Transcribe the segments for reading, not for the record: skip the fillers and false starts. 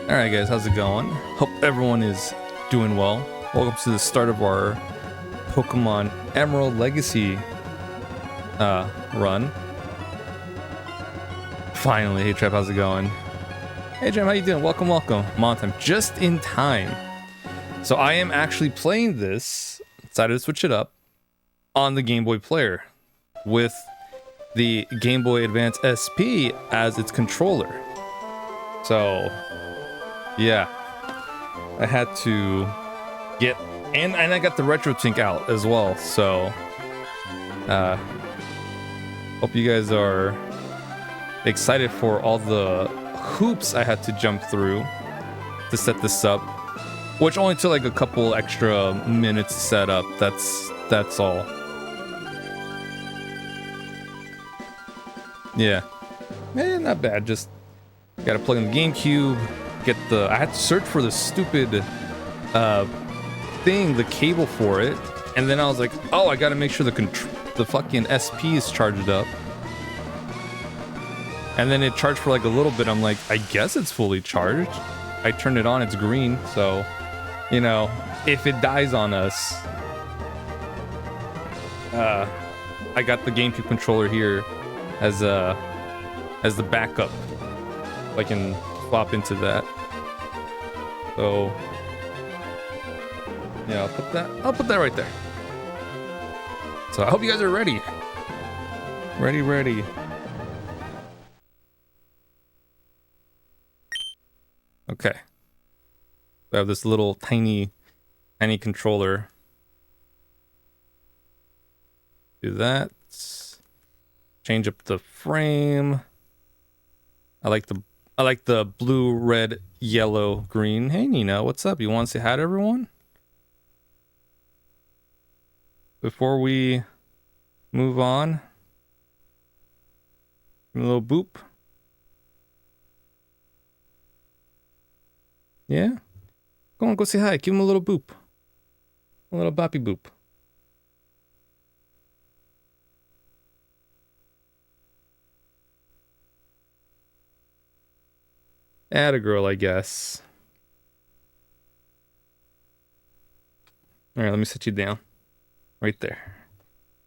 Alright guys, how's it going? Hope everyone is doing well. Welcome to the start of our Pokemon Emerald Legacy run. Finally, hey Trap, how's it going? Hey Jam, how you doing? Welcome. I'm just in time. So I am actually playing this, decided to switch it up, on the Game Boy player with the Game Boy Advance SP as its controller. So yeah, I had to get, and I got the Retro Tink out as well, so hope you guys are excited for all the hoops I had to jump through to set this up, which only took like a couple extra minutes to set up. That's all. Yeah, not bad. Just gotta plug in the GameCube. I had to search for the stupid thing, the cable for it, and then I was like, oh, I gotta make sure the fucking SP is charged up. And then it charged for like a little bit. I'm like, I guess it's fully charged. I turned it on, it's green, so you know, if it dies on us, I got the GameCube controller here as the backup. I can swap into that. So yeah, I'll put that right there. So I hope you guys are ready. Ready. Okay. I have this little tiny controller. Do that. Change up the frame. I like the blue, red, yellow, green. Hey Nina, what's up? You want to say hi to everyone? Before we move on. Give me a little boop. Yeah? Go say hi. Give him a little boop. A little boppy boop. Atta girl, I guess. Alright, let me set you down. Right there.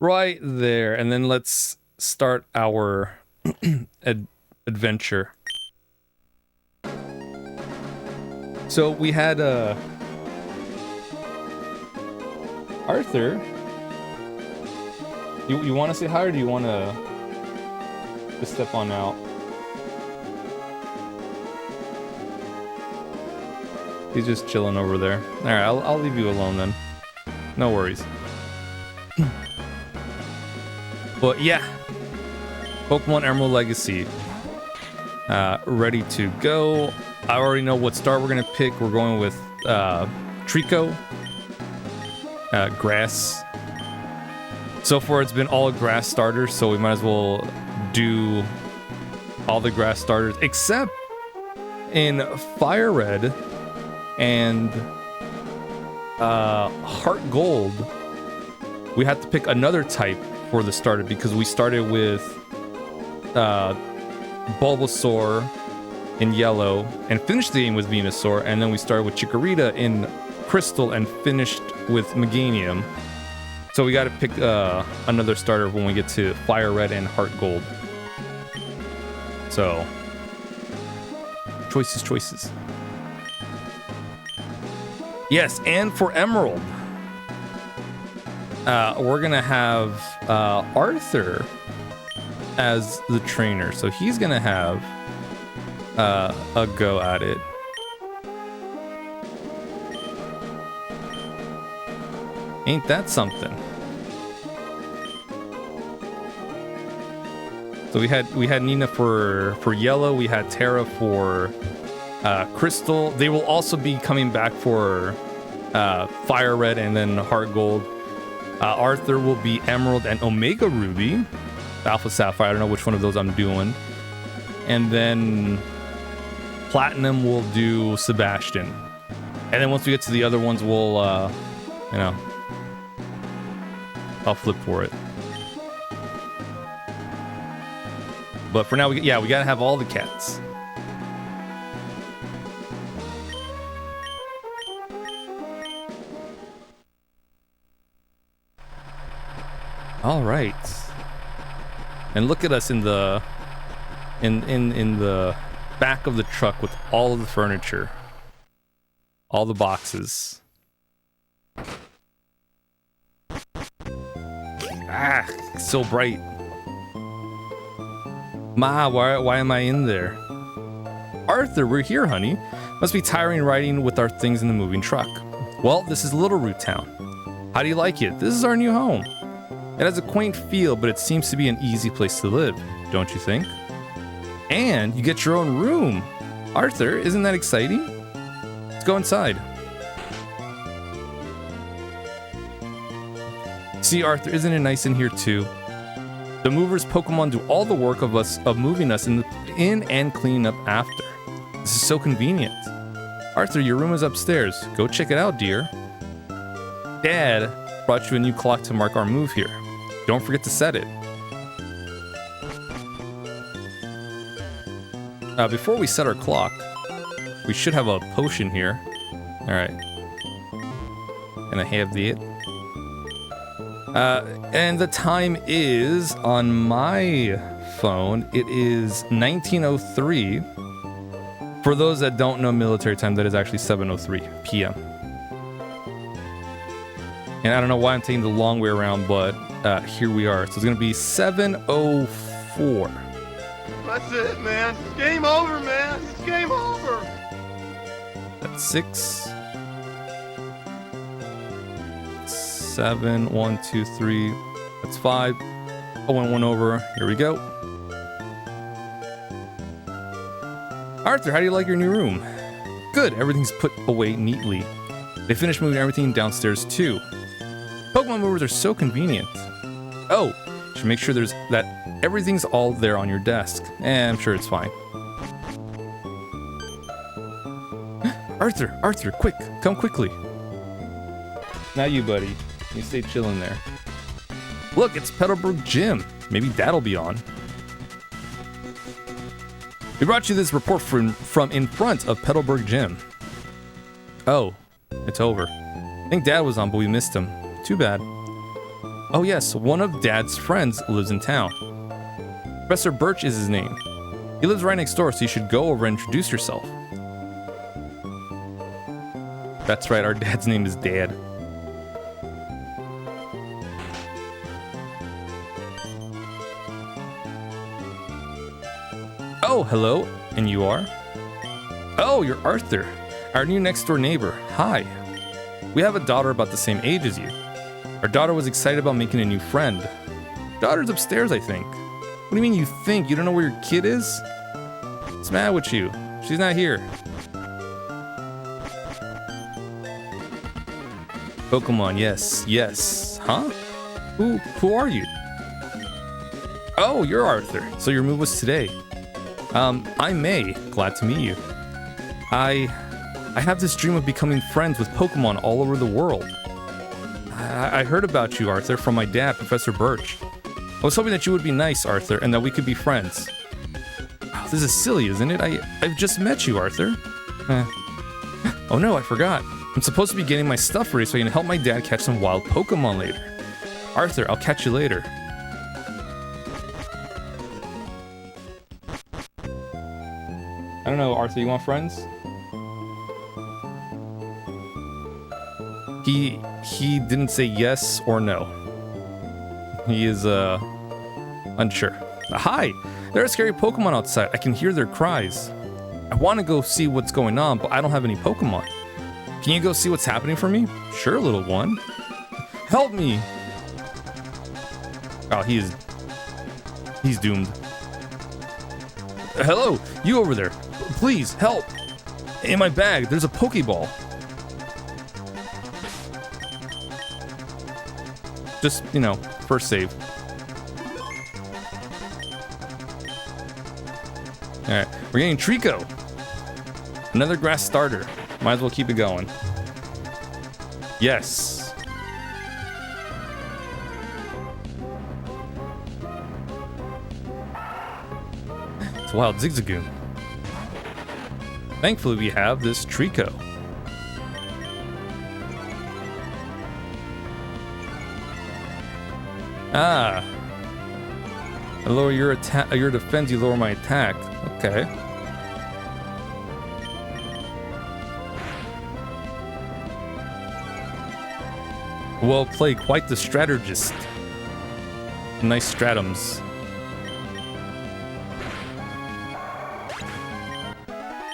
Right there. And then let's start our adventure. So we had Arthur. You want to say hi, or do you want to just step on out? He's just chilling over there. All right, I'll leave you alone then. No worries. But yeah, Pokemon Emerald Legacy, ready to go. I already know what star we're gonna pick. We're going with Trico, grass. So far it's been all grass starters, so we might as well do all the grass starters, except in Fire Red and Heart Gold, we had to pick another type for the starter because we started with Bulbasaur in yellow and finished the game with Venusaur, and then we started with Chikorita in Crystal and finished with Meganium. So we got to pick another starter when we get to Fire Red and Heart Gold. So choices. Yes, and for Emerald, we're gonna have Arthur as the trainer, so he's gonna have a go at it. Ain't that something? So we had Nina for yellow, we had Terra for Crystal. They will also be coming back for Fire Red and then Heart Gold. Arthur will be Emerald and Omega Ruby. Alpha Sapphire, I don't know which one of those I'm doing. And then Platinum will do Sebastian. And then once we get to the other ones, we'll, I'll flip for it. But for now, we gotta have all the cats. All right. And look at us in the in the back of the truck with all of the furniture. All the boxes. Ah, so bright. Ma, why am I in there? Arthur, we're here, honey. Must be tiring riding with our things in the moving truck. Well, this is Little Root Town. How do you like it? This is our new home. It has a quaint feel, but it seems to be an easy place to live, don't you think? And you get your own room. Arthur, isn't that exciting? Let's go inside. See, Arthur, isn't it nice in here too? The movers Pokemon do all the work of moving us in and cleaning up after. This is so convenient. Arthur, your room is upstairs. Go check it out, dear. Dad brought you a new clock to mark our move here. Don't forget to set it. Before we set our clock, we should have a potion here. All right. And I have it. And the time is, on my phone, it is 19:03. For those that don't know military time, that is actually 7:03 p.m. And I don't know why I'm taking the long way around, but here we are. So it's going to be 7:04. That's it, man. Game over, man. It's game over. That's 6. 7, 1, 2, 3. That's 5. I went one over. Here we go. Arthur, how do you like your new room? Good. Everything's put away neatly. They finished moving everything downstairs too. Pokemon movers are so convenient. Oh, you should make sure that everything's all there on your desk. I'm sure it's fine. Arthur, quick, come quickly. Not you, buddy. You stay chilling there. Look, it's Petalburg Gym. Maybe Dad'll be on. We brought you this report from in front of Petalburg Gym. Oh, it's over. I think Dad was on, but we missed him. Too bad. Oh yes, one of Dad's friends lives in town. Professor Birch is his name. He lives right next door, so you should go over and introduce yourself. That's right, our dad's name is Dad. Oh, hello. And you are? Oh, you're Arthur, our new next door neighbor. Hi. We have a daughter about the same age as you. Our daughter was excited about making a new friend. Daughter's upstairs, I think. What do you mean you think? You don't know where your kid is? What's the matter with you? She's not here. Pokemon, yes. Huh? Who are you? Oh, you're Arthur. So your move was today. I'm May. Glad to meet you. I have this dream of becoming friends with Pokemon all over the world. I heard about you, Arthur, from my dad, Professor Birch. I was hoping that you would be nice, Arthur, and that we could be friends. Oh, this is silly, isn't it? I've just met you, Arthur. Oh no, I forgot. I'm supposed to be getting my stuff ready so I can help my dad catch some wild Pokemon later. Arthur, I'll catch you later. I don't know, Arthur, you want friends? He didn't say yes or no. He is, unsure. Hi! There are scary Pokemon outside. I can hear their cries. I want to go see what's going on, but I don't have any Pokemon. Can you go see what's happening for me? Sure, little one. Help me! Oh, he's doomed. Hello, you over there. Please, help! In my bag, there's a Pokeball. Just, first save. Alright, we're getting Trico. Another grass starter. Might as well keep it going. Yes. It's a wild Zigzagoon. Thankfully, we have this Trico. Ah. I lower your attack, your defense, you lower my attack. Okay. Well played, quite the strategist. Nice stratums.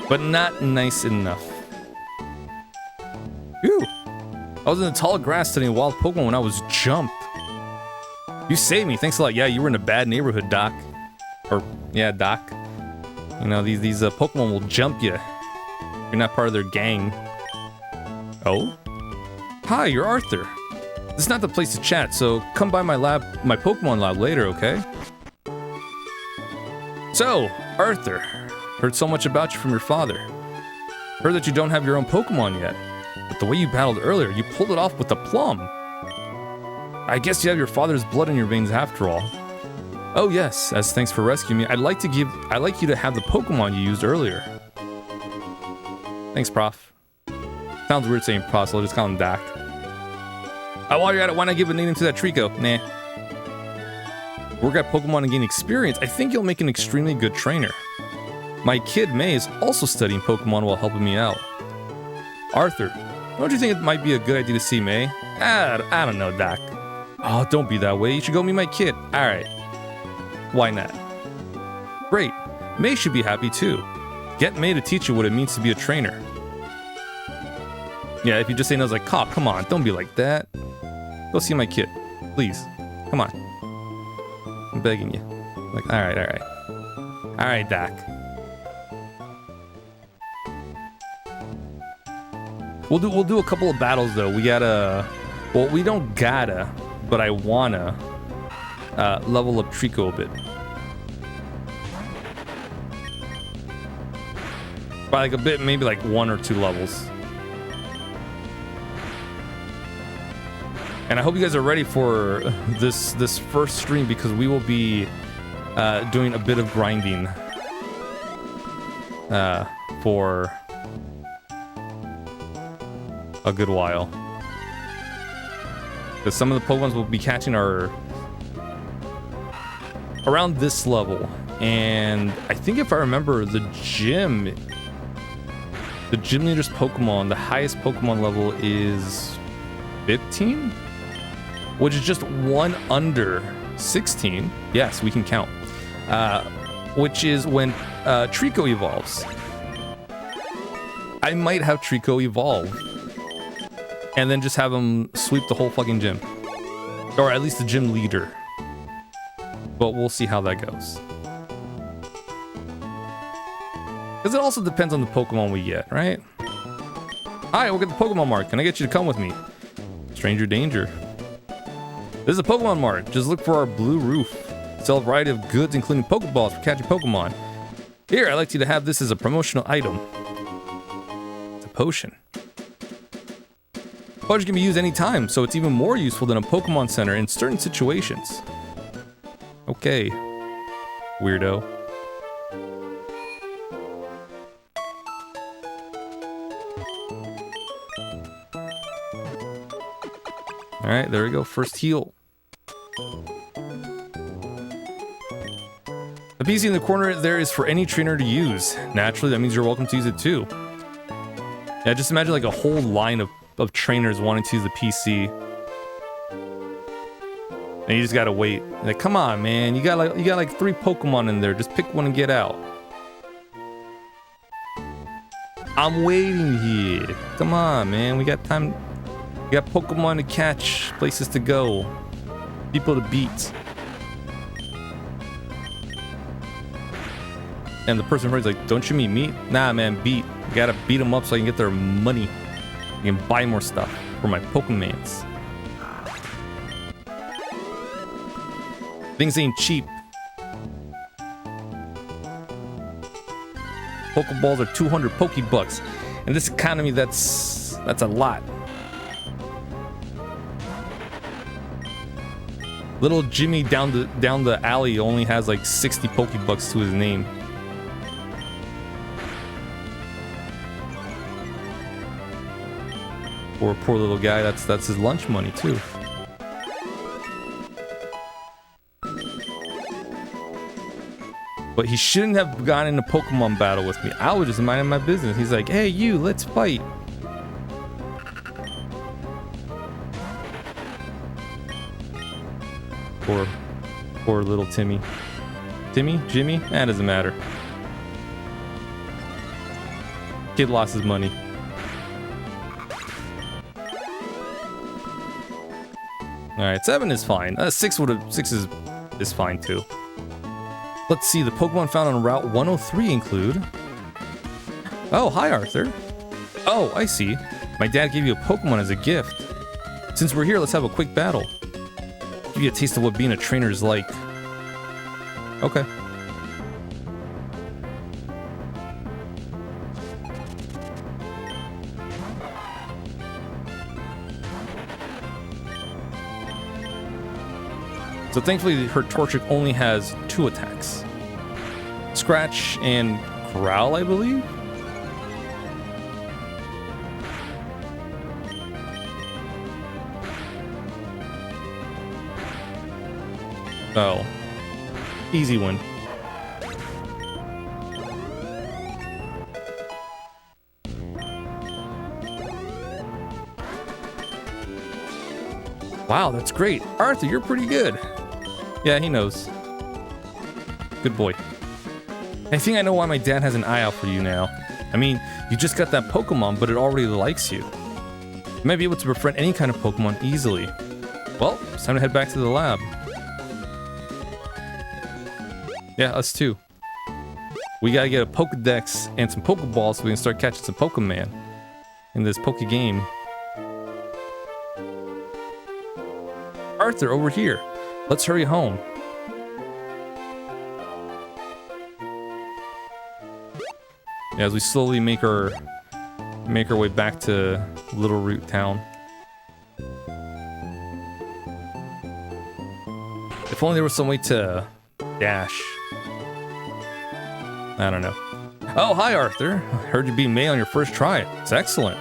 But not nice enough. Ew. I was in the tall grass studying a wild Pokemon when I was jumped. You saved me. Thanks a lot. Yeah, you were in a bad neighborhood, Doc. Or, yeah, Doc. You know, these Pokemon will jump you. You're not part of their gang. Oh? Hi, you're Arthur. This is not the place to chat, so come by my Pokemon lab later, okay? So, Arthur. Heard so much about you from your father. Heard that you don't have your own Pokemon yet. But the way you battled earlier, you pulled it off with a plum. I guess you have your father's blood in your veins after all. Oh yes, as thanks for rescuing me, I'd like you to have the Pokemon you used earlier. Thanks, Prof. Sounds weird saying Prof, so I'll just call him Doc. While you're at it, why not give a nickname to that Trico? Nah. Work at Pokemon and gain experience. I think you'll make an extremely good trainer. My kid May is also studying Pokemon while helping me out. Arthur, don't you think it might be a good idea to see May? I don't know, Doc. Oh, don't be that way. You should go meet my kid. Alright. Why not? Great. May should be happy too. Get May to teach you what it means to be a trainer. Yeah, if you just say no, it's like, oh, come on, don't be like that. Go see my kid. Please. Come on. I'm begging you. Like, alright. Alright, Doc. We'll do a couple of battles though. We gotta, well, we don't gotta, but I wanna level up Trico a bit. By like a bit, maybe like 1 or 2 levels. And I hope you guys are ready for this first stream, because we will be doing a bit of grinding for a good while. Because some of the Pokemons we'll be catching are around this level. And I think if I remember, the gym leader's Pokemon, the highest Pokemon level is 15? Which is just 1 under 16. Yes, we can count. Which is when Trico evolves. I might have Trico evolve. And then just have him sweep the whole fucking gym. Or at least the gym leader. But we'll see how that goes. Because it also depends on the Pokemon we get, right? Hi, we'll get the Pokemon Mart. Can I get you to come with me? Stranger danger. This is a Pokemon Mart. Just look for our blue roof. Sell a variety of goods, including Pokeballs for catching Pokemon. Here, I'd like you to have this as a promotional item. It's a potion. Potion can be used anytime, so it's even more useful than a Pokemon Center in certain situations. Okay, weirdo. Alright, there we go. First heal. The PC in the corner there is for any trainer to use. Naturally, that means you're welcome to use it too. Yeah, just imagine like a whole line of trainers wanting to use the PC. And you just gotta wait. Like, come on, man. You got like 3 Pokemon in there. Just pick one and get out. I'm waiting here. Come on, man. We got time. We got Pokemon to catch, places to go, people to beat. And the person who's like, don't you mean meat? Nah, man, beat. You gotta beat them up so I can get their money. I can buy more stuff for my Pokemans. Things ain't cheap. Pokeballs are 200 Pokebucks. In this economy, that's a lot. Little Jimmy down the alley only has like 60 Pokebucks to his name. Poor little guy. That's his lunch money too. But he shouldn't have gotten in a Pokemon battle with me. I was just minding my business. He's like, hey, you, let's fight. Poor little Timmy. Timmy? Jimmy? That doesn't matter. Kid lost his money. Alright, 7 is fine. 6 is fine too. Let's see, the Pokemon found on Route 103 include... Oh, hi Arthur. Oh, I see. My dad gave you a Pokemon as a gift. Since we're here, let's have a quick battle. Give you a taste of what being a trainer is like. Okay. So thankfully her Torchic only has 2 attacks. Scratch and Growl, I believe? Oh. Easy one. Wow, that's great. Arthur, you're pretty good. Yeah, he knows. Good boy. I think I know why my dad has an eye out for you now. I mean, you just got that Pokemon, but it already likes you. You might be able to befriend any kind of Pokemon easily. Well, it's time to head back to the lab. Yeah, us too. We gotta get a Pokedex and some Pokeballs so we can start catching some Pokemon in this Poke game. Arthur, over here. Let's hurry home. Yeah, as we slowly make our way back to Little Root Town. If only there was some way to dash. I don't know. Oh, hi Arthur. Heard you beat May on your first try. It's excellent.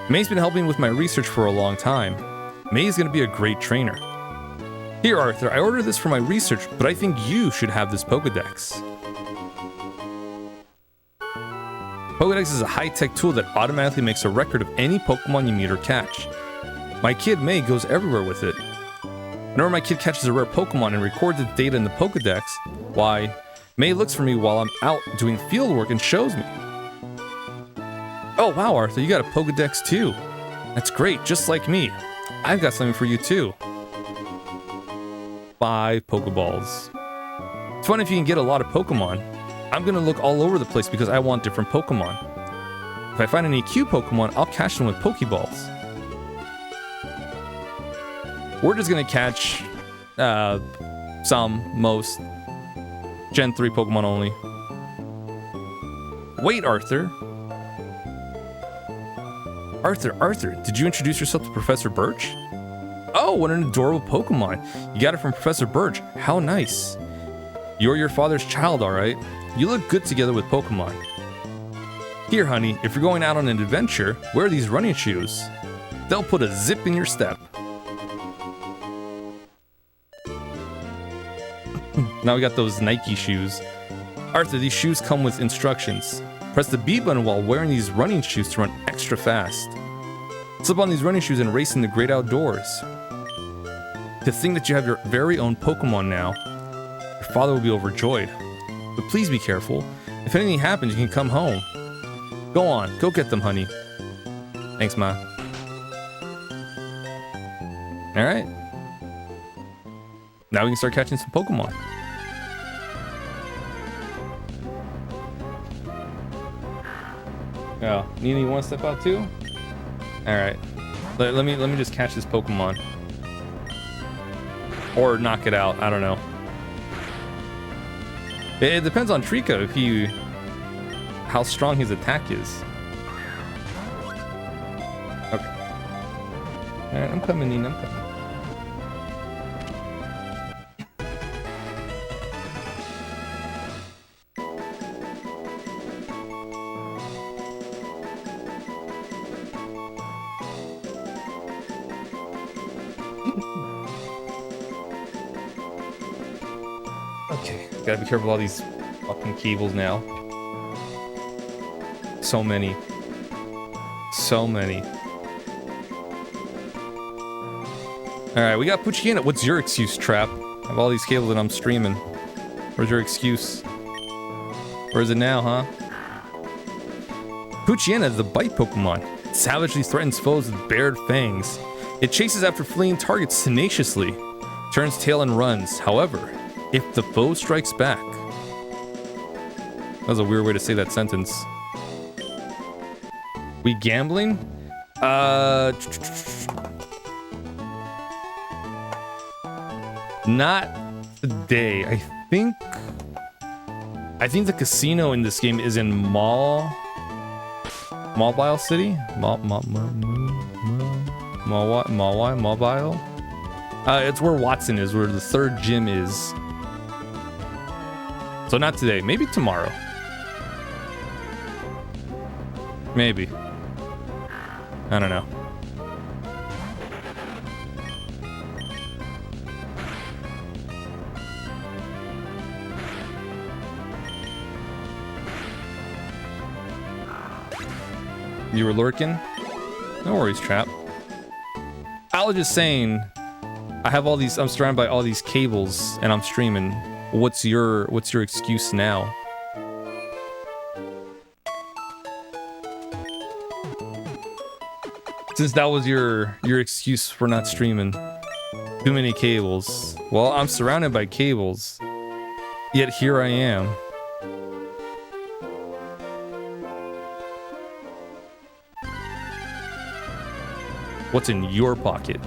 May's been helping with my research for a long time. May's gonna be a great trainer. Here, Arthur, I ordered this for my research, but I think you should have this Pokedex. Pokedex is a high-tech tool that automatically makes a record of any Pokemon you meet or catch. My kid, May, goes everywhere with it. Whenever my kid catches a rare Pokemon and records its data in the Pokedex, why, May looks for me while I'm out doing field work and shows me. Oh, wow, Arthur, you got a Pokedex too. That's great, just like me. I've got something for you too. 5 Pokeballs. It's fun if you can get a lot of Pokemon. I'm gonna look all over the place because I want different Pokemon. If I find any cute Pokemon, I'll catch them with Pokeballs. We're just gonna catch most Gen 3 Pokemon only. Wait, Arthur. Arthur, did you introduce yourself to Professor Birch? Oh, what an adorable Pokemon. You got it from Professor Birch. How nice. You're your father's child, alright? You look good together with Pokemon. Here, honey, if you're going out on an adventure, wear these running shoes. They'll put a zip in your step. Now we got those Nike shoes. Arthur, these shoes come with instructions. Press the B button while wearing these running shoes to run extra fast. Slip on these running shoes and race in the great outdoors. To think that you have your very own Pokemon now, your father will be overjoyed. But please be careful. If anything happens, you can come home. Go on, go get them, honey. Thanks, Ma. Alright. Now we can start catching some Pokemon. Oh, Nini, you want to step out too? Alright. Let me just catch this Pokemon. Or knock it out, I don't know. It depends on Trico how strong his attack is. Okay. Alright, I'm coming in, I'm coming. Okay, gotta be careful with all these Fucking cables now. So many. So many. Alright, we got Pucciana. What's your excuse, Trap? I have all these cables and I'm streaming. Where's your excuse? Where is it now, huh? Pucciana is the bite Pokemon. It savagely threatens foes with bared fangs. It chases after fleeing targets tenaciously. Turns tail and runs. However, if the foe strikes back... That was a weird way to say that sentence. We gambling? Not today. I think the casino in this game is in Mobile City? Mobile? It's where Watson is, where the third gym is. So not today. Maybe tomorrow. Maybe. I don't know. You were lurking? No worries, Trap. I was just saying, I have all these, I'm surrounded by all these cables and I'm streaming. What's your excuse now? Since that was your excuse for not streaming. Too many cables. Well, I'm surrounded by cables. Yet here I am. What's in your pocket?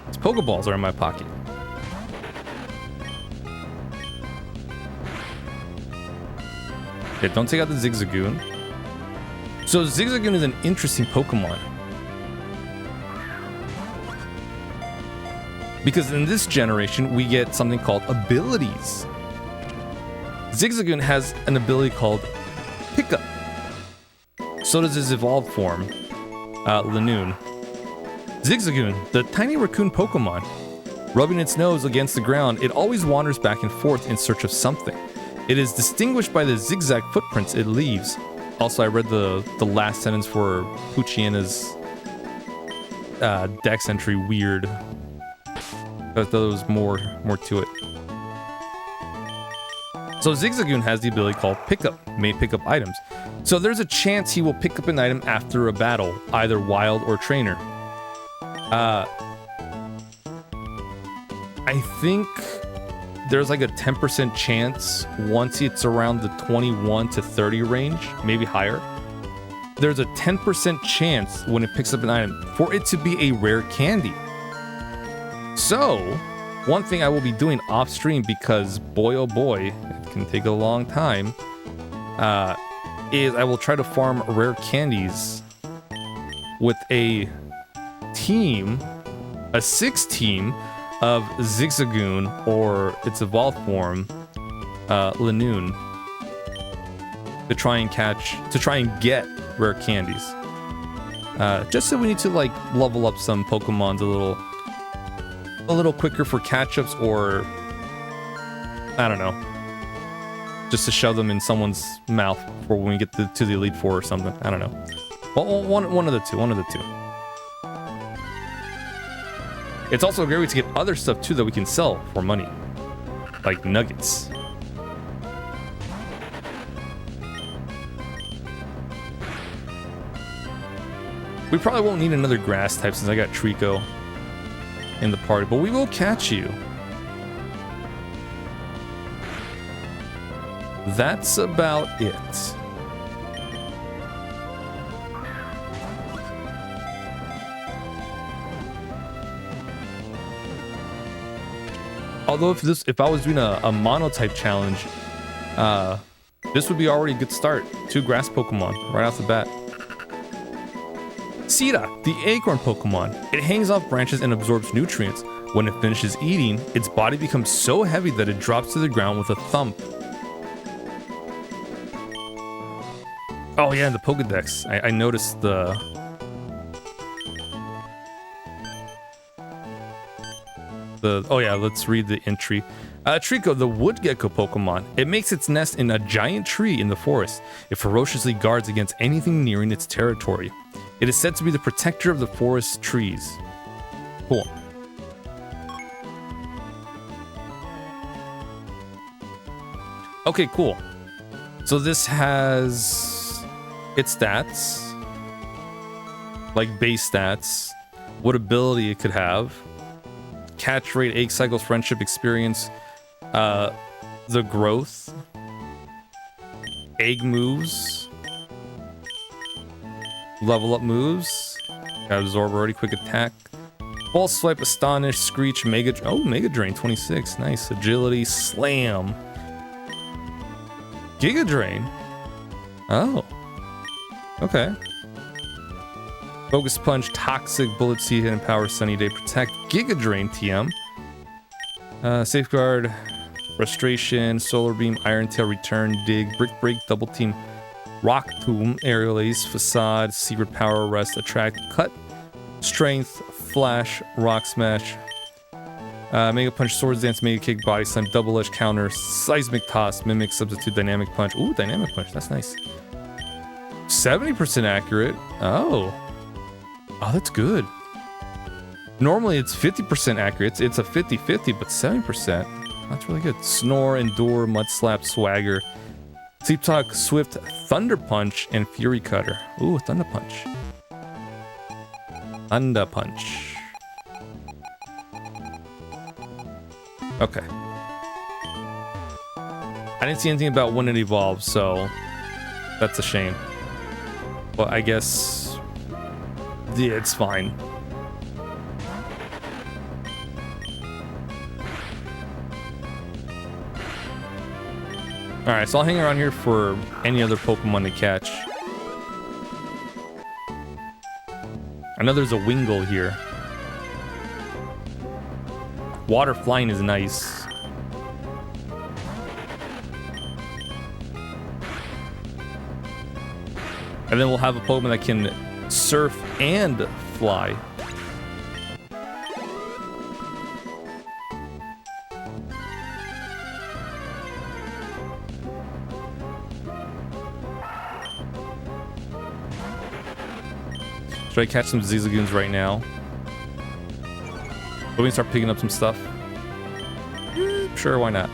These Pokeballs are in my pocket. Okay, don't take out the Zigzagoon. So Zigzagoon is an interesting Pokemon. Because in this generation, we get something called abilities. Zigzagoon has an ability called Pickup. So does his evolved form, Lanoon. Zigzagoon, the tiny raccoon Pokemon. Rubbing its nose against the ground, it always wanders back and forth in search of something. It is distinguished by the zigzag footprints it leaves. Also, I read the last sentence for Pucciana's Dex entry weird. I thought there was more to it. So Zigzagoon has the ability called Pickup, may pick up items. So there's a chance he will pick up an item after a battle, either wild or trainer. I think there's like a 10% chance once it's around the 21 to 30 range, maybe higher. There's a 10% chance when it picks up an item for it to be a rare candy. So, one thing I will be doing off stream, because boy oh boy, it can take a long time, is I will try to farm rare candies with a team, a 6 team of Zigzagoon or its evolved form, Lanoon, to try and get rare candies. Just so we need to like level up some Pokemons a little quicker for catch-ups, or I don't know, just to shove them in someone's mouth for when we get to the Elite Four or something. I don't know. Well, one of the two. It's also a great way to get other stuff too that we can sell for money, like nuggets. We probably won't need another grass type since I got Trico in the party, but we will catch you. That's about it. Although if I was doing a mono type challenge, this would be already a good start. 2 grass Pokemon right off the bat. Sita, the acorn Pokemon. It hangs off branches and absorbs nutrients. When it finishes eating, its body becomes so heavy that it drops to the ground with a thump. Oh yeah, the Pokedex. I noticed oh yeah, let's read the entry. Trico, the wood gecko Pokemon. It makes its nest in a giant tree in the forest. It ferociously guards against anything nearing its territory. It is said to be the protector of the forest trees. Cool. Okay, cool. So this has its stats, like base stats, what ability it could have, catch rate, egg cycles, friendship, experience, the growth, egg moves, level up moves, absorb already, quick attack, false swipe, astonish, screech, mega drain 26, nice, agility, slam, giga drain. Oh, okay. Focus punch, toxic, bullet seed, hidden power, sunny day, protect, giga drain, TM, safeguard, frustration, solar beam, iron tail, return, dig, brick break, double team, rock tomb, aerial ace, facade, secret power, arrest, attract, cut, strength, flash, rock smash, mega punch, swords dance, mega kick, body slam, double edge counter, seismic toss, mimic, substitute, dynamic punch. Ooh, dynamic punch, that's nice. 70% accurate. Oh, that's good. Normally it's 50% accurate. It's a 50-50, but 70%. That's really good. Snore, endure, mud slap, swagger, sleep talk, swift, thunder punch, and fury cutter. Ooh, thunder punch. Thunder punch. Okay. I didn't see anything about when it evolves, so that's a shame. But I guess, yeah, it's fine. Alright, so I'll hang around here for any other Pokemon to catch. I know there's a Wingull here. Water flying is nice. And then we'll have a Pokemon that can surf and fly. Should I catch some Zigzagoons right now? But we can start picking up some stuff. Sure, why not?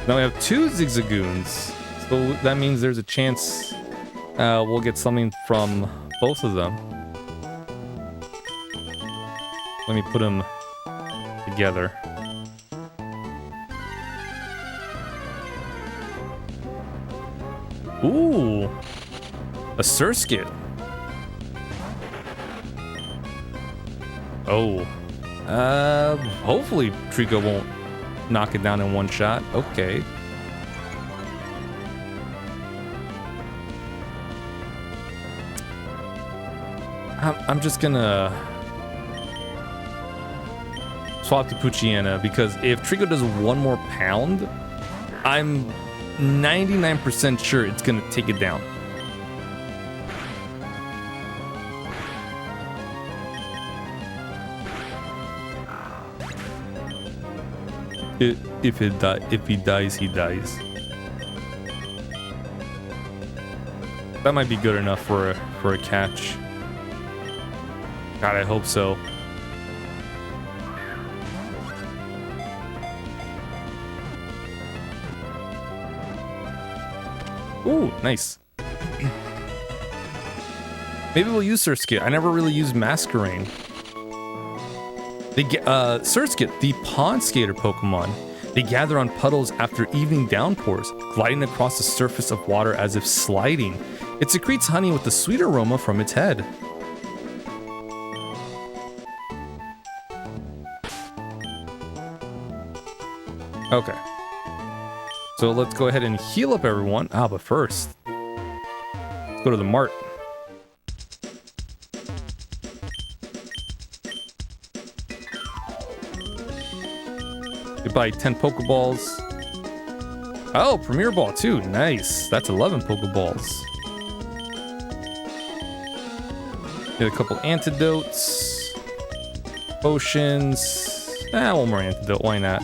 Now we have 2 Zigzagoons, so that means there's a chance we'll get something from both of them. Let me put them together. Ooh, a Surskit. Oh, hopefully Trico won't knock it down in one shot. Okay. I'm just gonna swap to Poochyena because if Trico does one more pound, I'm 99% sure it's gonna take it down. If he dies, he dies. That might be good enough for a catch. God, I hope so. Ooh, nice. Maybe we'll use Surskit. I never really used Masquerain. They get Surskit, the pond skater Pokemon. They gather on puddles after evening downpours, gliding across the surface of water as if sliding. It secretes honey with a sweet aroma from its head. Okay. So let's go ahead and heal up everyone. But first, let's go to the mart. You buy 10 Pokeballs. Oh, Premier Ball too. Nice. That's 11 Pokeballs. Get a couple antidotes. Potions. One more antidote. Why not?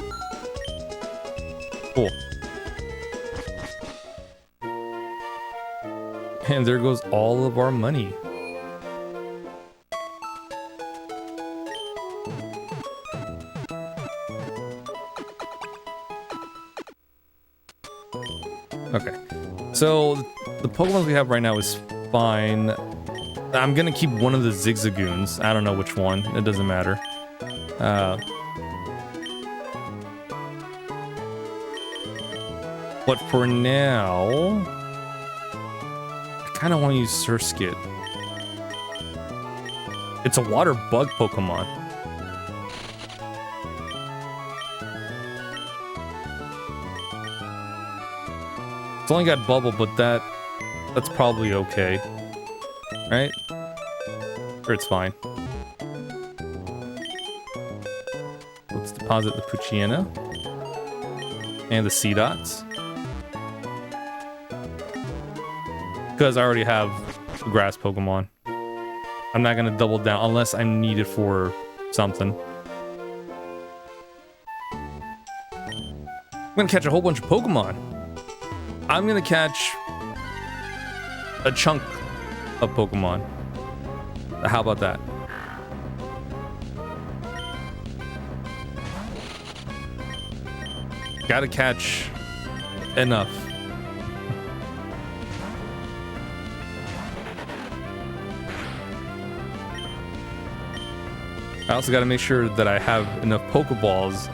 Cool. And there goes all of our money. Okay. So the Pokemon we have right now is fine. I'm gonna keep one of the Zigzagoons. I don't know which one. It doesn't matter. But for now, I kind of want to use Surskit. It's a water bug Pokemon. It's only got Bubble, but that's probably okay. Right? Or it's fine. Let's deposit the Poochyena. And the Seedots. Because I already have a grass Pokemon. I'm not going to double down unless I'm needed for something. I'm going to catch a whole bunch of Pokemon. I'm going to catch a chunk of Pokemon. How about that? Gotta catch enough. I also gotta make sure that I have enough Pokeballs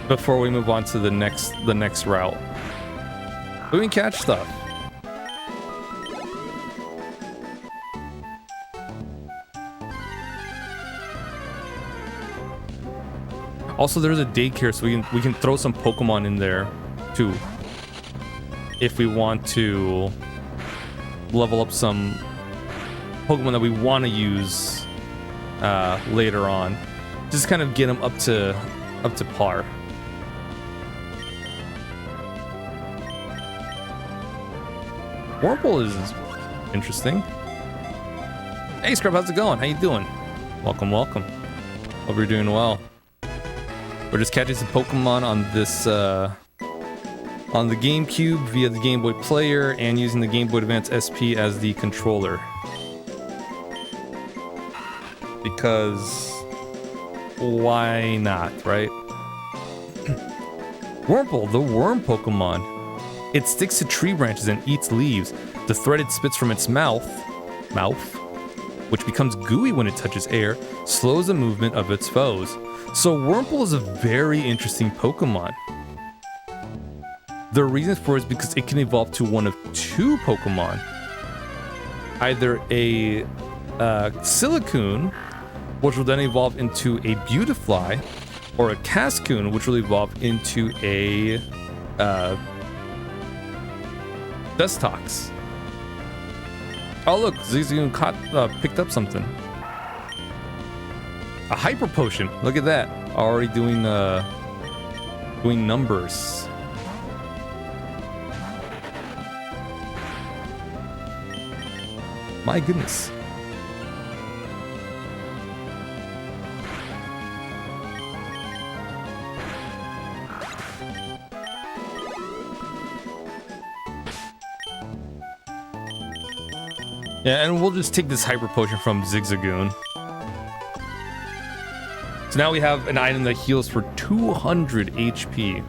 before we move on to the next route. We can catch stuff. Also, there's a daycare, so we can throw some Pokemon in there too, if we want to level up some Pokemon that we want to use later on. Just kind of get them up to par. Wurmple is interesting. Hey Scrub, how's it going? How you doing? Welcome, welcome. Hope you're doing well. We're just catching some Pokemon on this on the GameCube via the Game Boy Player and using the Game Boy Advance SP as the controller. Because why not, right? Wurmple, the worm Pokemon. It sticks to tree branches and eats leaves. The thread it spits from its mouth, which becomes gooey when it touches air, slows the movement of its foes. So Wurmple is a very interesting Pokemon. The reason for it is because it can evolve to one of two Pokemon. Either a Silicune, which will then evolve into a Beautifly, or a Cascoon, which will evolve into a Dustox. Oh look, Zigzagoon picked up something. A Hyper Potion. Look at that. Already doing numbers. My goodness. Yeah, and we'll just take this Hyper Potion from Zigzagoon. So now we have an item that heals for 200 HP.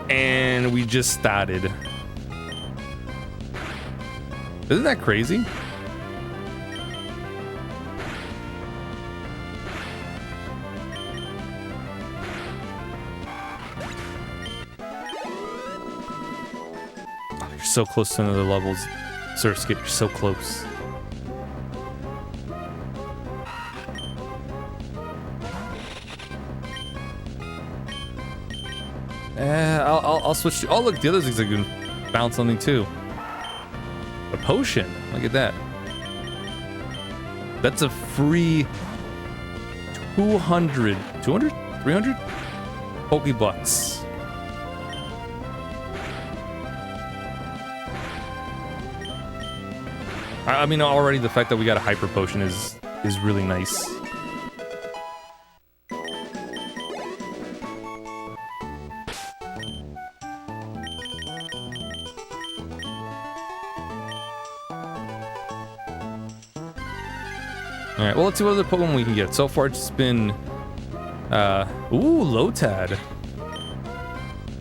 And we just started. Isn't that crazy? Oh, you're so close to another levels. Surskit, you're so close. I'll switch to... Oh, look, the other Zigzagoon found something too. A potion. Look at that. That's a free 200... 200? 300? Pokebucks. I mean, already the fact that we got a hyper potion is really nice. Alright, well, let's see what other Pokemon we can get. So far, it's been... ooh, Lotad.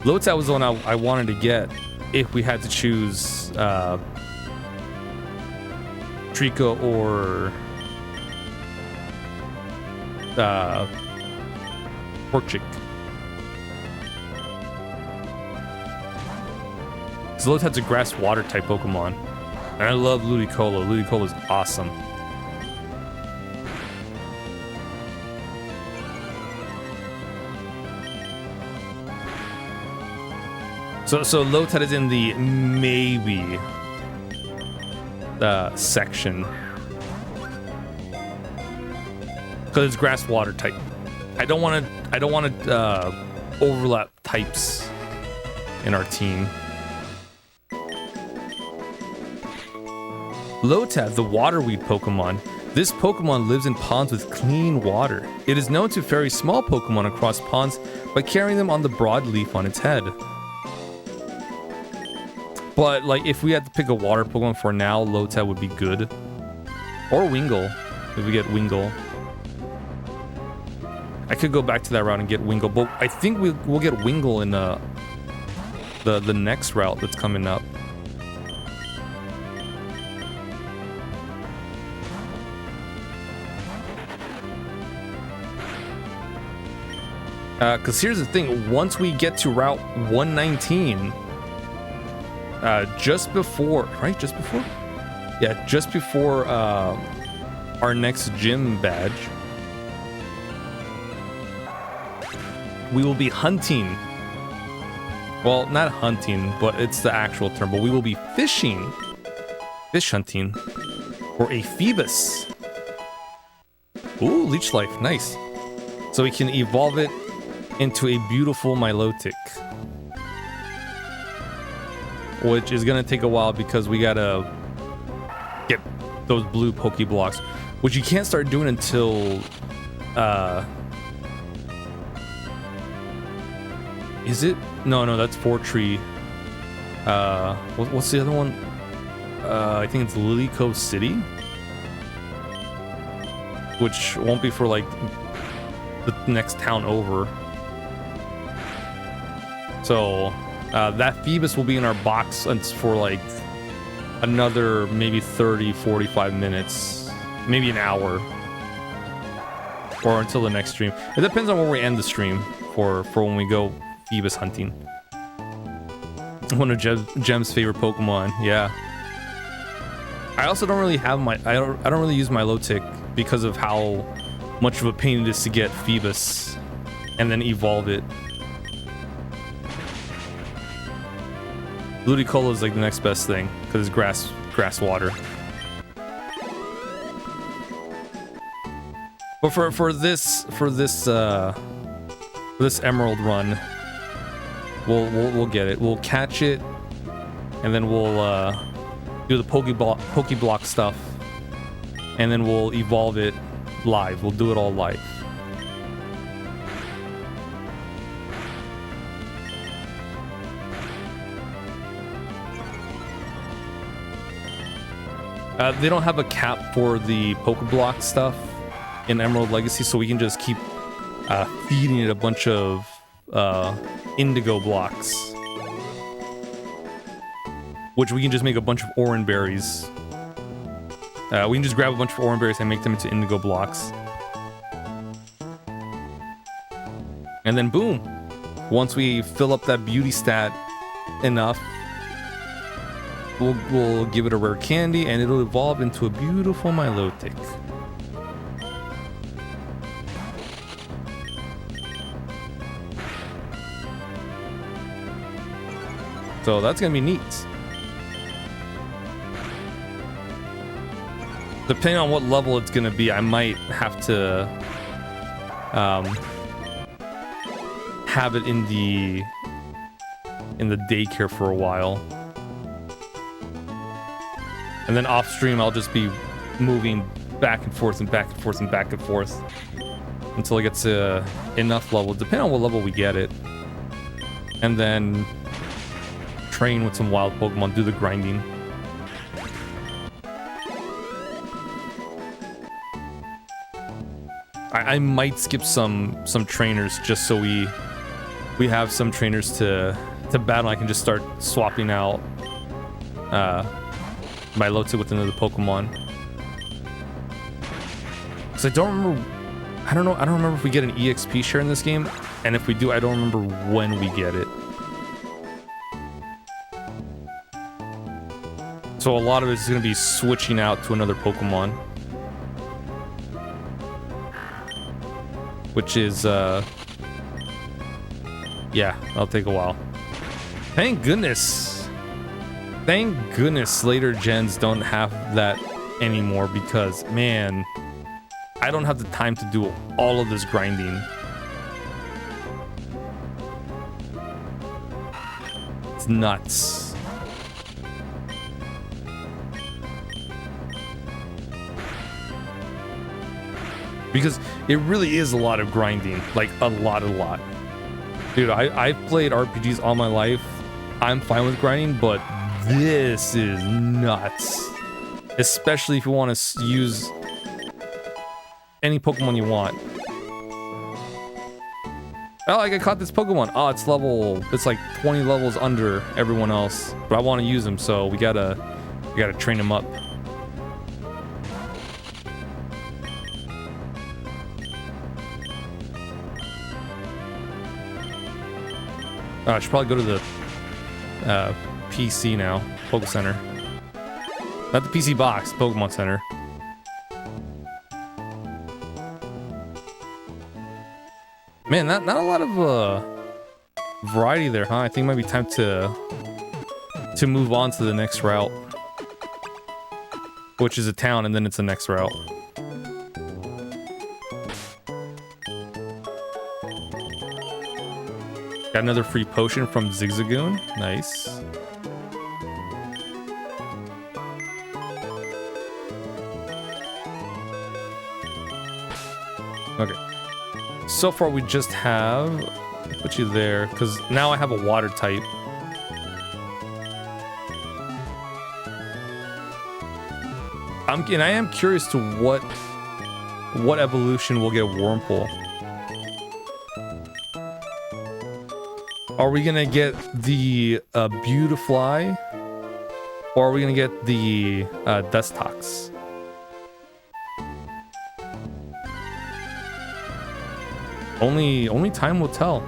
Lotad was the one I wanted to get if we had to choose Trico or Porkchik. So Lotad's a grass water type Pokemon. And I love Ludicolo. Ludicolo is awesome. So Lotad is in the maybe section because it's grass water type. I don't want to overlap types in our team. Lotad, the waterweed Pokemon. This Pokemon lives in ponds with clean water. It is known to ferry small Pokemon across ponds by carrying them on the broad leaf on its head. But, like, if we had to pick a water Pokemon for now, Lotad would be good. Or Wingull, if we get Wingull. I could go back to that route and get Wingull, but I think we'll get Wingull in the next route that's coming up. Because here's the thing, once we get to Route 119... just before, right? Just before? Yeah, just before our next gym badge, we will be hunting. Well, not hunting, but it's the actual term, but we will be fishing. Fish hunting for a Phoebus. Ooh, Leech Life, nice. So we can evolve it into a beautiful Milotic. Which is gonna take a while because we gotta get those blue Pokeblocks, which you can't start doing until is it? No, that's Fortree. What's the other one? I think it's Lily Cove City, which won't be for like the next town over. So that Phoebus will be in our box for like another maybe 30-45 minutes, maybe an hour, or until the next stream. It depends on where we end the stream for when we go Phoebus hunting. One of Gem's favorite Pokemon, yeah. I also don't really have I don't really use Milotic because of how much of a pain it is to get Phoebus and then evolve it. Ludicolo is like the next best thing because it's grass water. But for this Emerald run, we'll get it. We'll catch it, and then we'll do the Pokeblock stuff, and then we'll evolve it live. We'll do it all live. They don't have a cap for the Pokeblock stuff in Emerald Legacy, so we can just keep feeding it a bunch of indigo blocks, which we can just make a bunch of Oran berries. We can just grab a bunch of Oran berries and make them into indigo blocks. And then boom, once we fill up that beauty stat enough, we'll give it a rare candy and it'll evolve into a beautiful Milotic. So that's gonna be neat. Depending on what level it's gonna be, I might have to have it in the daycare for a while. And then off stream, I'll just be moving back and forth and back and forth and back and forth until it gets enough level, depending on what level we get it. And then train with some wild Pokemon, do the grinding. I might skip some trainers just so we have some trainers to battle. I can just start swapping out my Lotso with another Pokemon. Cause I don't remember if we get an EXP share in this game, and if we do, I don't remember when we get it. So a lot of it is going to be switching out to another Pokemon, which is yeah, that'll take a while. Thank goodness later gens don't have that anymore, because man, I don't have the time to do all of this grinding. It's nuts. Because it really is a lot of grinding, like a lot. Dude, I've played RPGs all my life. I'm fine with grinding, but this is nuts. Especially if you want to use any Pokemon you want. Oh, like I caught this Pokemon. Oh, it's like 20 levels under everyone else, but I want to use him, so we gotta train him up. Oh, I should probably go to the PC now, Poke Center. Not the PC box, Pokemon Center. Man, not a lot of variety there, huh? I think it might be time to move on to the next route, which is a town, and then it's the next route. Got another free potion from Zigzagoon. Nice. Okay. So far we just have... Put you there, because now I have a water type. I am curious to what evolution will get Wurmple. Are we gonna get the Beautifly, or are we gonna get the Dustox? Only time will tell.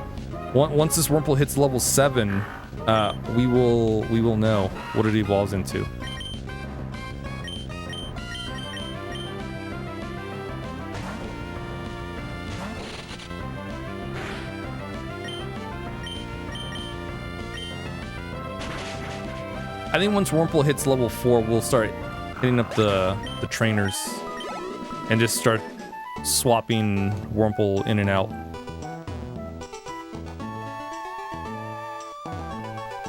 Once this Wurmple hits level 7, we will know what it evolves into. I think once Wurmple hits level 4, we'll start hitting up the trainers and just start swapping Wurmple in and out.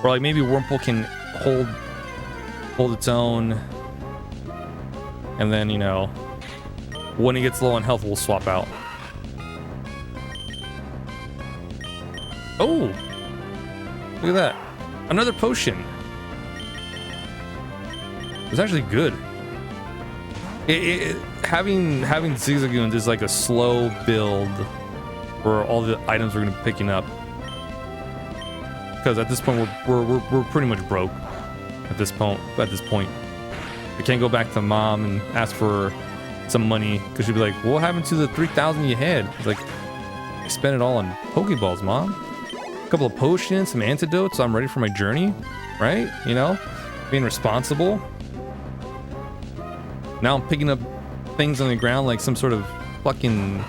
Or like maybe Wurmple can hold its own, and then, you know, when it gets low on health, we'll swap out. Oh, look at that, another potion. It's actually good. Having Zigzagoons is like a slow build for all the items we're gonna be picking up. Because at this point we're pretty much broke. At this point, we can't go back to mom and ask for some money, because she'd be like, "What happened to the 3,000 you had?" It's like, I spent it all on Pokeballs, mom. A couple of potions, some antidotes, so I'm ready for my journey, right? You know, being responsible. Now I'm picking up things on the ground like some sort of fucking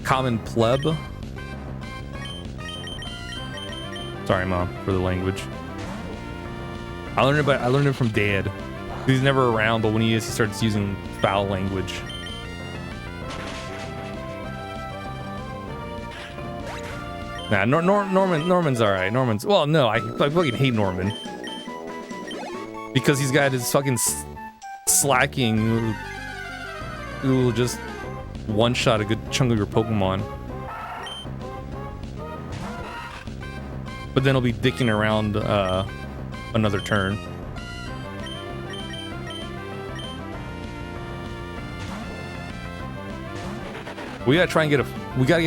common pleb. Sorry, mom, for the language. I learned it from dad. He's never around, but when he is, he starts using foul language. Nah, Norman's all right. Norman's, well, no, I fucking hate Norman because he's got his fucking slacking, it will just one-shot a good chunk of your Pokemon. But then it'll be dicking around another turn. We gotta try and get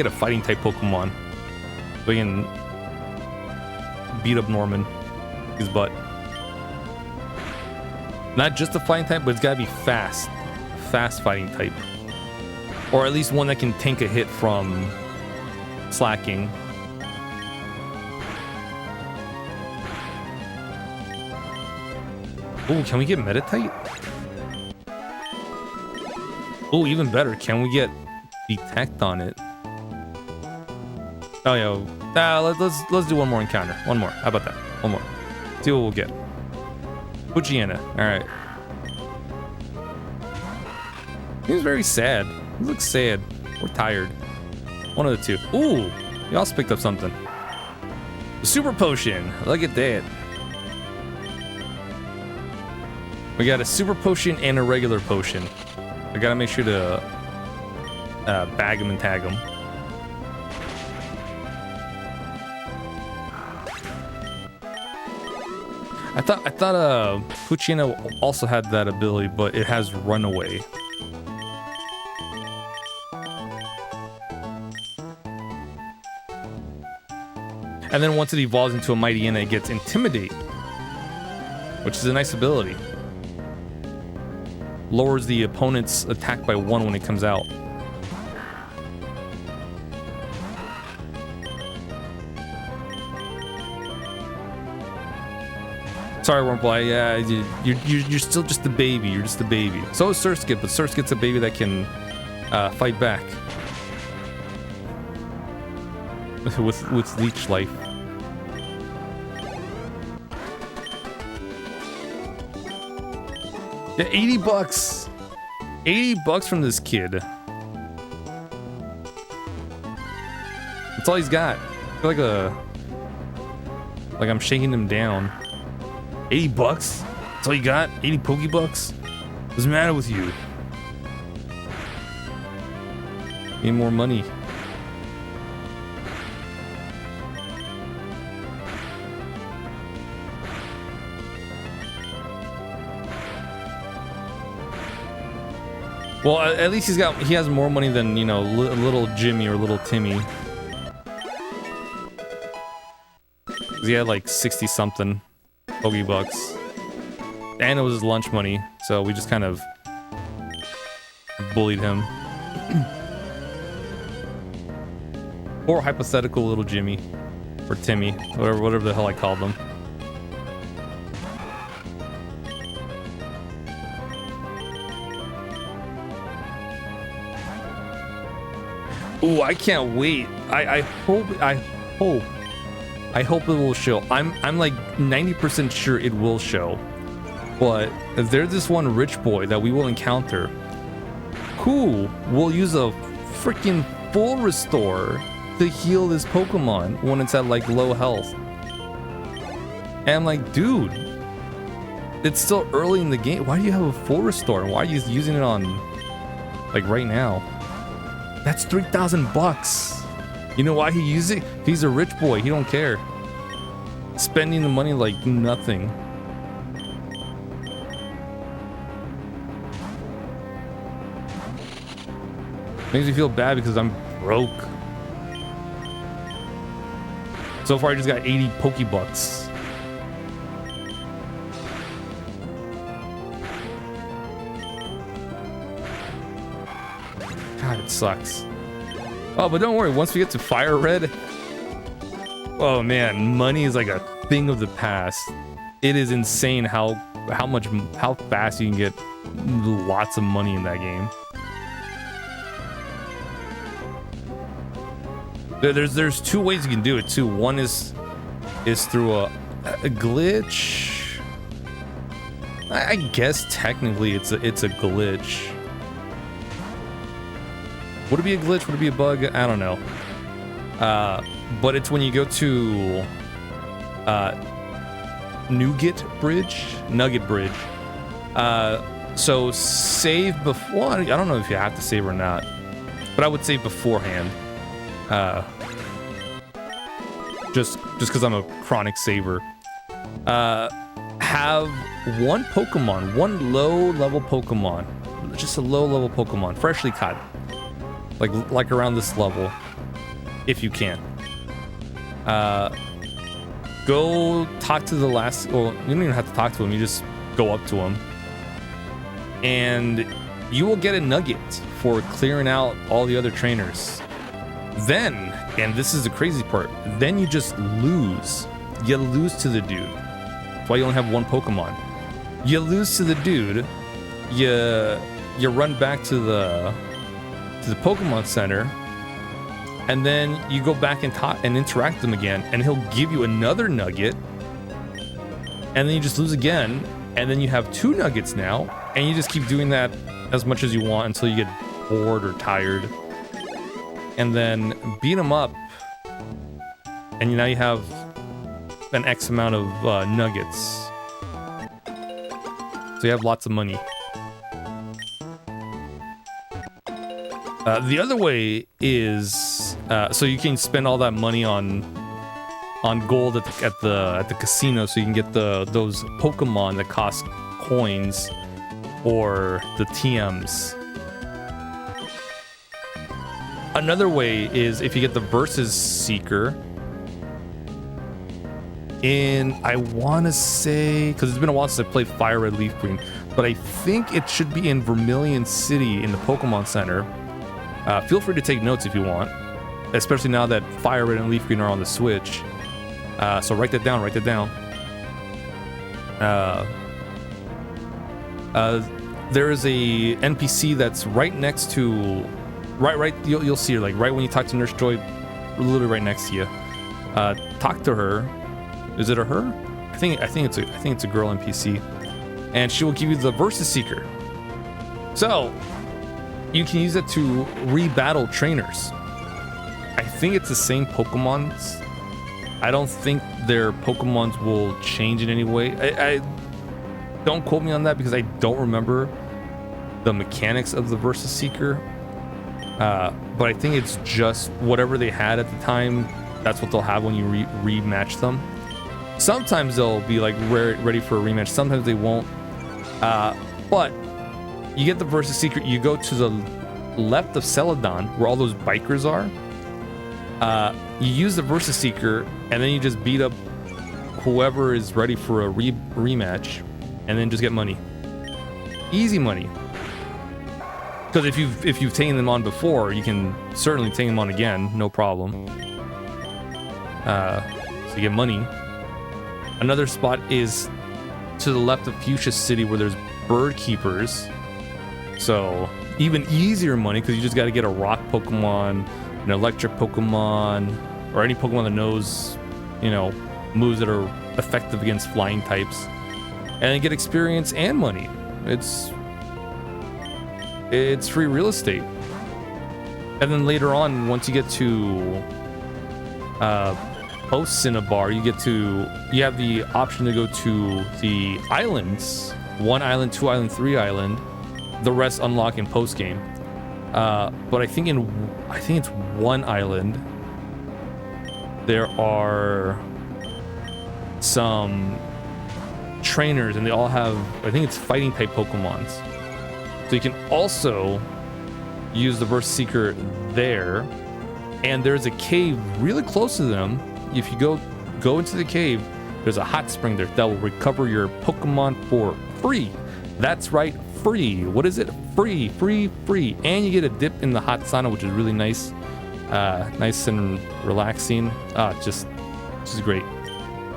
a fighting type Pokemon. So we can beat up Norman. His butt. Not just a fighting type, but it's gotta be fast. Fast fighting type. Or at least one that can tank a hit from slacking. Oh, can we get Meditite? Oh, even better. Can we get Detect on it? Oh yeah. Let's do one more encounter. One more. How about that? One more. See what we'll get. Puchiana. All right. He's very sad. He looks sad. We're tired. One of the two. Ooh, you also picked up something. Super potion. Look at that. We got a super potion and a regular potion. I gotta make sure to bag them and tag them. I thought Puchiana also had that ability, but it has Runaway. And then once it evolves into a Mightyena, it gets Intimidate, which is a nice ability. Lowers the opponent's attack by 1 when it comes out. Sorry, Wurmple. Yeah, you're still just a baby. You're just a baby. So is Surskit, but Surskit's a baby that can fight back with leech life. Yeah, $80. $80 from this kid. That's all he's got. I feel like I'm shaking him down. $80? That's all you got? 80 Pokebucks? What's the matter with you? Need more money. Well, at least he has more money than, you know, little Jimmy or little Timmy. 'Cause he had like 60 something Pokebucks. And it was his lunch money, so we just kind of bullied him. Poor hypothetical little Jimmy. Or Timmy. Whatever the hell I called them. Ooh, I can't wait. I hope it will show. I'm like 90% sure it will show. But there's this one rich boy that we will encounter who will use a freaking full restore to heal this Pokemon when it's at like low health. And I'm like, dude, it's still early in the game. Why do you have a full restore? Why are you using it on like right now? That's $3,000. You know why he uses it? He's a rich boy. He don't care. Spending the money like nothing. Makes me feel bad because I'm broke. So far I just got 80 Pokebucks. God, it sucks. Oh, but don't worry, once we get to Fire Red, oh man, money is like a thing of the past. It is insane how fast you can get lots of money in that game. There's two ways you can do it too. One is through a glitch. I guess technically it's a glitch. Would it be a glitch? Would it be a bug? I don't know. But it's when you go to Nugget Bridge. So save before. I don't know if you have to save or not, but I would save beforehand. Just because I'm a chronic saver. Have one Pokemon, one low-level Pokemon, just a low-level Pokemon, freshly caught, like around this level, if you can. Go talk to the last. Well, you don't even have to talk to him. You just go up to him, and you will get a nugget for clearing out all the other trainers. Then, and this is the crazy part, then you just lose. You lose to the dude. That's why you only have one Pokemon. You lose to the dude. You run back to the Pokemon Center, and then you go back and talk and interact with him again, and he'll give you another nugget, and then you just lose again, and then you have 2 nuggets now, and you just keep doing that as much as you want until you get bored or tired. And then beat them up, and now you have an X amount of nuggets. So you have lots of money. The other way is so you can spend all that money on gold at the casino, so you can get those Pokemon that cost coins or the TMs. Another way is if you get the Versus Seeker in, I want to say, because it's been a while since I played Fire Red Leaf Green, but I think it should be in Vermilion City in the Pokemon Center. Feel free to take notes if you want, especially now that Fire Red and Leaf Green are on the Switch. So write that down, there is a NPC that's right next to, you'll see her, like right when you talk to Nurse Joy, literally right next to you. Talk to her. Is it a her? I think it's a girl NPC, and she will give you the Versus Seeker. So you can use it to re-battle trainers. I think it's the same Pokemons. I don't think their Pokemons will change in any way. I don't quote me on that because I don't remember the mechanics of the Versus Seeker. But I think it's just whatever they had at the time. That's what they'll have when you rematch them. Sometimes they'll be like ready for a rematch. Sometimes they won't. But you get the Versus Seeker. You go to the left of Celadon, where all those bikers are. You use the Versus Seeker, and then you just beat up whoever is ready for a rematch, and then just get money. Easy money. Because if you've taken them on before, you can certainly take them on again, no problem. So you get money. Another spot is to the left of Fuchsia City, where there's bird keepers. So even easier money, because you just got to get a rock Pokemon, an electric Pokemon, or any Pokemon that knows, moves that are effective against flying types, and then get experience and money. It's free real estate. And then later on, once you get to post Cinnabar, you have the option to go to the islands, 1 island, 2 island, 3 island. The rest unlock in post game. But I think it's 1 island. There are some trainers, and they all have, I think it's fighting type Pokemons. So you can also use the Versus Seeker there. And there's a cave really close to them. If you go into the cave, there's a hot spring there that will recover your Pokemon for free. That's right, free. What is it? Free. And you get a dip in the hot sauna, which is really nice. Nice and relaxing. Just great.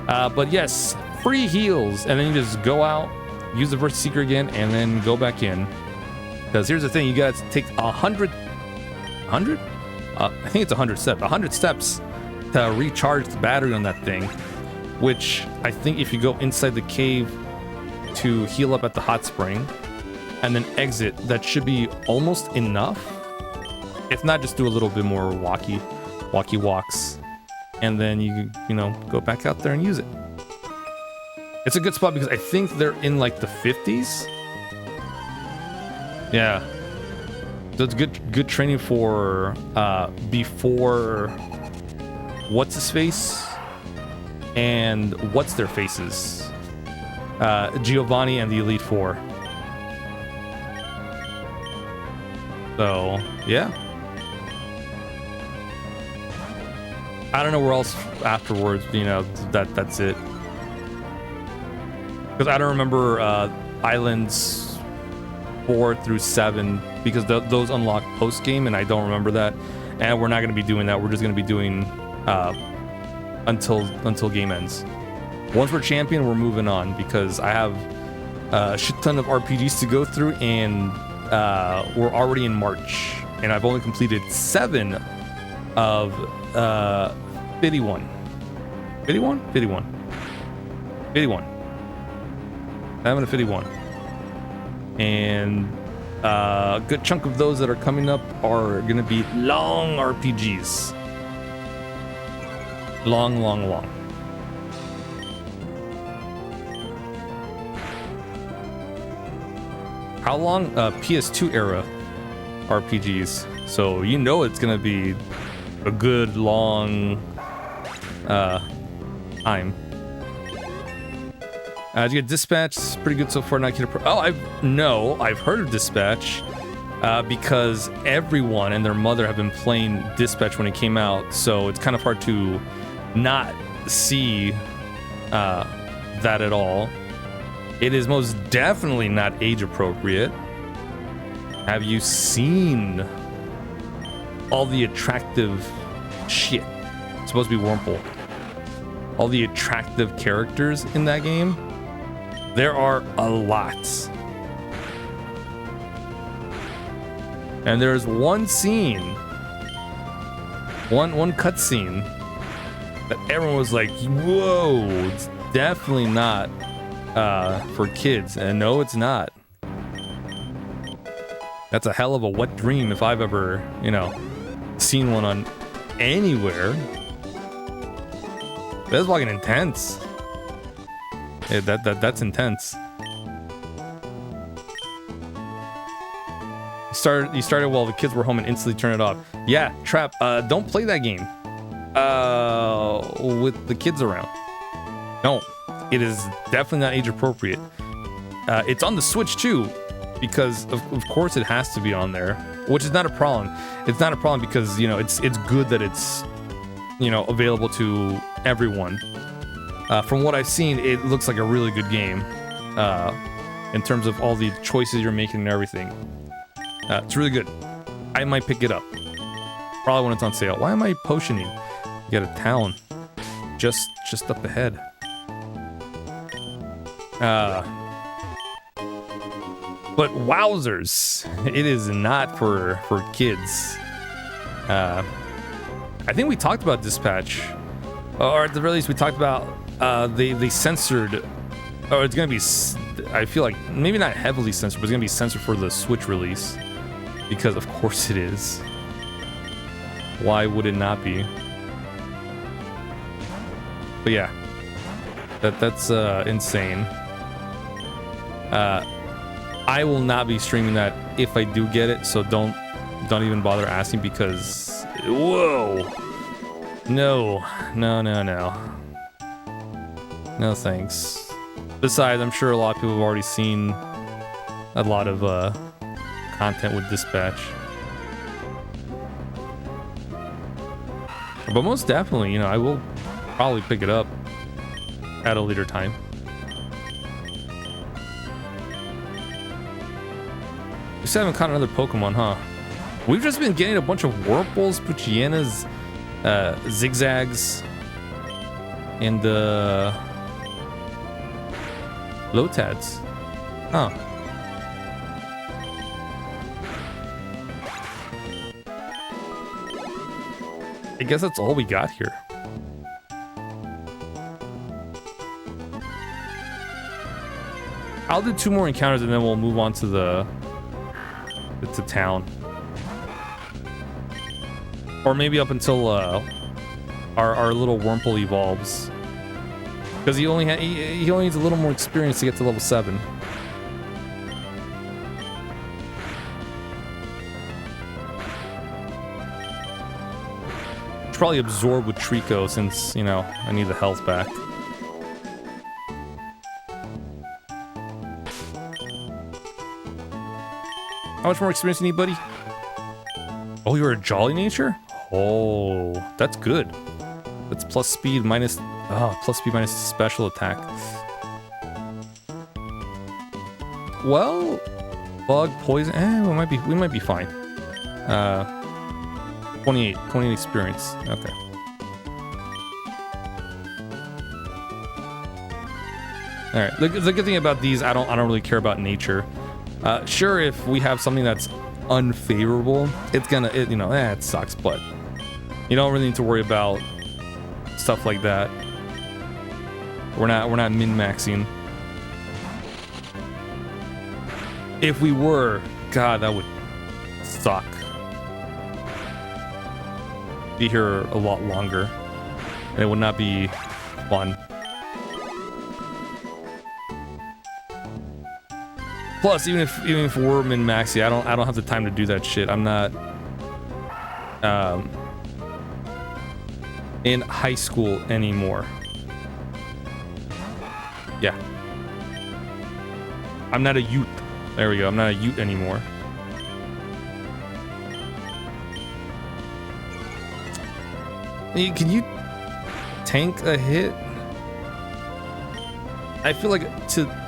But yes, free heals. And then you just go out, use the Versus Seeker again, and then go back in. Because here's the thing, you gotta take 100? I think it's 100 steps. 100 steps to recharge the battery on that thing. Which I think if you go inside the cave to heal up at the hot spring, and then exit, that should be almost enough. If not, just do a little bit more walkie walks, and then you go back out there and use it. It's a good spot because I think they're in like the 50s. Yeah. So it's good training for before what's his face and what's their faces. Giovanni and the Elite Four. So yeah. I don't know where else afterwards, you know, that's it. Because I don't remember islands 4 through 7 because those unlock post game, and I don't remember that. And we're not going to be doing that. We're just going to be doing until game ends. Once we're champion, we're moving on because I have a shit ton of RPGs to go through, and we're already in March, and I've only completed 7 of 51. 51? 51. 51. 7 of 51. And a good chunk of those that are coming up are going to be long RPGs. Long. How long? PS2 era RPGs. So you know it's going to be a good long time. Did you get Dispatch? It's pretty good so far. Not Kid Pro. Oh, I've heard of Dispatch because everyone and their mother have been playing Dispatch when it came out. So it's kind of hard to not see that at all. It is most definitely not age appropriate. Have you seen all the attractive shit? It's supposed to be Wurmple. All the attractive characters in that game. There are a lot. And there's one scene, one cutscene that everyone was like, whoa, it's definitely not for kids. And no, it's not. That's a hell of a wet dream if I've ever, you know, seen one on anywhere. That's fucking intense. Yeah, that's intense. You started while the kids were home and instantly turn it off. Yeah, Trap, don't play that game with the kids around. No, it is definitely not age appropriate. It's on the Switch too, because of course it has to be on there, which is not a problem. It's not a problem because, you know, it's good that it's, you know, available to everyone. From what I've seen, it looks like a really good game in terms of all the choices you're making and everything. It's really good. I might pick it up. Probably when it's on sale. Why am I potioning? You got a town just up ahead. But wowzers, it is not for kids. I think we talked about Dispatch, or at the very least we talked about they censored, or it's gonna be, I feel like maybe not heavily censored, but it's gonna be censored for the Switch release, because of course it is. Why would it not be? But yeah, that's insane. I will not be streaming that if I do get it, so don't even bother asking, because whoa, no, thanks. Besides, I'm sure a lot of people have already seen a lot of content with Dispatch, but most definitely, you know, I will probably pick it up at a later time. We still haven't caught another Pokemon, huh? We've just been getting a bunch of Wurmples, Puchianas, Zigzags, and Lotads. Huh. I guess that's all we got here. I'll do 2 more encounters and then we'll move on to to town, or maybe up until our little Wurmple evolves, because he only needs a little more experience to get to level 7. probably absorb with Trico since, you know, I need the health back. How much more experience you need, buddy? Oh, you're a jolly nature? Oh, that's good. That's plus speed minus... Oh, plus speed minus special attack. Well, bug, poison... we might be fine. 28 experience. Okay. All right. The good thing about these, I don't really care about nature. Sure, if we have something that's unfavorable, it's gonna, it sucks, but you don't really need to worry about stuff like that. We're not min-maxing. If we were, God, that would suck. Be here a lot longer, and it would not be fun. Plus, even if we're min-maxing, I don't have the time to do that shit. I'm not in high school anymore. Yeah. I'm not a youth. There we go. I'm not a youth anymore. Can you tank a hit? I feel like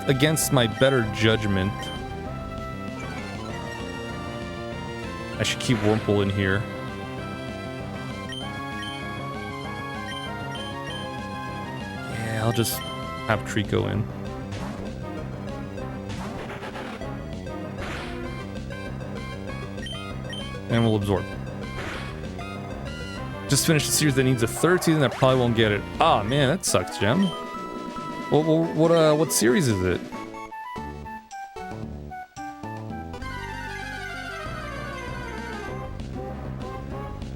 against my better judgment, I should keep Wurmple in here. Yeah, I'll just have Trico in. And we'll absorb. Just finished a series that needs a third season. I probably won't get it. Ah, man, that sucks, Gem. What series is it?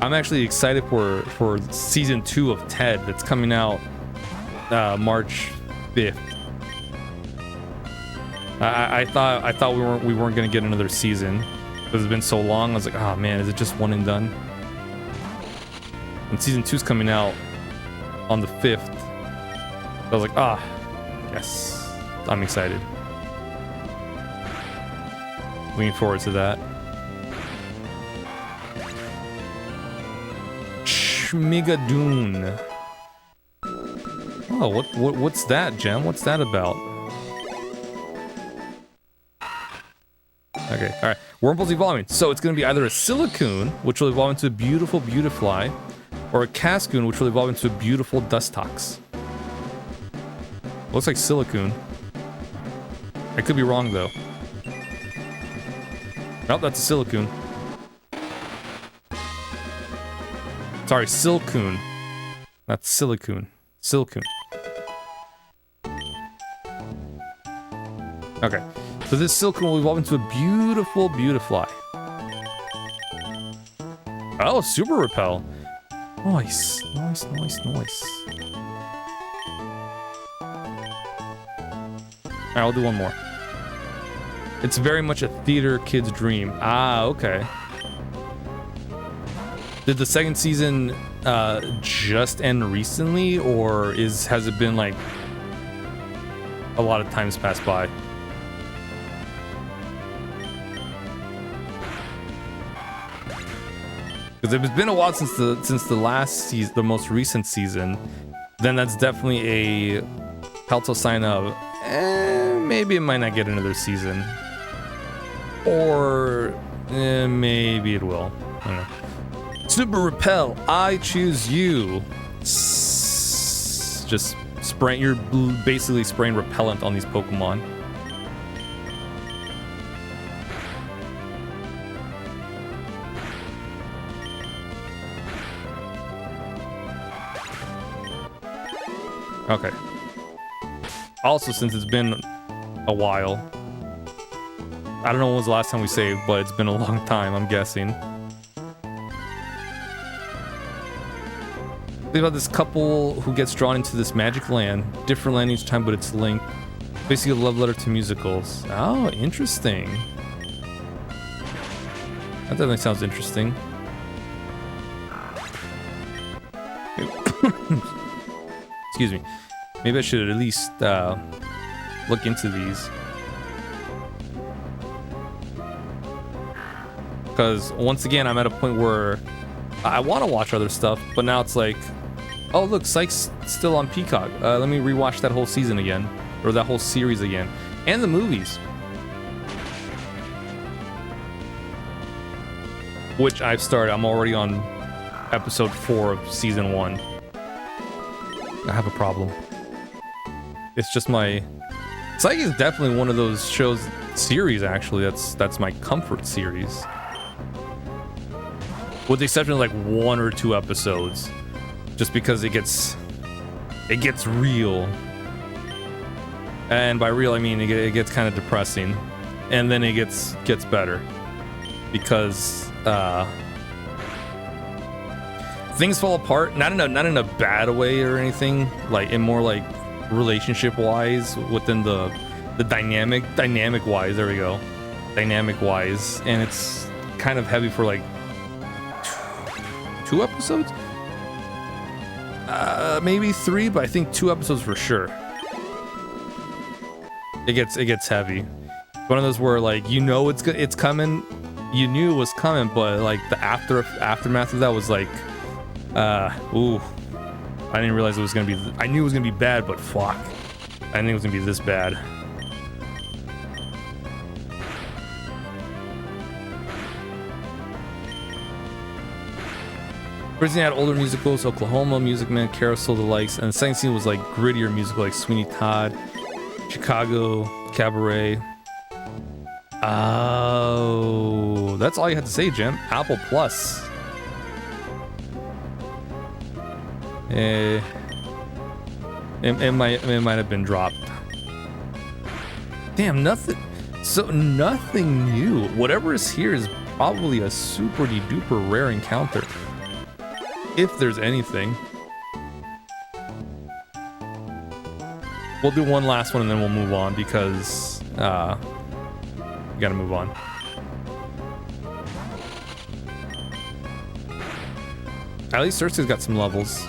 I'm actually excited for season 2 of Ted that's coming out March 5th. I thought we weren't gonna get another season because it's been so long. I was like, oh man, is it just one and done? And season 2's coming out on the 5th. I was like, yes, I'm excited. Looking forward to that. Schmigadoon. Oh, what's that, Gem? What's that about? Okay, all right. Wurmple's evolving, so it's going to be either a Silicoon, which will evolve into a beautiful Beautifly, or a Cascoon, which will evolve into a beautiful Dustox. Looks like Silicoon. I could be wrong though. Nope, that's a Silicoon. Sorry, Silcoon. That's Silicoon. Silcoon. Okay. So this Silcoon will evolve into a beautiful Beautifly. Oh, Super Repel. Nice. Nice. Alright, I'll do one more. It's very much a theater kid's dream. Ah, okay. Did the second season just end recently, or has it been like a lot of times passed by? Because if it's been a while since the last season, the most recent season, then that's definitely a telltale sign of maybe it might not get another season, or maybe it will. I don't know. Super Repel, I choose you. Just spraying. You're basically spraying repellent on these Pokemon. Okay. Also, since it's been a while, I don't know when was the last time we saved, but it's been a long time, I'm guessing. Think about this couple who gets drawn into this magic land. Different land each time, but it's linked. Basically a love letter to musicals. Oh, interesting. That definitely sounds interesting. Excuse me. Maybe I should at least look into these. Because once again, I'm at a point where I want to watch other stuff, but now it's like, oh look, Psych's still on Peacock. Let me rewatch that whole season again, or that whole series again, and the movies, which I've started. I'm already on episode 4 of season 1. I have a problem. It's just my Psych is definitely one of those series actually that's my comfort series, with the exception of like 1 or 2 episodes, just because it gets real. And by real I mean it gets kind of depressing, and then it gets better because things fall apart, not in a bad way or anything, like in more like relationship wise, within the dynamic wise, there we go, dynamic wise, and it's kind of heavy for like 2 episodes, maybe 3, but I think 2 episodes for sure. It gets heavy. One of those where like, you know, it's coming, you knew it was coming, but like the aftermath of that was like, ooh, I didn't realize it was gonna be, I knew it was gonna be bad, but fuck, I didn't think it was gonna be this bad. First thing had older musicals, Oklahoma, Music Man, Carousel, the likes, and the second scene was like grittier musical, like Sweeney Todd, Chicago, Cabaret. Oh, that's all you had to say, Jim. Apple Plus. It might have been dropped. Damn, nothing. So nothing new. Whatever is here is probably a super duper rare encounter, if there's anything. We'll do one last one and then we'll move on, because we gotta move on. At least Cersei's got some levels.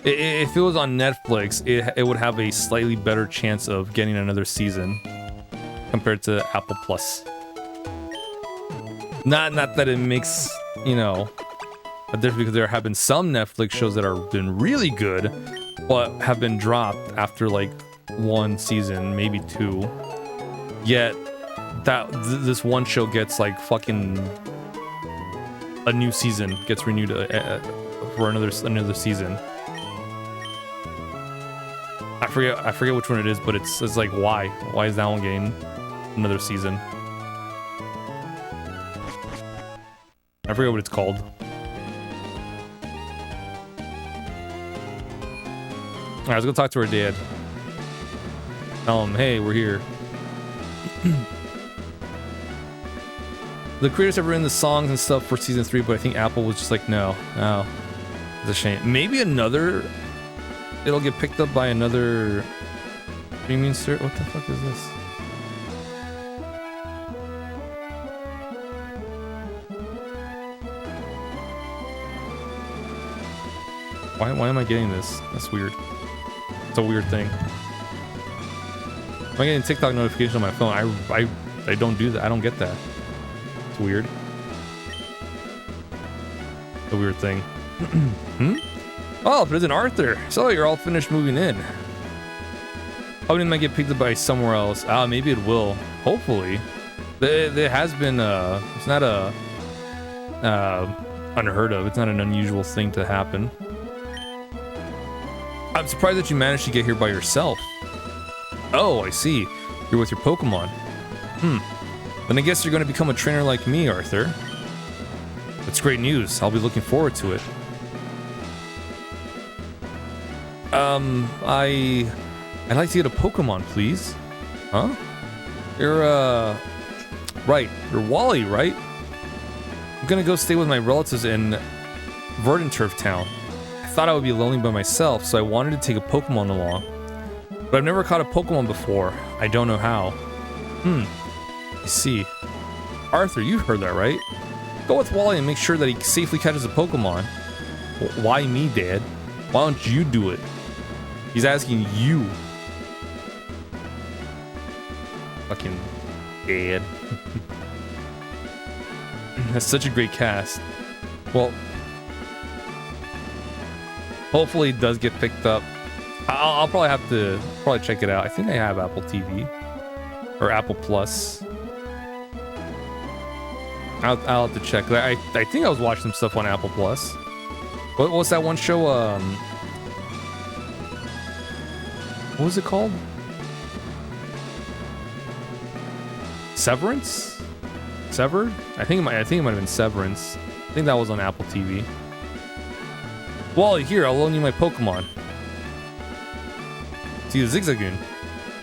If it was on Netflix, it would have a slightly better chance of getting another season compared to Apple Plus. Not that it makes, you know, a difference, because there have been some Netflix shows that have been really good, but have been dropped after like 1 season, maybe 2. Yet this one show gets like fucking a new season, gets renewed for another season. I forget which one it is, but it's like, why is that one getting another season? I forget what it's called. Alright, let's go talk to her dad. Tell him, hey, we're here. The creators have written the songs and stuff for season 3, but I think Apple was just like, no, it's a shame. Maybe it'll get picked up by another premium service. What the fuck is this? Why am I getting this? That's weird. It's a weird thing. Am I getting TikTok notification on my phone? I don't do that. I don't get that. It's weird. It's a weird thing. Oh, President Arthur. So you're all finished moving in. Hoping it might get picked up by somewhere else. Maybe it will. Hopefully. There has been it's not unheard of. It's not an unusual thing to happen. I'm surprised that you managed to get here by yourself. Oh, I see. You're with your Pokemon. Then I guess you're going to become a trainer like me, Arthur. That's great news. I'll be looking forward to it. I'd like to get a Pokemon, please. Huh? You're, right. You're Wally, right? I'm gonna go stay with my relatives in Verdanturf Town. I thought I would be lonely by myself, so I wanted to take a Pokemon along. But I've never caught a Pokemon before. I don't know how. I see. Arthur, you heard that, right? Go with Wally and make sure that he safely catches a Pokemon. Why me, Dad? Why don't you do it? He's asking you. Fucking Dad. That's such a great cast. Well, hopefully it does get picked up. I'll probably have to check it out. I think I have Apple TV or Apple Plus. I'll have to check. I think I was watching some stuff on Apple Plus. What was that one show? What was it called? Severance? Severed? I think it might have been Severance. I think that was on Apple TV. Wally, here, I'll loan you my Pokemon. See the Zigzagoon.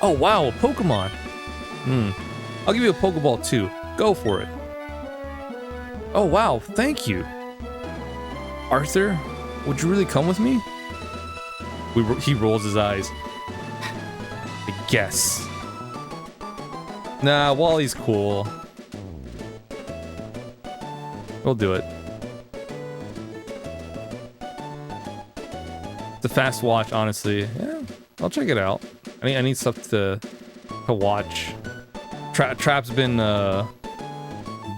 Oh wow, a Pokemon. I'll give you a Pokeball too. Go for it. Oh wow, thank you. Arthur, would you really come with me? He rolls his eyes. I guess. Nah, Wally's cool. We'll do it. It's a fast watch, honestly. Yeah, I'll check it out. I need stuff to watch. Trap's been a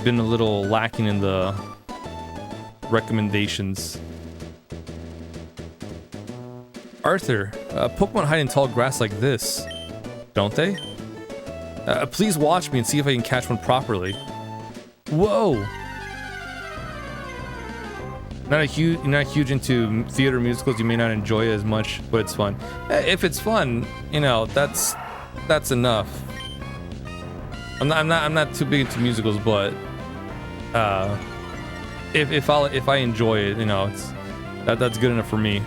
little lacking in the recommendations. Arthur, Pokemon hide in tall grass like this, don't they? Please watch me and see if I can catch one properly. Whoa! Not huge into theater musicals. You may not enjoy it as much, but it's fun. If it's fun, you know, that's enough. I'm not too big into musicals, but if I enjoy it, you know, that's good enough for me.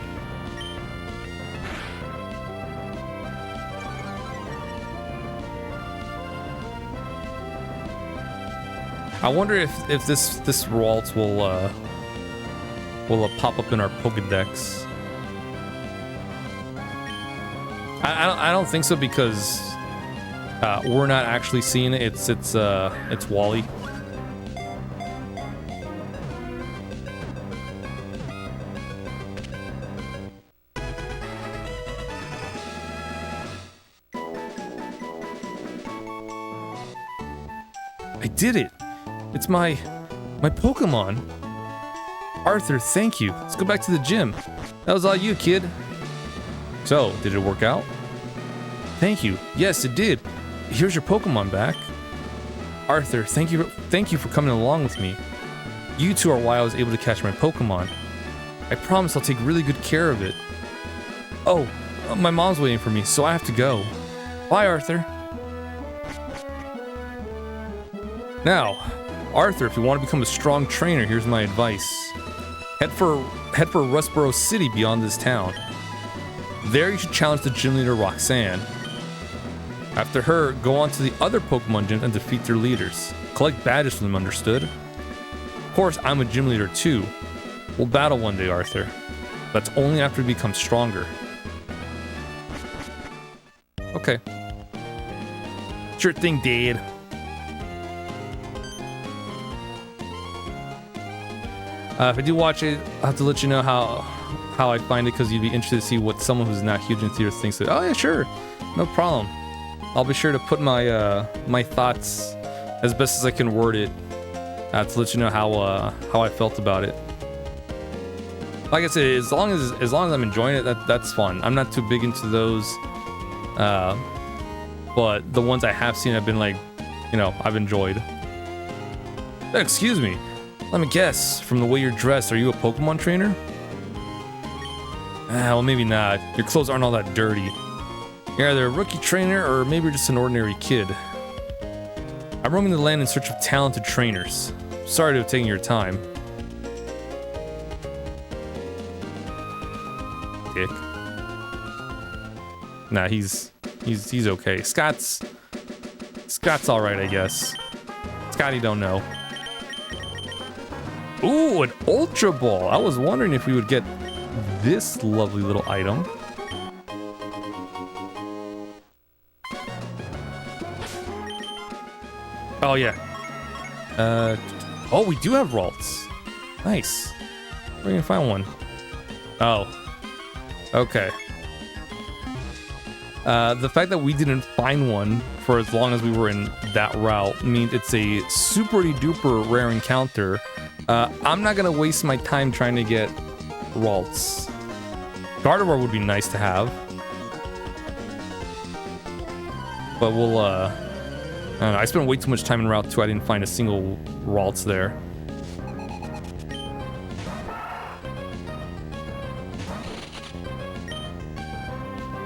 I wonder if this waltz will pop up in our Pokedex. I don't think so, because we're not actually seeing it. It's Wally. I did it. It's my Pokemon. Arthur, thank you. Let's go back to the gym. That was all you, kid. So, did it work out? Thank you. Yes, it did. Here's your Pokemon back. Arthur, thank you for coming along with me. You two are why I was able to catch my Pokemon. I promise I'll take really good care of it. Oh, my mom's waiting for me, so I have to go. Bye, Arthur. Now, Arthur, if you want to become a strong trainer, here's my advice. Head for Rustboro City beyond this town. There you should challenge the gym leader Roxanne. After her, go on to the other Pokemon gyms and defeat their leaders. Collect badges from them, understood? Of course, I'm a gym leader too. We'll battle one day, Arthur. That's only after we become stronger. Okay. Sure thing, Dad. If I do watch it, I'll have to let you know how I find it, because you'd be interested to see what someone who's not huge in theater thinks. Oh yeah, sure, no problem. I'll be sure to put my my thoughts as best as I can word it to let you know how I felt about it. Like I said, as long as I'm enjoying it, that's fun. I'm not too big into those, but the ones I have seen, I've been like, you know, I've enjoyed. Excuse me. Let me guess, from the way you're dressed, are you a Pokemon trainer? Well, maybe not. Your clothes aren't all that dirty. You're either a rookie trainer or maybe you're just an ordinary kid. I'm roaming the land in search of talented trainers. Sorry to have taken your time. Dick. Nah, he's okay. Scott's alright, I guess. Scotty don't know. Ooh, an Ultra Ball. I was wondering if we would get this lovely little item. Oh, yeah. Oh, we do have Ralts. Nice. Where are you gonna find one? Oh. Okay. The fact that we didn't find one for as long as we were in that route means it's a super duper rare encounter. I'm not gonna waste my time trying to get Ralts. Gardevoir would be nice to have. But we'll, I don't know, I spent way too much time in Route 2. I didn't find a single Ralts there.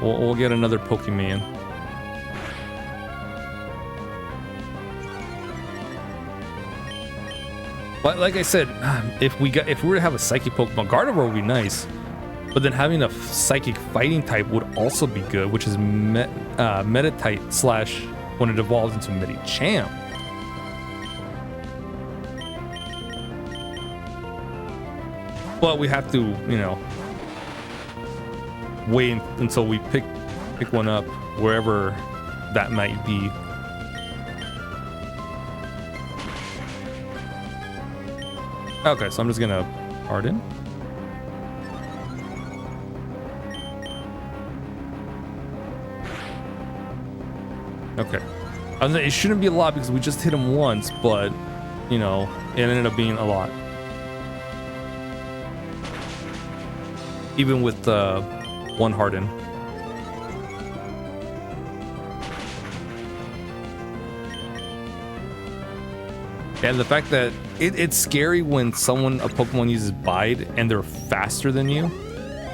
We'll get another Pokemon. But like I said, if we were to have a Psychic Pokemon, Gardevoir would be nice. But then having a Psychic Fighting type would also be good, which is Meditite slash when it evolves into Medicham. But we have to, you know, wait until we pick one up wherever that might be. Okay, so I'm just gonna Harden. Okay. It shouldn't be a lot because we just hit him once, but, you know, it ended up being a lot. Even with one Harden. And the fact that it's scary when a Pokemon uses Bide and they're faster than you.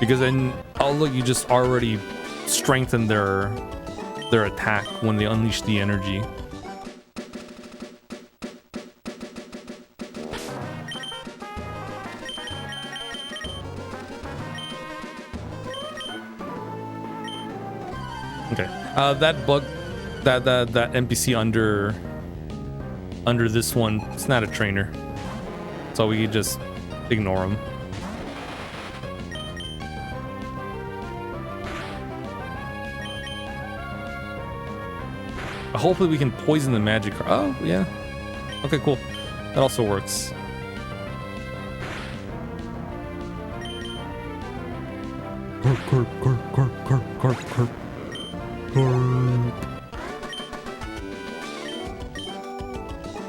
Because then, oh look, you just already strengthened their attack when they unleash the energy. Okay. That bug, that NPC under this one, it's not a trainer, so we could just ignore him. Hopefully we can poison the magic. Oh, yeah. Okay, cool. That also works.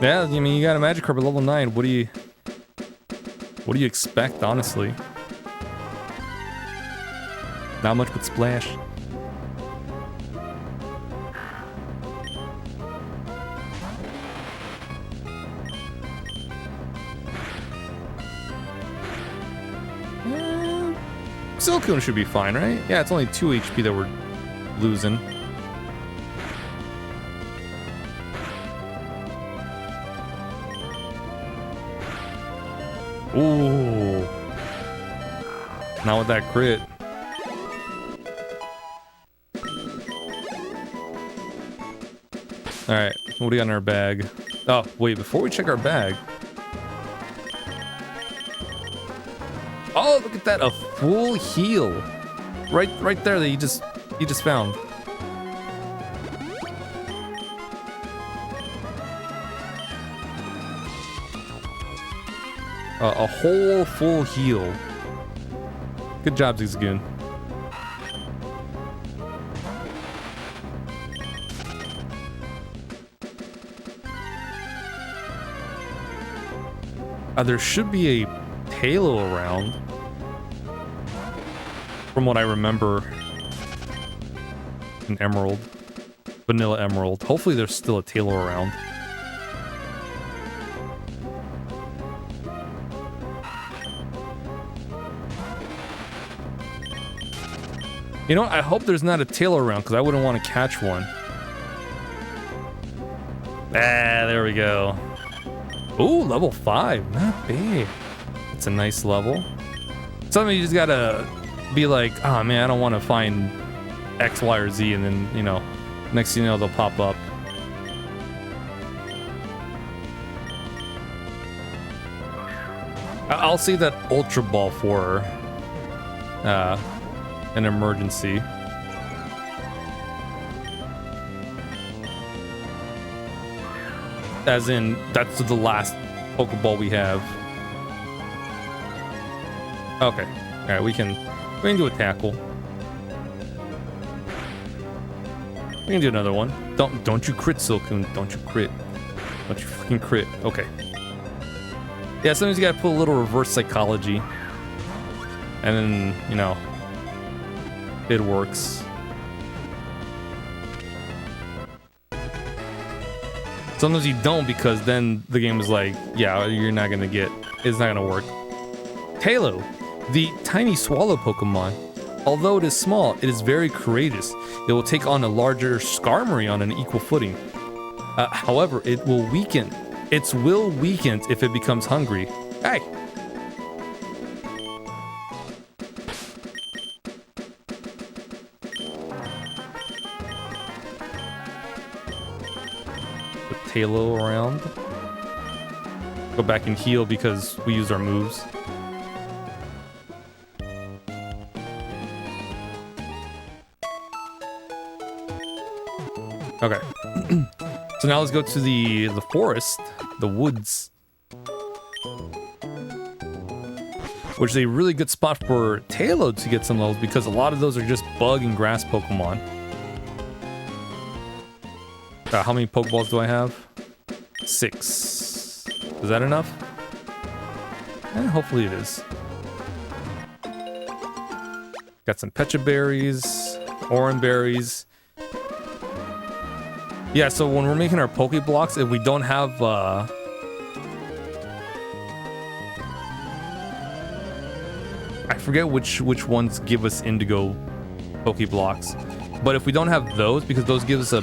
Yeah, I mean, you got a Magikarp at level 9. What do you expect, honestly? Not much but Splash. Silcoon should be fine, right? Yeah, it's only 2 HP that we're losing. Ooh. Not with that crit. Alright, what do we got in our bag? Oh, wait, before we check our bag. Oh, look at that, a full heal. Right there that you just found. A whole full heal. Good job, Zigzagoon. There should be a Halo around. From what I remember. An Emerald. Vanilla Emerald. Hopefully there's still a Tailo around. You know what? I hope there's not a Tailo around because I wouldn't want to catch one. Ah, there we go. Ooh, level 5. Not bad. It's a nice level. Something you just gotta be like, oh man, I don't want to find X, Y, or Z, and then, you know, next thing you know, they'll pop up. I'll save that Ultra Ball for an emergency. As in, that's the last Pokeball we have. Okay. Alright, we can do a tackle. We can do another one. Don't you crit, Silcoon. Don't you crit. Don't you fucking crit. Okay. Yeah, sometimes you gotta put a little reverse psychology. And then, you know, it works. Sometimes you don't, because then the game is like, yeah, you're not gonna get, it's not gonna work. Tailo, the tiny swallow Pokemon. Although it is small, it is very courageous. It will take on a larger Skarmory on an equal footing. However, it will weaken. Its will weakens if it becomes hungry. Hey! Put Tailo around. Go back and heal because we used our moves. Okay. So now let's go to the forest, the woods. Which is a really good spot for Tailo to get some levels because a lot of those are just bug and grass Pokemon. How many Pokeballs do I have? 6. Is that enough? Hopefully it is. Got some Pecha Berries, Oran Berries. Yeah, so when we're making our Pokeblocks, if we don't have I forget which ones give us Indigo Pokeblocks, but if we don't have those, because those give us a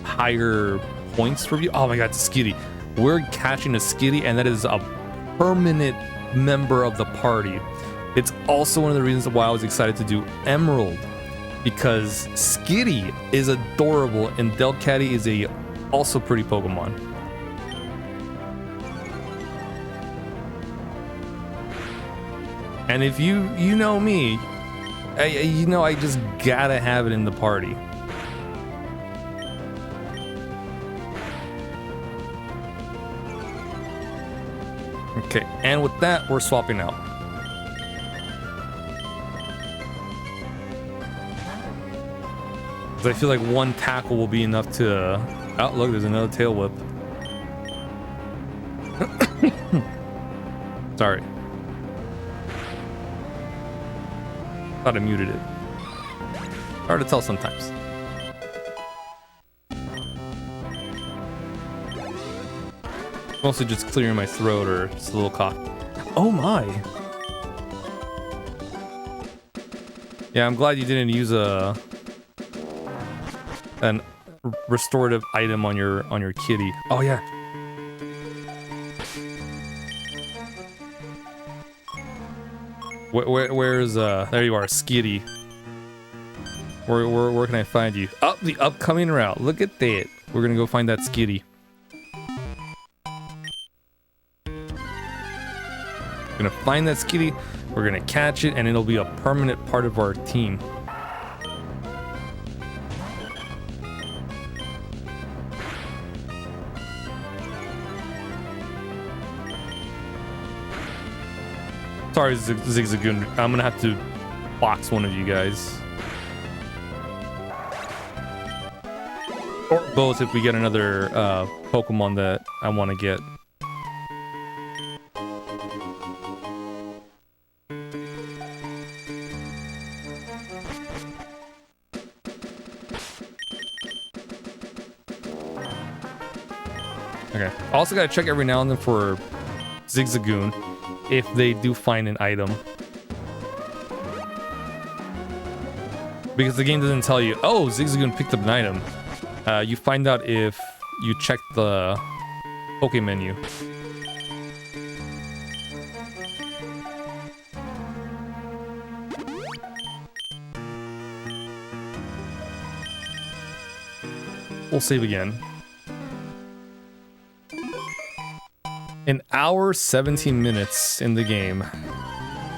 higher points for you. Oh my god, Skitty. We're catching a Skitty, and that is a permanent member of the party. It's also one of the reasons why I was excited to do Emerald, because Skitty is adorable and Delcatty is a also pretty Pokemon. And if you know me, you know I just gotta have it in the party. Okay, and with that, we're swapping out. I feel like one tackle will be enough to... Oh, look, there's another tail whip. Sorry. Thought I muted it. Hard to tell sometimes. Mostly just clearing my throat or just a little cough. Oh my! Yeah, I'm glad you didn't use an restorative item on your kitty. Oh yeah. Where's there you are, Skitty. Where can I find you? Up the upcoming route. Look at that. We're gonna go find that Skitty. Gonna find that Skitty. We're gonna catch it, and it'll be a permanent part of our team. Sorry, Zigzagoon. I'm gonna have to box one of you guys. Or both if we get another Pokemon that I want to get. Okay. Also gotta check every now and then for Zigzagoon if they do find an item. Because the game doesn't tell you, oh, Zigzagoon picked up an item. You find out if you check the Poke menu. We'll save again. An hour, 17 minutes in the game,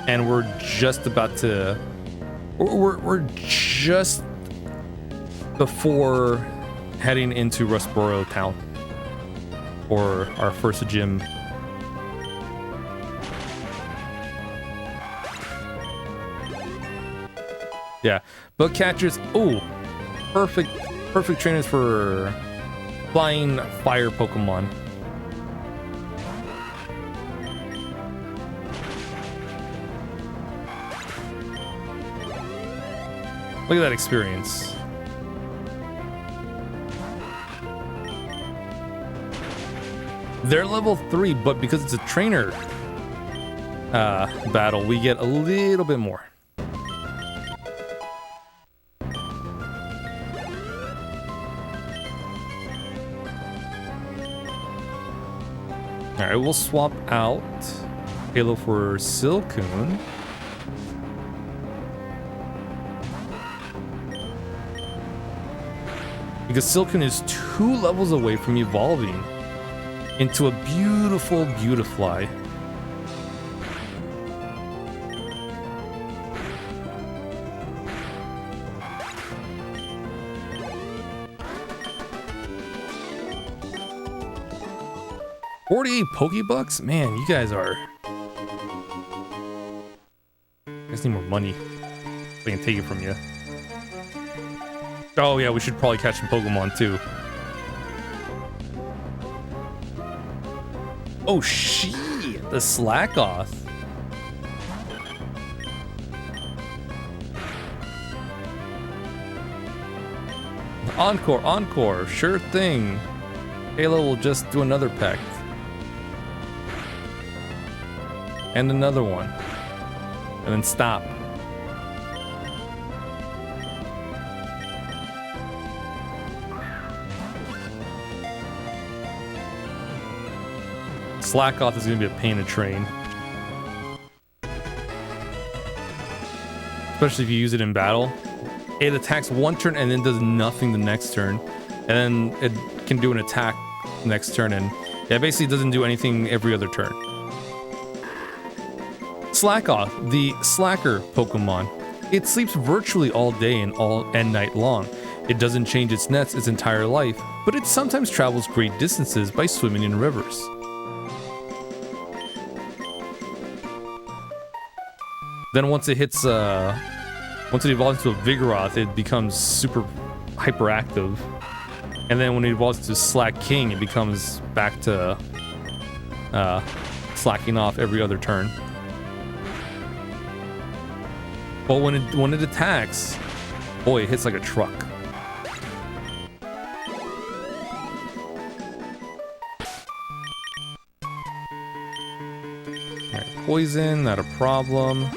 and we're just about to... We're just before heading into Rustboro town. for our first gym. Yeah, bug catchers. Oh, perfect trainers for flying fire Pokemon. Look at that experience. They're level 3, but because it's a trainer battle, we get a little bit more. Alright, we'll swap out Halo for Silcoon. Because Silcoon is 2 levels away from evolving into a beautiful Beautifly. $48 Pokebucks? Man, you guys need more money. I can take it from you. Oh yeah, we should probably catch some Pokemon too. Oh shit, the Slackoth. Encore, sure thing. Halo will just do another pack. And another one. And then stop. Slackoth is going to be a pain to train. Especially if you use it in battle. It attacks one turn and then does nothing the next turn. And then it can do an attack next turn, and yeah, basically doesn't do anything every other turn. Slackoth, the slacker Pokemon. It sleeps virtually all day and night long. It doesn't change its nets its entire life, but it sometimes travels great distances by swimming in rivers. Then once it evolves into a Vigoroth, it becomes super hyperactive. And then when it evolves to Slack King, it becomes back to slacking off every other turn. But when it attacks, boy, it hits like a truck. Alright, poison, not a problem.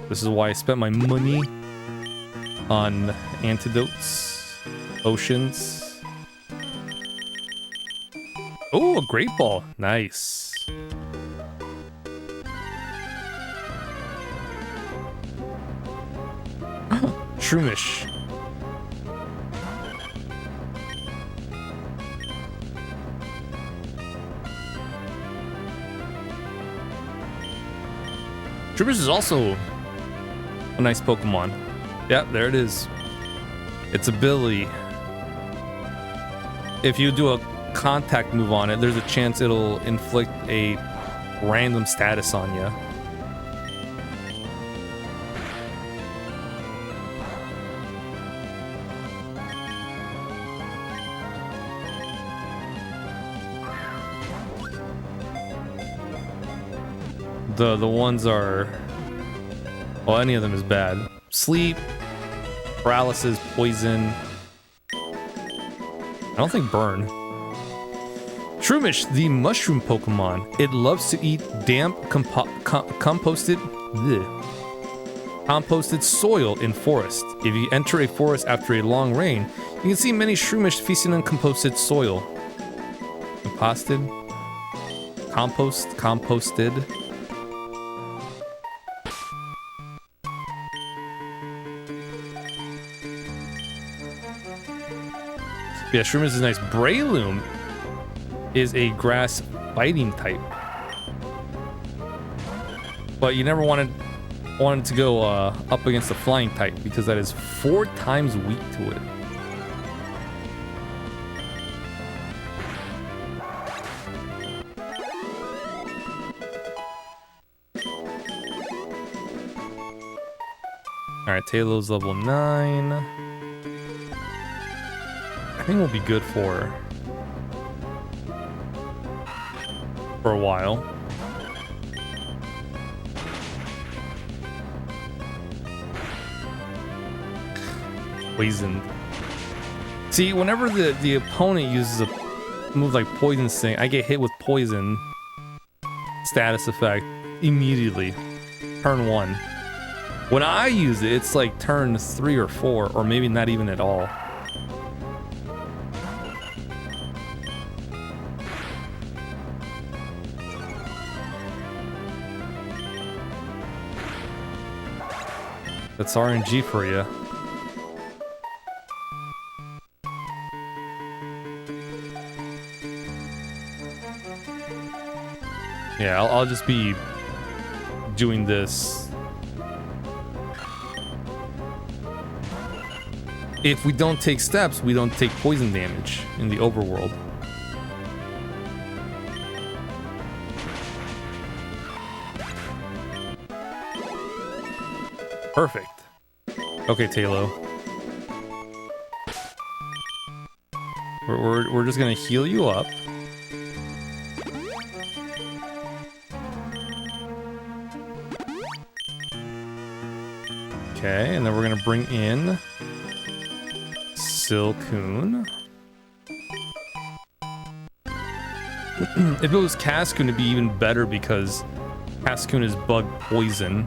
This is why I spent my money on antidotes, potions. Oh, a great ball. Nice. Shroomish. Shroomish is also a nice Pokemon. Yeah, there it is. Its ability. If you do a contact move on it, there's a chance it'll inflict a random status on you. The ones are... well, any of them is bad. Sleep, paralysis, poison. I don't think burn. Shroomish, the mushroom Pokemon. It loves to eat damp, composted soil in forest. If you enter a forest after a long rain, you can see many Shroomish feasting on composted soil. Composted? Composted. Yeah, Shroomish is nice. Breloom is a grass fighting type, but you never wanted to go up against the flying type because that is 4 times weak to it. Alright, Taylor's level 9. I think we'll be good for a while. Poisoned. See, whenever the opponent uses a move like Poison Sting, I get hit with poison status effect immediately. Turn 1. When I use it, it's like turn 3 or 4, or maybe not even at all. That's RNG for you. Yeah, I'll just be doing this. If we don't take steps, we don't take poison damage in the overworld. Perfect. Okay, Talo. We're just gonna heal you up. Okay, and then we're gonna bring in Silcoon. If it was Cascoon, it'd be even better because Cascoon is bug poison.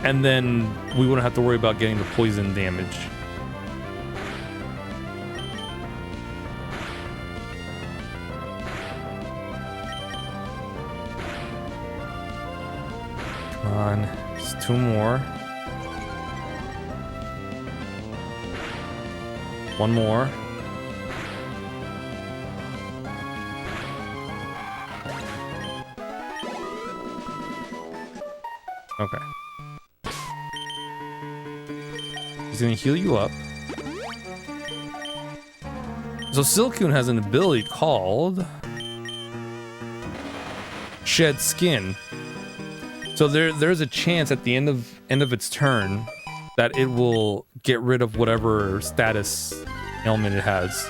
And then we wouldn't have to worry about getting the poison damage. Come on, just 2 more. 1 more. Okay. He's gonna heal you up. So Silcoon has an ability called Shed Skin. So there's a chance at the end of its turn that it will get rid of whatever status ailment it has.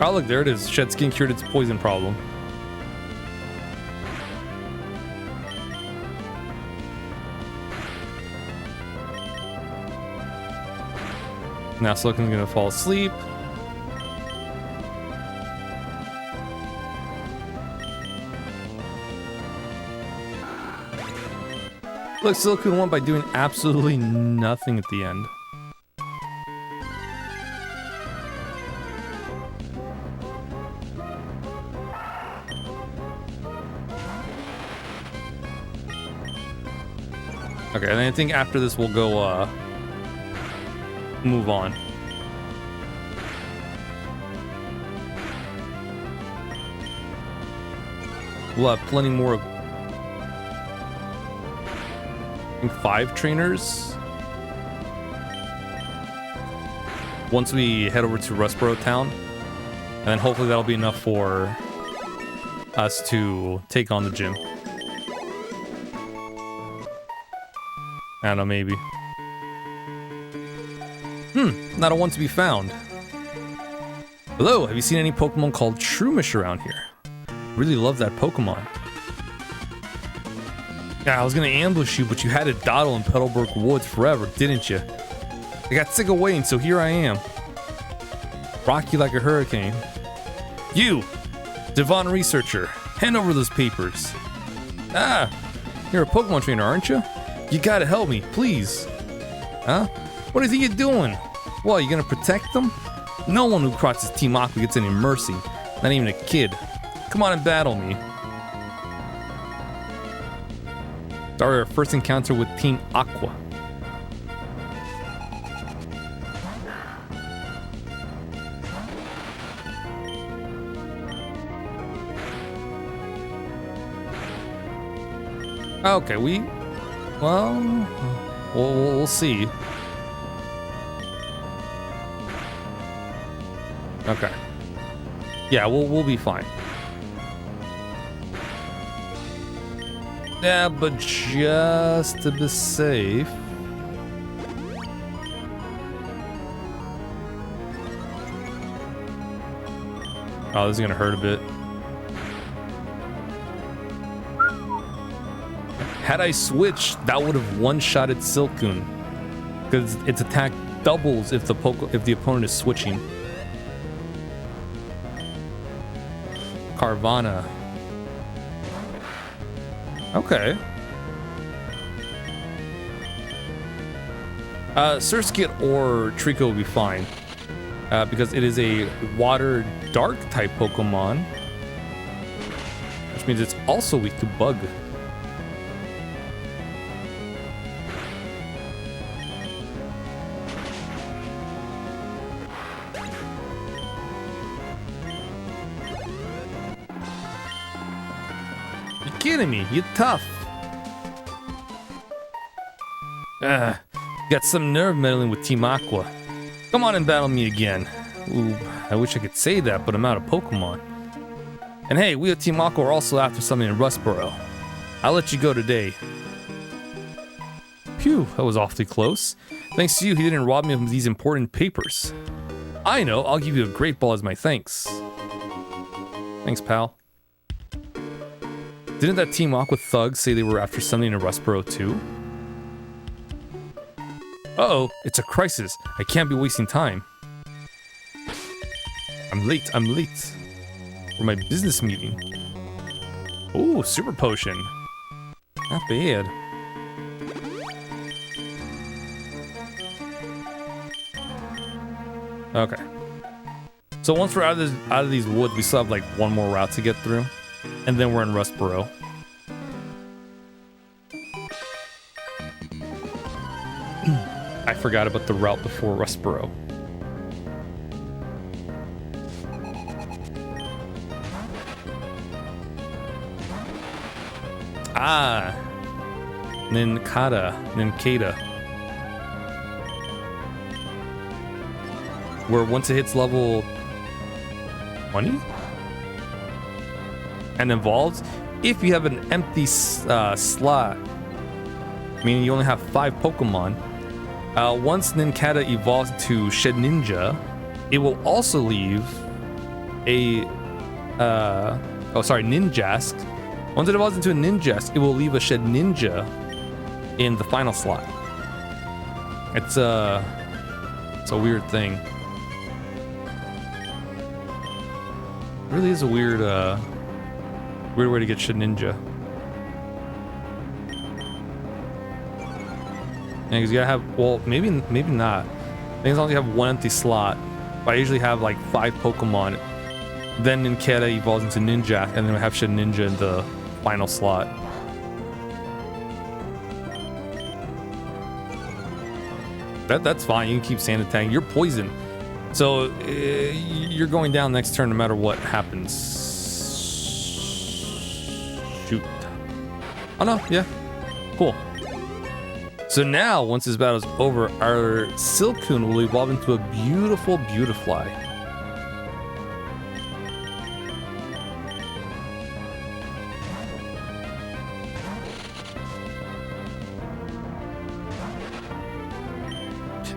Oh, look, there it is. Shed Skin cured its poison problem. Now Silcoon's gonna fall asleep. Look, Silcoon won by doing absolutely nothing at the end. Okay, and I think after this we'll go move on. We'll have plenty more of, I think, 5 trainers once we head over to Rustboro Town, and then hopefully that'll be enough for us to take on the gym. I don't know, maybe. Not a one to be found. Hello, have you seen any Pokemon called Shroomish around here? Really love that Pokemon. Yeah, I was gonna ambush you, but you had to dawdle in Petalburg Woods forever, didn't you? I got sick of waiting, so here I am. Rock you like a hurricane. You, Devon Researcher, hand over those papers. Ah, you're a Pokemon trainer, aren't you? You gotta help me, please. Huh? What do you think you're doing? What, you gonna protect them? No one who crosses Team Aqua gets any mercy. Not even a kid. Come on and battle me. Start our first encounter with Team Aqua. Okay, well, we'll see. Okay. Yeah, we'll be fine. Yeah, but just to be safe. Oh, this is gonna hurt a bit. Had I switched, that would have one-shotted Silcoon, because its attack doubles if the opponent is switching. Carvana. Okay. Surskit or Trico will be fine, because it is a water dark type Pokemon, which means it's also weak to bug. You're kidding me? You're tough. Got some nerve meddling with Team Aqua. Come on and battle me again. Ooh, I wish I could say that, but I'm out of Pokemon. And hey, we at Team Aqua are also after something in Rustboro. I'll let you go today. Phew, that was awfully close. Thanks to you, he didn't rob me of these important papers. I know, I'll give you a great ball as my thanks. Thanks, pal. Didn't that Team Aqua thug say they were after something in Rustboro too? Uh-oh, it's a crisis. I can't be wasting time. I'm late. For my business meeting. Ooh, super potion. Not bad. Okay. So once we're out of these woods, we still have like one more route to get through. And then we're in Rustboro. I forgot about the route before Rustboro. Ah, Nincada. Where once it hits level 20 and evolves, if you have an empty slot, meaning you only have 5 Pokemon, once Nincada evolves to Shedinja, it will also leave a Ninjask. Once it evolves into a Ninjask, it will leave a Shedinja in the final slot. It's a weird thing. It really is a weird way to get Shedinja. Yeah, because you gotta have, well, maybe not. I think as long as you have one empty slot, but I usually have like 5 Pokemon. Then Nincada evolves into Ninja, and then we have Shedinja in the final slot. That's fine. You can keep Sand Attack. You're poison, so you're going down next turn no matter what happens. Shoot. Oh no, yeah, cool. So now, once this battle is over, our Silcoon will evolve into a beautiful Beautifly.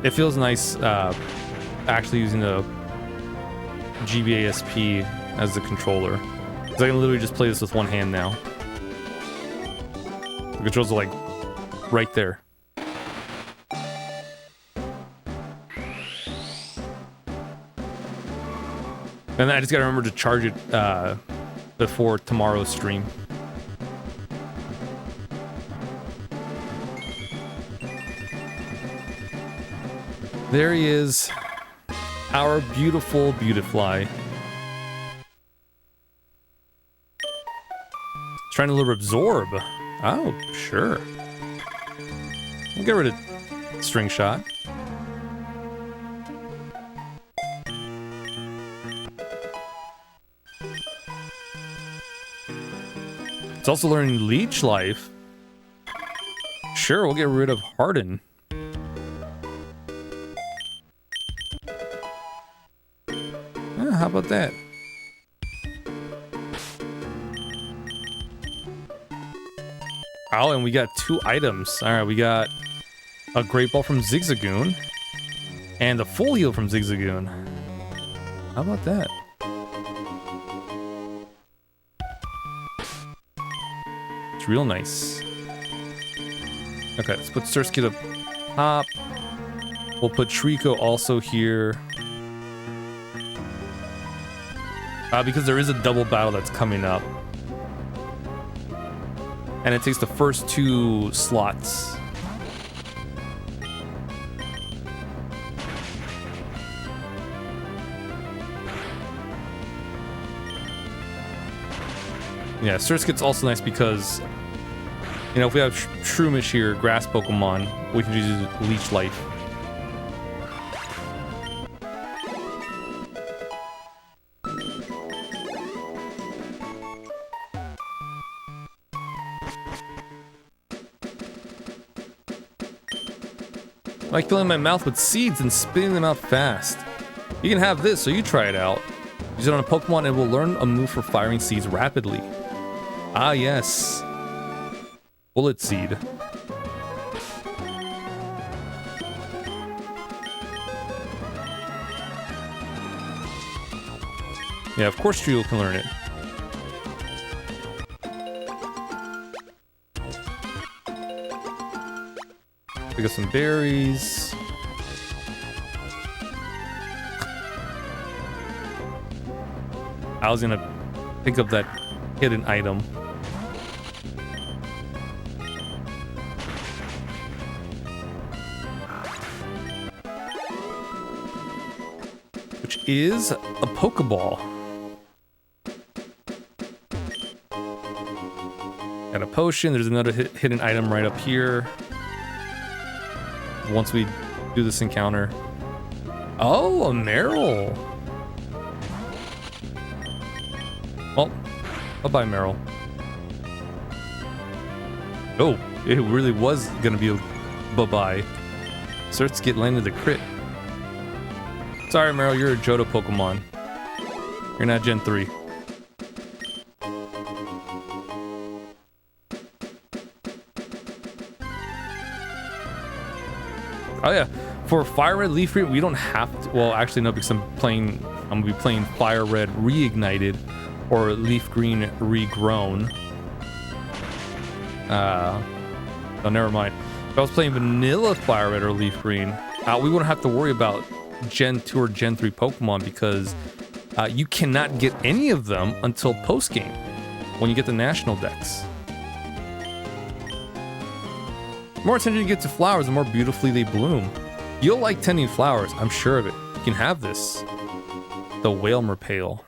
It feels nice actually using the GBASP as the controller. Because I can literally just play this with one hand now. The controls are like right there. And I just gotta remember to charge it before tomorrow's stream. There he is, our beautiful Beautifly. Trying to lure Absorb. Oh, sure. We'll get rid of String Shot. It's also learning Leech Life, Sure, we'll get rid of Hoenn. How about that? Oh, and we got 2 items. All right, we got a Great Ball from Zigzagoon and a Full Heal from Zigzagoon. How about that? It's real nice. Okay, let's put Surskit up top. We'll put Trico also here. Because there is a double battle that's coming up. And it takes the first 2 slots. Yeah, Surskit's also nice because, you know, if we have Shroomish here, grass Pokemon, we can use Leech Life. I like filling my mouth with seeds and spitting them out fast. You can have this, so you try it out. Use it on a Pokemon and it will learn a move for firing seeds rapidly. Ah, yes. Bullet Seed. Yeah, of course Trio can learn it. We got some berries. I was gonna pick up that hidden item. Which is a Pokeball. Got a potion. There's another hidden item right up here. Once we do this encounter. Oh, a Meryl. Well, bye-bye, Meryl. Oh, it really was gonna be a bye-bye. Surskit landed the crit. Sorry, Meryl, you're a Johto Pokemon. You're not Gen 3. Oh yeah, for Fire Red Leaf Green, we don't have to. Well, actually no, because I'm gonna be playing Fire Red Reignited or Leaf Green Regrown. Oh, never mind. If I was playing Vanilla Fire Red or Leaf Green, we wouldn't have to worry about Gen 2 or Gen 3 Pokemon because you cannot get any of them until post game when you get the National Dex. The more attention you get to flowers, the more beautifully they bloom. You'll like tending flowers, I'm sure of it. You can have this. The Whalmer Pail.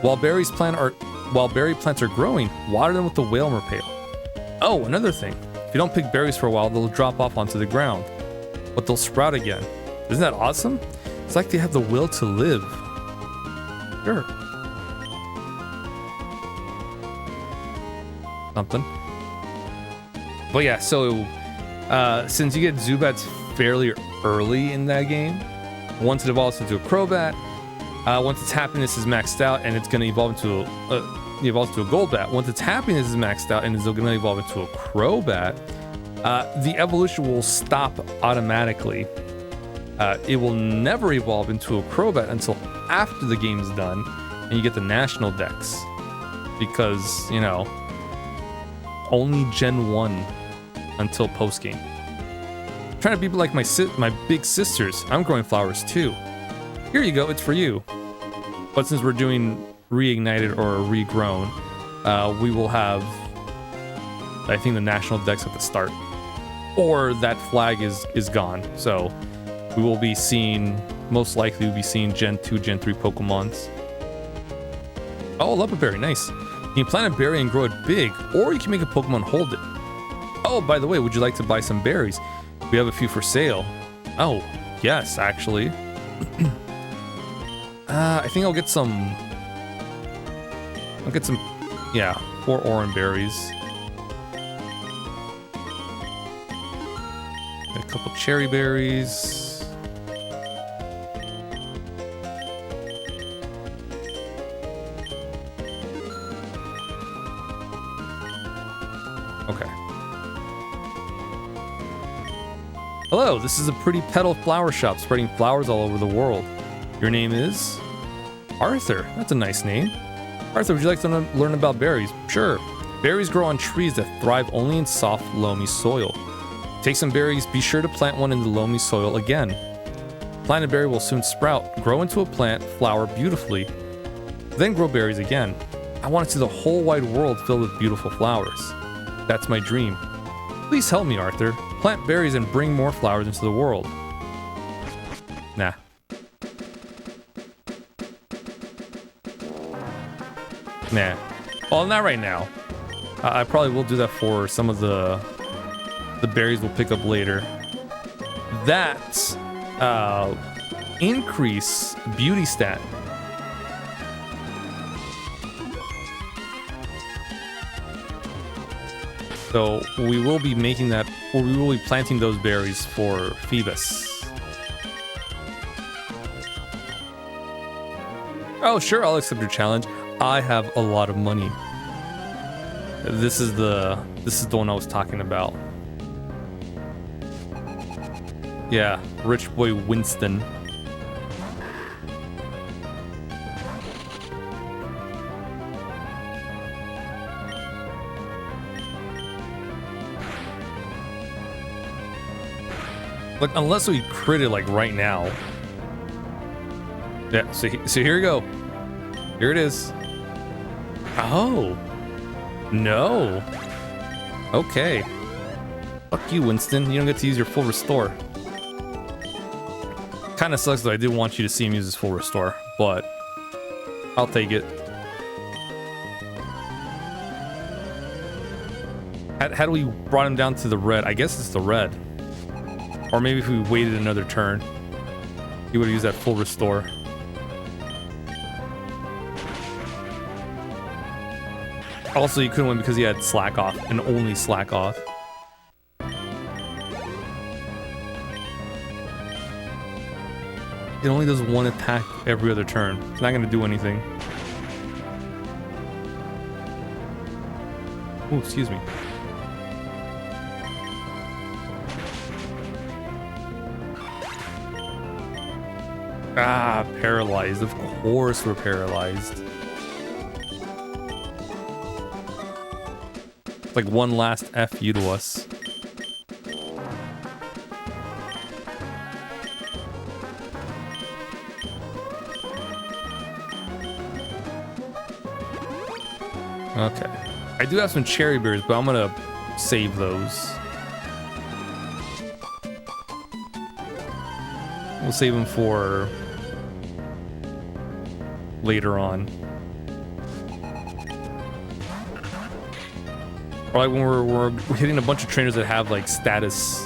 While berry plants are growing, water them with the Whalmer Pail. Oh, another thing. If you don't pick berries for a while, they'll drop off onto the ground. But they'll sprout again. Isn't that awesome? It's like they have the will to live. Sure. Something. But yeah, so since you get Zubats fairly early in that game, once it evolves into a Crobat, once its happiness is maxed out and it's going to evolve into a Golbat. Once its happiness is maxed out and it's going to evolve into a Crobat, the evolution will stop automatically. It will never evolve into a Crobat until after the game's done and you get the National Dex. Because, you know, only Gen 1 until post-game. I'm trying to be like my big sisters. I'm growing flowers too. Here you go, it's for you. But since we're doing Reignited or Regrown, we will have, I think, the National Dex at the start. Or that flag is gone. So we will be seeing, most likely we'll be seeing Gen 2, Gen 3 Pokemons. Oh, Leppa Berry, nice. You can plant a berry and grow it big, or you can make a Pokemon hold it. Oh, by the way, would you like to buy some berries? We have a few for sale. Oh, yes, actually. I think I'll get some, yeah, 4 Oran berries. couple cherry berries. Okay. Hello, this is a pretty petal flower shop spreading flowers all over the world. Your name is? Arthur. That's a nice name. Arthur, would you like to learn about berries? Sure. Berries grow on trees that thrive only in soft, loamy soil. Take some berries, be sure to plant one in the loamy soil again. Planted berry will soon sprout, grow into a plant, flower beautifully, then grow berries again. I want to see the whole wide world filled with beautiful flowers. That's my dream. Please help me, Arthur. Plant berries and bring more flowers into the world. Nah. Nah. Well, not right now. I probably will do that for some of the berries we'll pick up later. That increase beauty stat. So we will be making that, or we will be planting those berries for Phoebus. Oh, sure, I'll accept your challenge. I have a lot of money. This is the one I was talking about. Yeah, rich boy Winston. Like, unless we crit it, like, right now. Yeah, so here we go. Here it is. Oh. No. Okay. Fuck you, Winston. You don't get to use your full restore. Kind of sucks, though. I did want you to see him use his full restore, but I'll take it. How do we brought him down to the red? I guess it's the red. Or maybe if we waited another turn, he would have used that full restore. Also, he couldn't win because he had slack off and only slack off. It only does one attack every other turn. It's not going to do anything. Oh, excuse me. Ah, paralyzed. Of course we're paralyzed. It's like one last F you to us. Okay. I do have some cherry berries, but I'm gonna save those. We'll save them for later on. Or like when we're hitting a bunch of trainers that have like status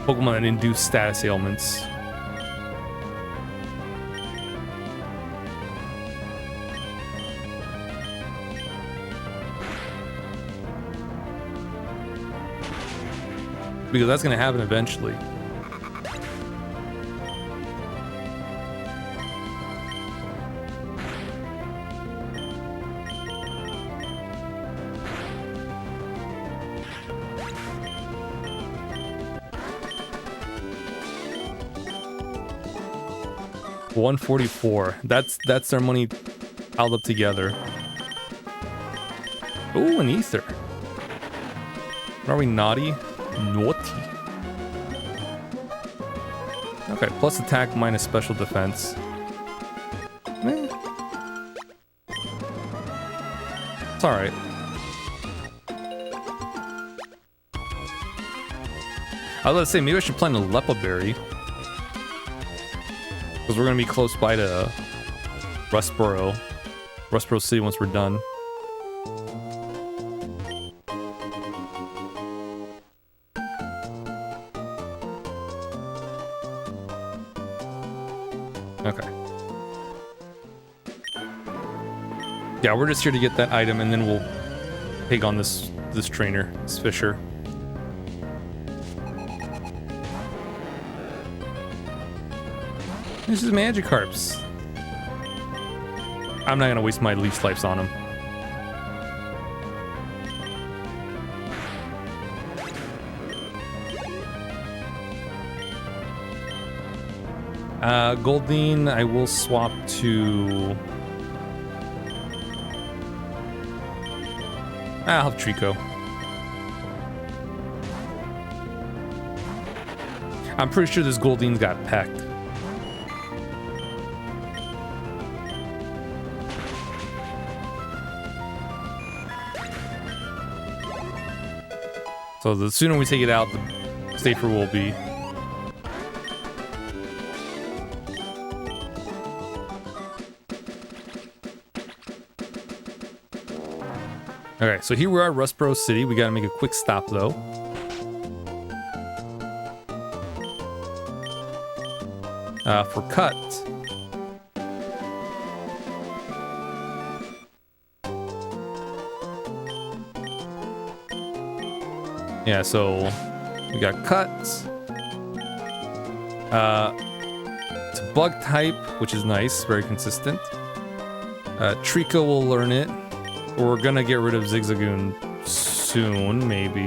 Pokemon that induce status ailments. Because that's gonna happen eventually. $144. That's their money piled up together. Ooh, an ether. Are we naughty? Naughty. Okay, plus attack minus special defense. Eh. It's alright. I was about to say, maybe I should plant a Lepa Berry. Because we're going to be close by to Rustboro City once we're done. Okay. Yeah, we're just here to get that item, and then we'll take on this trainer, this Fisher. This is Magikarps. I'm not gonna waste my leaf lives on him. Goldeen, I will swap to... I'll have Trico. I'm pretty sure this Goldeen's got pecked. So the sooner we take it out, the safer we'll be. Okay, so here we are, Rustboro City. We gotta make a quick stop though. For cut. Yeah, so we got cuts. It's a bug type, which is nice, very consistent. Trico will learn it. We're gonna get rid of Zigzagoon soon, maybe.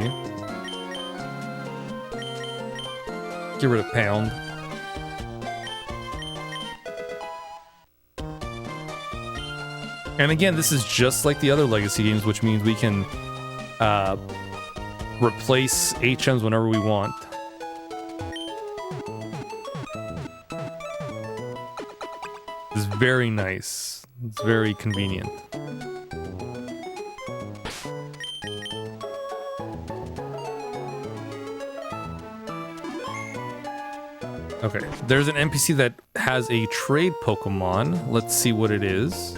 Get rid of Pound. And again, this is just like the other Legacy games, which means we can replace HMs whenever we want. It's very nice. It's very convenient. Okay, there's an NPC that has a trade Pokemon. Let's see what it is.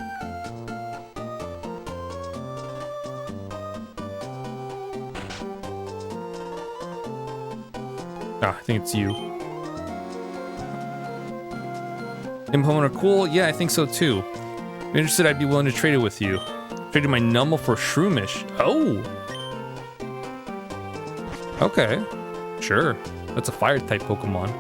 Ah, I think it's you. Implement are cool? Yeah, I think so too. If you're interested, I'd be willing to trade it with you. Traded my Numel for Shroomish. Oh! Okay. Sure. That's a fire type Pokemon.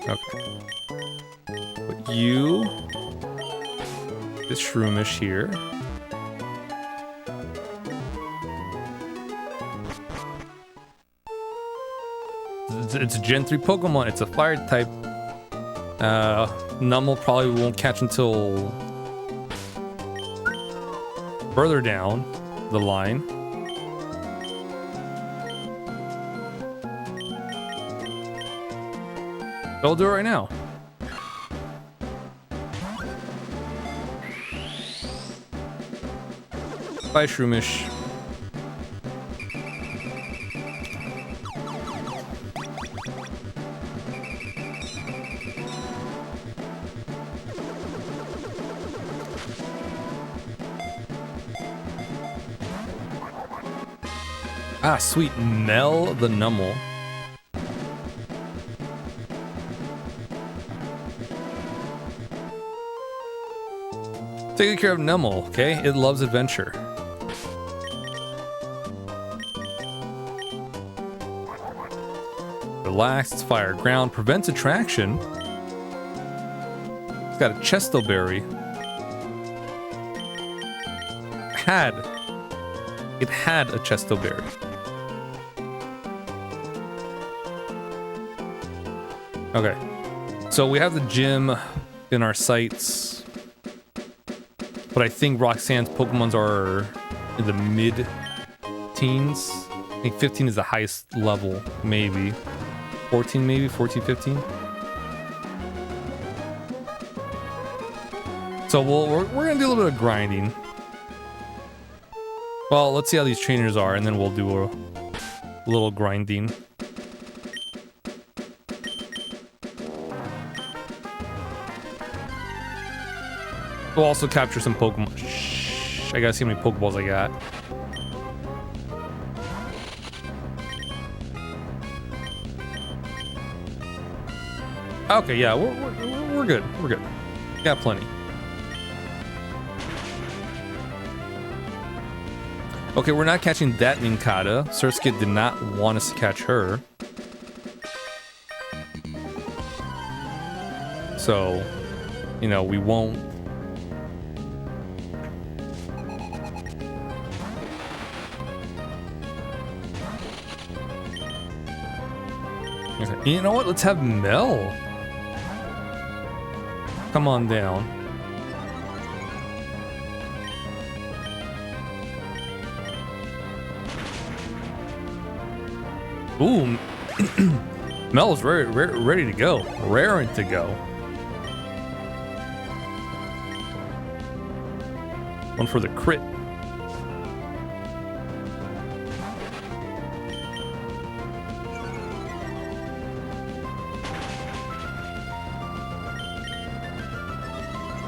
Okay. Put you, this Shroomish here. It's a Gen 3 Pokemon. It's a fire type. Numel probably won't catch until further down the line. I'll do it right now. Bye, Shroomish. Ah, sweet. Mel the Numel. Take care of Numel, okay? It loves adventure. Relax, it's fire ground, prevents attraction. It's got a Chesto Berry. It had a Chesto Berry. Okay, so we have the gym in our sights, but I think Roxanne's Pokemons are in the mid-teens. I think 15 is the highest level, maybe. 14 maybe, 14, 15. So we're gonna do a little bit of grinding. Well, let's see how these trainers are, and then we'll do a little grinding. We'll also capture some Pokemon. Shh, I gotta see how many Pokeballs I got. Okay, yeah, we're good. We're good. Got plenty. Okay, we're not catching that Ninkata. Surskit did not want us to catch her. So, you know, we won't. Okay. You know what? Let's have Mel come on down. Ooh, Mel's ready to go, raring to go. One for the crit.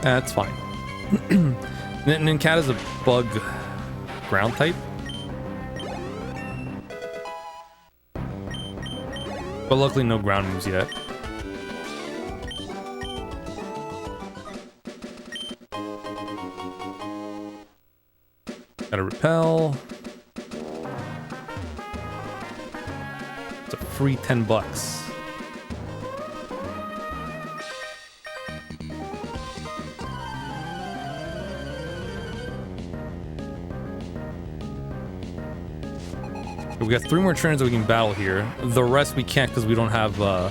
That's fine. Ninkata's a bug ground type. But luckily no ground moves yet. Gotta repel. It's a free 10 bucks. We got 3 more trainers that we can battle here. The rest we can't because we don't have the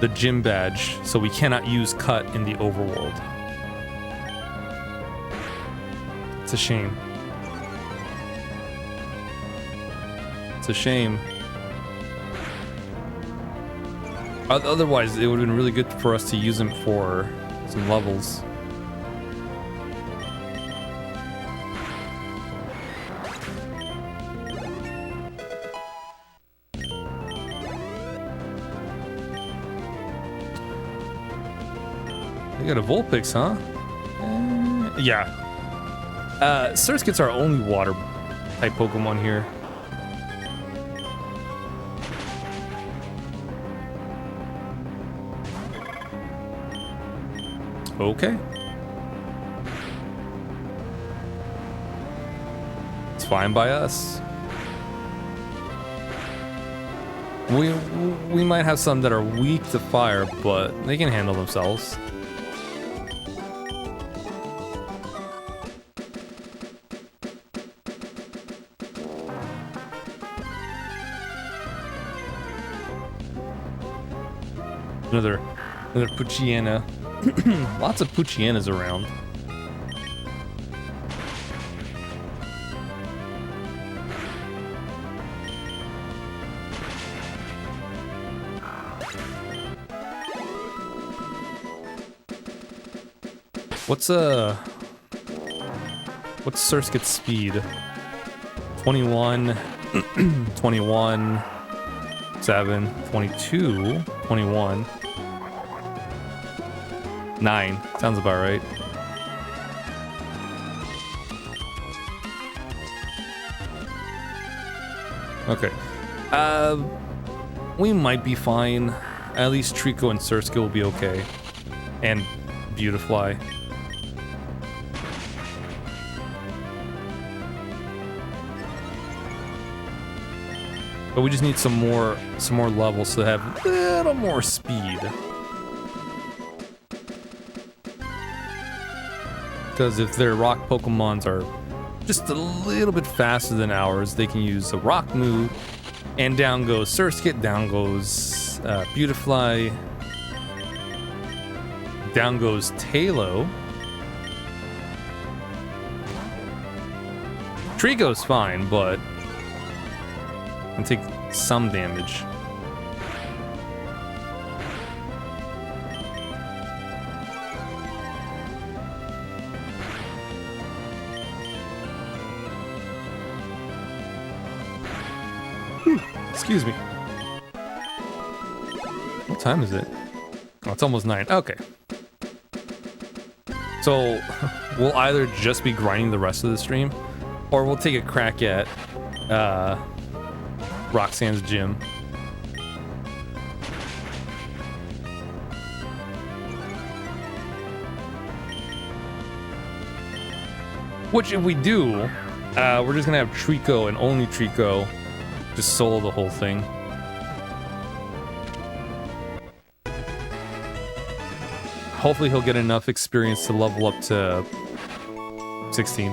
gym badge, so we cannot use cut in the overworld. It's a shame. It's a shame. Otherwise, it would have been really good for us to use him for some levels. You got a Vulpix, huh? Yeah. Surskit's our only water type Pokemon here. Okay. It's fine by us. We might have some that are weak to fire, but they can handle themselves. Another Poochyena. Lots of Poochyenas around. What's Surskit's speed? 21, 21, 7, 22, 21. 9. Sounds about right. Okay. We might be fine. At least Trico and Surskit will be okay. And Beautifly. But we just need some more levels to have a little more speed. Because if their rock Pokemons are just a little bit faster than ours, they can use a rock move, and down goes Surskit, down goes Beautifly, down goes Talo. Trico's fine, but can take some damage. Excuse me. What time is it? Oh, it's almost 9. Okay. So, we'll either just be grinding the rest of the stream, or we'll take a crack at Roxanne's gym. Which, if we do, We're just gonna have Trico and only Trico just solo the whole thing. Hopefully he'll get enough experience to level up to 16.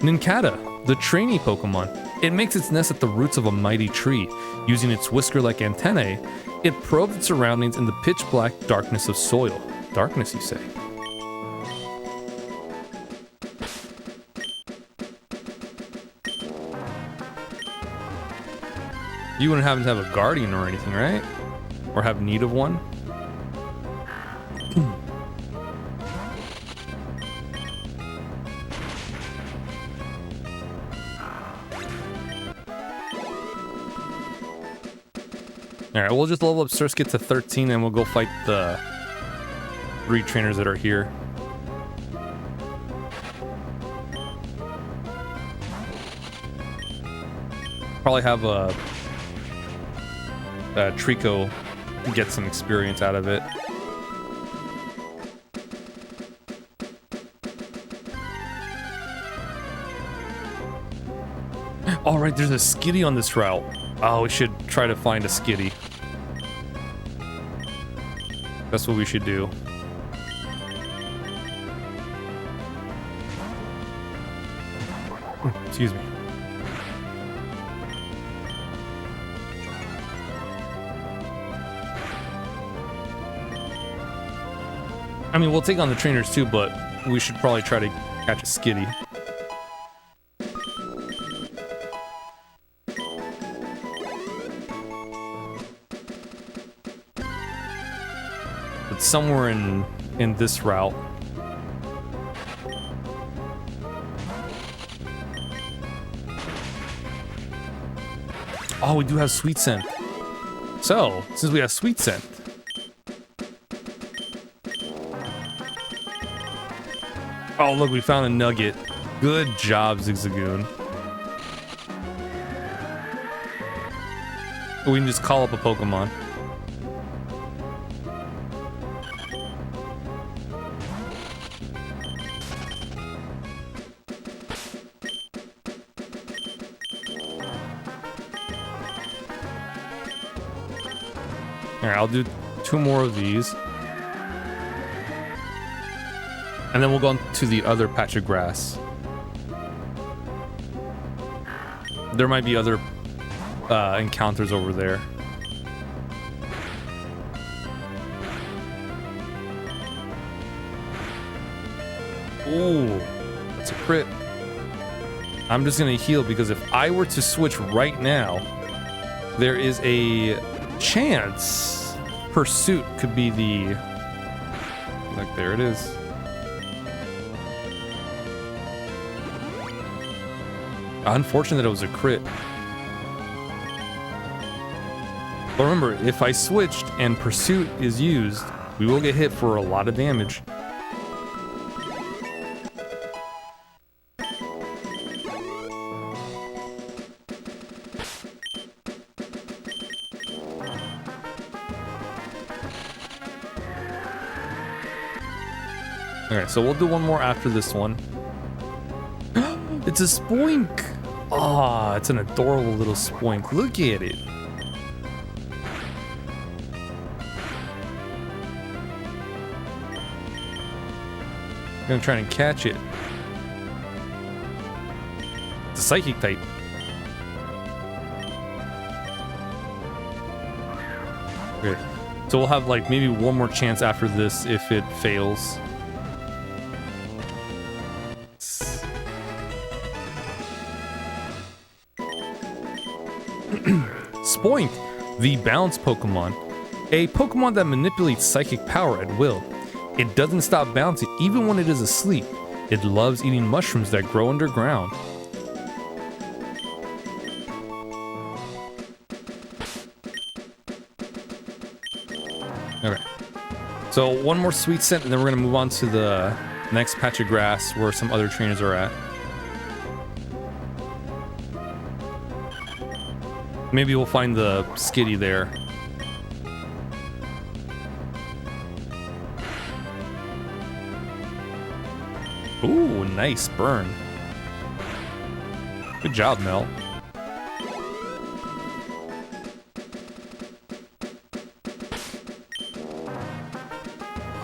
Nincada, the trainee Pokemon. It makes its nest at the roots of a mighty tree. Using its whisker-like antennae, it probes its surroundings in the pitch-black darkness of soil. Darkness, you say? You wouldn't happen to have a guardian or anything, right? Or have need of one? Alright, we'll just level up Surskit to 13 and we'll go fight the 3 trainers that are here. Probably have a Trico get some experience out of it. All right, there's a Skitty on this route. Oh, we should try to find a Skitty. That's what we should do. Excuse me. I mean, we'll take on the trainers too, but we should probably try to catch a Skitty. But somewhere in this route. Oh, we do have Sweet Scent. So, since we have Sweet Scent, oh, look, we found a nugget. Good job, Zigzagoon. We can just call up a Pokemon. Alright, I'll do 2 more of these. And then we'll go on to the other patch of grass. There might be other encounters over there. Ooh, that's a crit. I'm just gonna heal because if I were to switch right now, there is a chance Pursuit could be the... Like, there it is. Unfortunate that it was a crit. But remember, if I switched and Pursuit is used, we will get hit for a lot of damage. Alright, so we'll do one more after this one. It's a Spoink! Ah, it's an adorable little Spoink. Look at it. I'm gonna try and catch it. It's a Psychic type. Okay, so we'll have like maybe one more chance after this if it fails. Spoink, the Bounce Pokemon. A Pokemon that manipulates psychic power at will. It doesn't stop bouncing even when it is asleep. It loves eating mushrooms that grow underground. Okay. So one more Sweet Scent and then we're going to move on to the next patch of grass where some other trainers are at. Maybe we'll find the Skitty there. Ooh, nice burn. Good job, Mel.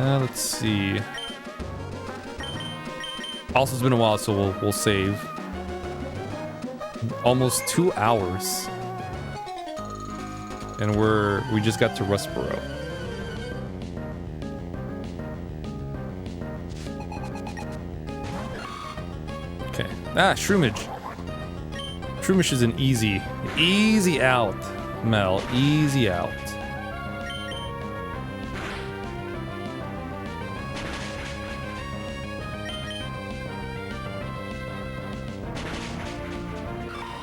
Let's see. Also, it's been a while, so we'll save. Almost 2 hours, and we just got to Rustboro. Okay. Shroomage. Shroomish is an easy out, Mel. Easy out.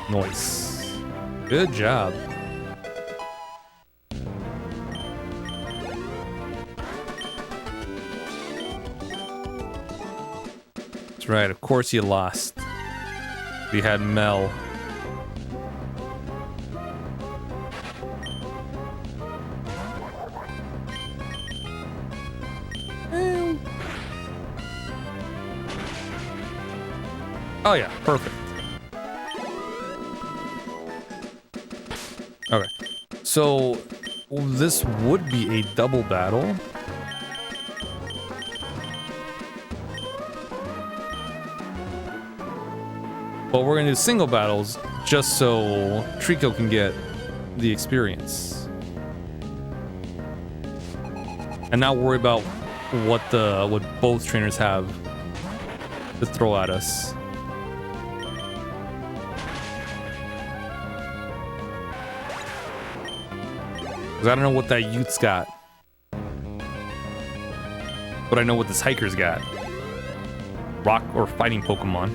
Nice. Good job. That's right. Of course you lost. We had Mel. Oh yeah, perfect. Okay, so this would be a double battle. But we're gonna do single battles just so Trico can get the experience. And not worry about what both trainers have to throw at us. Because I don't know what that Utes got. But I know what this hiker's got. Rock or fighting Pokemon.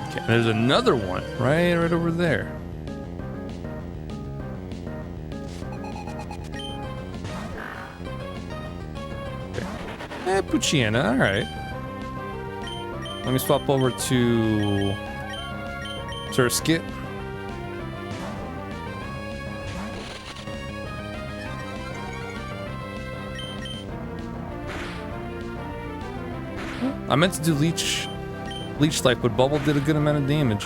Okay, there's another one right over there. Puchiana, alright. Let me swap over to Surskit. I meant to do Leech Life, but Bubble did a good amount of damage.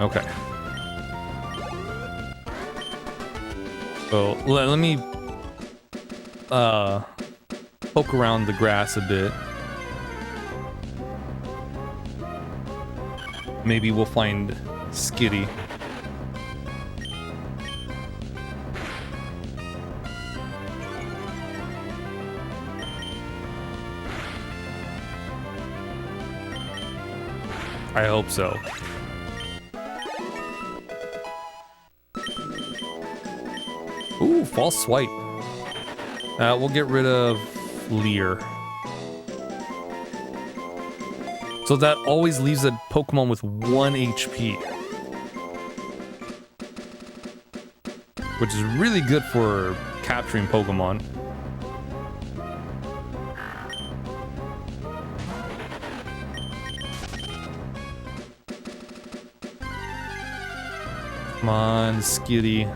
Okay. So let me poke around the grass a bit. Maybe we'll find Skitty. I hope so. Ooh, false swipe. We'll get rid of Leer. So that always leaves a Pokemon with 1 HP. Which is really good for capturing Pokemon. Come on, Skitty.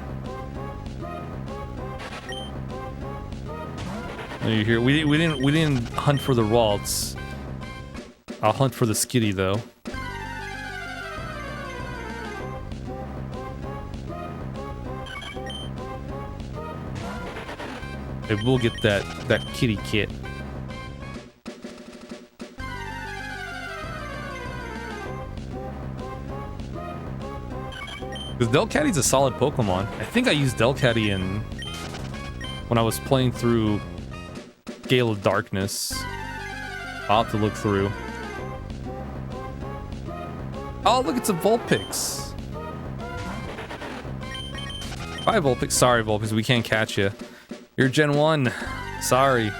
You're here. We didn't hunt for the Ralts. I'll hunt for the Skitty though. It will get that kitty kit. Because Delcatty's a solid Pokemon. I think I used Delcatty when I was playing through Gale of Darkness. I'll have to look through. Oh, look, it's a Vulpix. Bye, Vulpix. Sorry, Vulpix, we can't catch you. You're Gen 1. Sorry.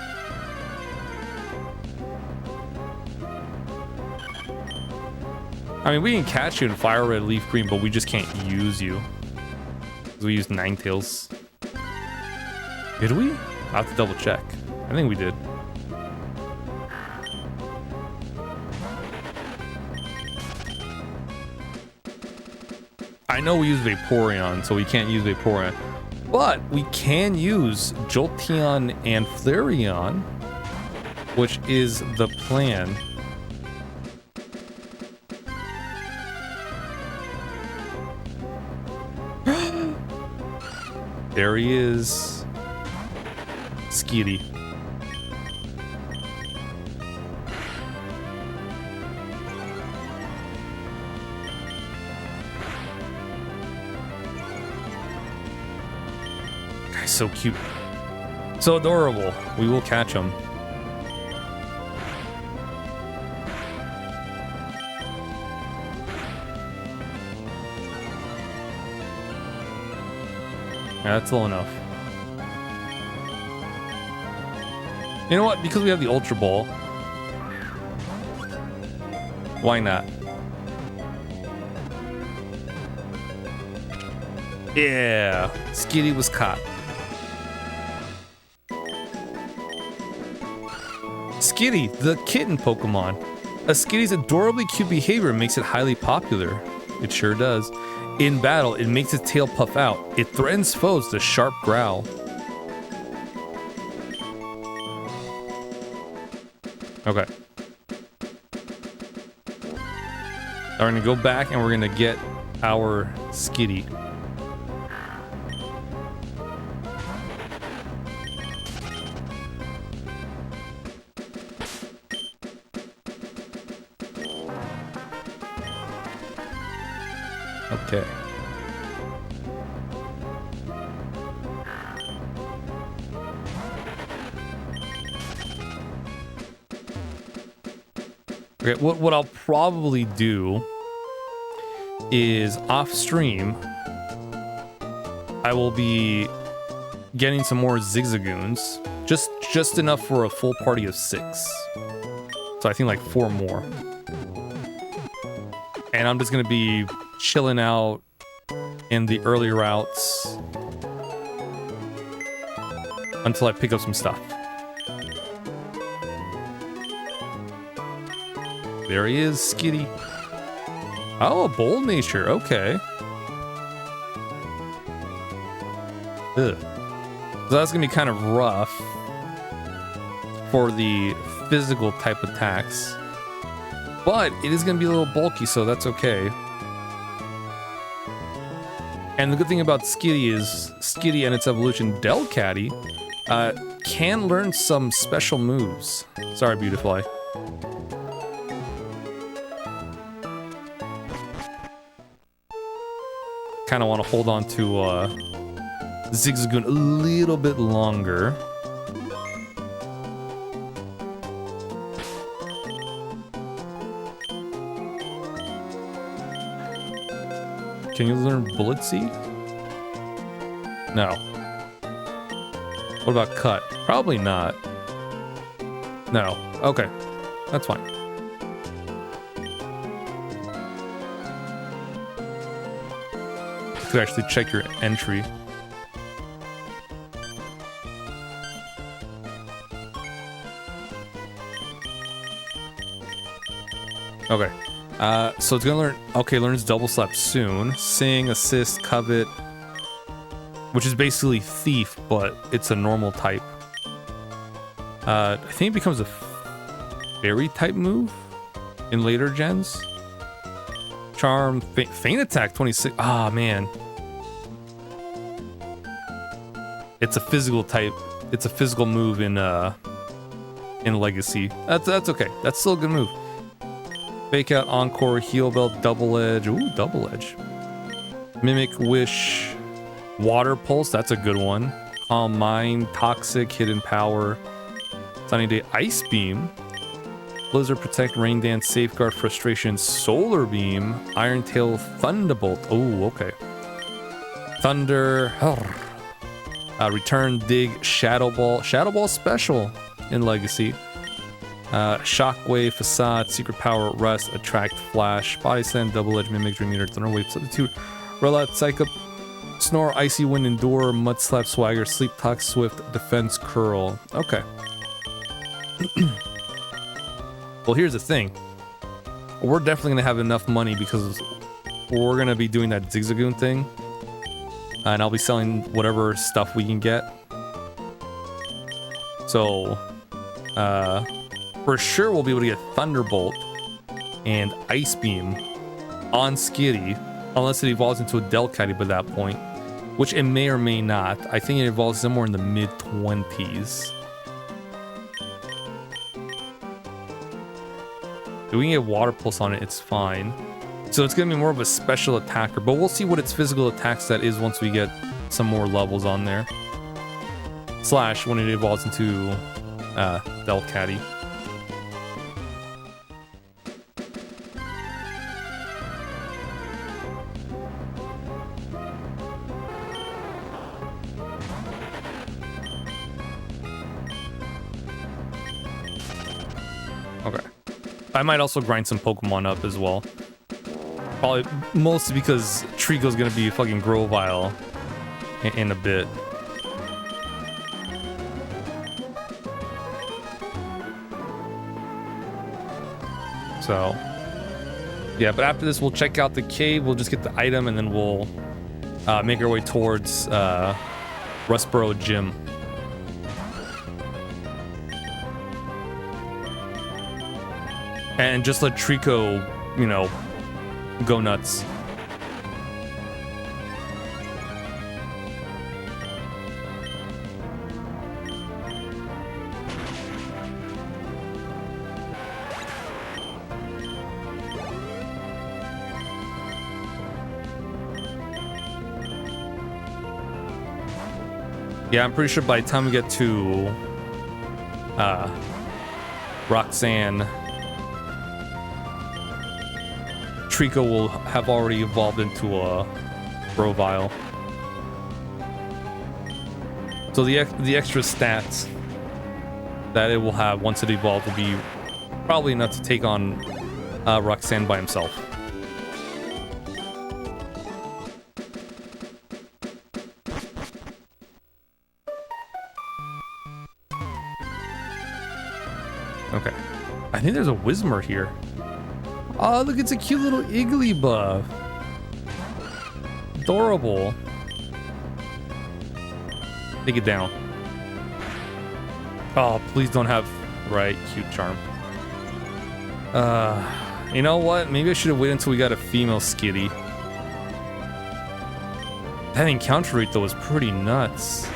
I mean, we can catch you in Fire Red, Leaf Green, but we just can't use you. Because we used Ninetales. Did we? I'll have to double check. I think we did. I know we use Vaporeon, so we can't use Vaporeon. But we can use Jolteon and Flareon, which is the plan. There he is. Skitty. Guy's so cute. So adorable. We will catch him. Yeah, that's low enough. You know what? Because we have the Ultra Ball, why not? Yeah, Skitty was caught. Skitty, the kitten Pokemon. A Skitty's adorably cute behavior makes it highly popular. It sure does. In battle, it makes its tail puff out. It threatens foes with a sharp growl. Okay. We're gonna go back and we're gonna get our Skitty. Okay. Okay, what I'll probably do is off stream, I will be getting some more Zigzagoons. Just enough for a full party of 6. So I think like 4 more. And I'm just gonna be chilling out in the early routes until I pick up some stuff. There he is, Skitty. Oh, a bold nature. Okay. Ugh. So that's gonna be kind of rough for the physical type attacks, but it is gonna be a little bulky, so that's okay. And the good thing about Skitty is Skitty and its evolution, Delcatty, can learn some special moves. Sorry, Beautifly. Kind of want to hold on to Zigzagoon a little bit longer. Can you learn Bullet Seed? No. What about Cut? Probably not. No. Okay. That's fine. Could actually check your entry. Okay. So it's gonna learn. Okay, learns Double Slap soon. Sing, Assist, Covet, which is basically Thief, but it's a normal type. I think it becomes a Fairy type move in later gens. Charm, Feint Attack 26. Ah, man. It's a physical type. It's a physical move in Legacy. That's okay. That's still a good move. Fake Out, Encore, Heal Belt, Double Edge. Ooh, Double Edge. Mimic, Wish, Water Pulse. That's a good one. Calm Mind, Toxic, Hidden Power, Sunny Day, Ice Beam, Blizzard, Protect, Rain Dance, Safeguard, Frustration, Solar Beam, Iron Tail, Thunderbolt. Oh, okay. Thunder, Return, Dig, Shadow Ball. Shadow Ball special in Legacy. Shockwave, Facade, Secret Power, Rest, Attract, Flash, Body Slam, Double Edge, Mimic, Dream Eater, Thunderwave, Substitute, Rollout, Psych Up, Snore, Icy Wind, Endure, Mud Slap, Swagger, Sleep Talk, Swift, Defense, Curl. Okay. Well, here's the thing. We're definitely gonna have enough money because we're gonna be doing that Zigzagoon thing. And I'll be selling whatever stuff we can get. So, for sure we'll be able to get Thunderbolt and Ice Beam on Skitty, unless it evolves into a Delcatty by that point, which it may or may not. I think it evolves somewhere in the mid-20s. If we can get Water Pulse on it, it's fine. So it's going to be more of a special attacker, but we'll see what its physical attack set is once we get some more levels on there. Slash when it evolves into Delcatty. Okay. I might also grind some Pokemon up as well. Probably mostly because Trico's gonna be a fucking Grovyle in a bit. So, yeah, but after this, we'll check out the cave. We'll just get the item, and then we'll make our way towards Rustboro Gym. And just let Trico, you know, go nuts. Yeah, I'm pretty sure by the time we get to Roxanne, Trico will have already evolved into a Grovyle. So the extra stats that it will have once it evolves will be probably enough to take on Roxanne by himself. Okay. I think there's a Whismur here. Oh, look, it's a cute little Igglybuff. Adorable. Take it down. Oh, please don't have... Right, cute charm. You know what? Maybe I should have waited until we got a female Skitty. That encounter rate, though, was pretty nuts.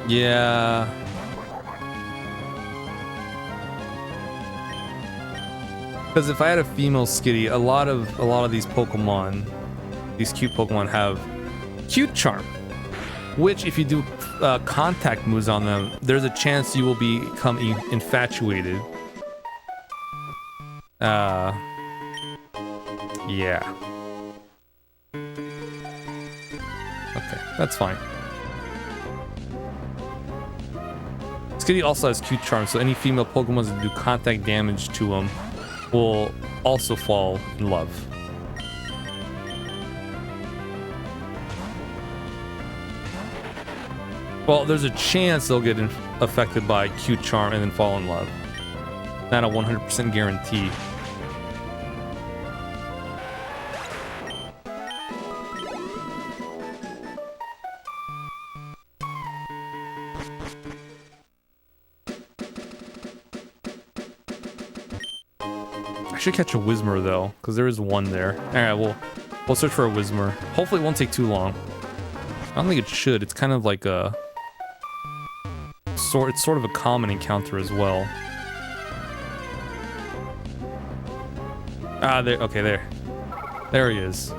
Yeah. Because if I had a female Skitty, a lot of these Pokemon, these cute Pokemon have cute charm, which if you do contact moves on them, there's a chance you will become infatuated. Yeah. Okay, that's fine. Skitty also has cute charm, so any female Pokemon that do contact damage to them will also fall in love. Well, there's a chance they'll get affected by cute charm and then fall in love. Not a 100% guarantee. I should catch a Whismur though, because there is one there. Alright, we'll search for a Whismur. Hopefully it won't take too long. I don't think it should. It's kind of like a... It's sort of a common encounter as well. Ah, there. Okay, there. There he is.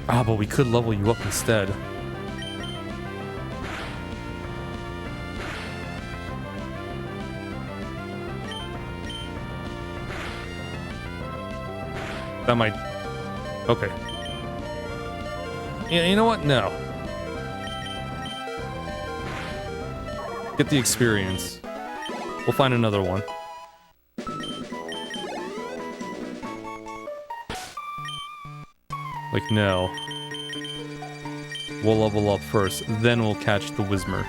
Ah, but we could level you up instead. That might Okay. Yeah, you know what? No. Get the experience. We'll find another one. Like, no. We'll level up first, then we'll catch the Whismer.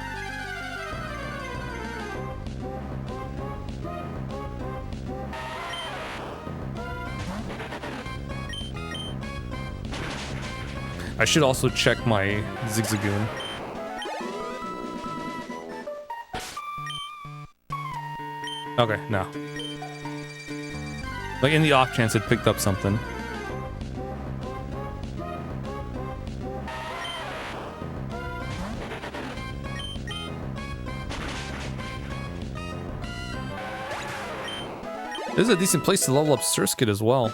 I should also check my Zigzagoon. Okay, no. Like, in the off chance it picked up something. This is a decent place to level up Surskit as well.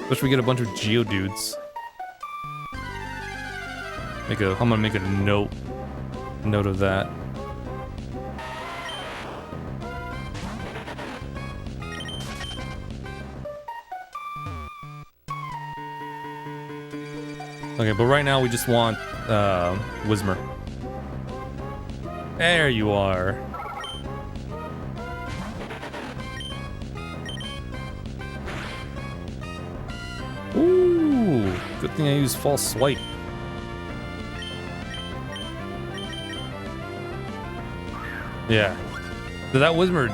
Wish we get a bunch of Geodudes. I'm gonna make a note of that. Okay, but right now we just want Whismer. There you are. Ooh, good thing I used False Swipe. Yeah. So that Whismer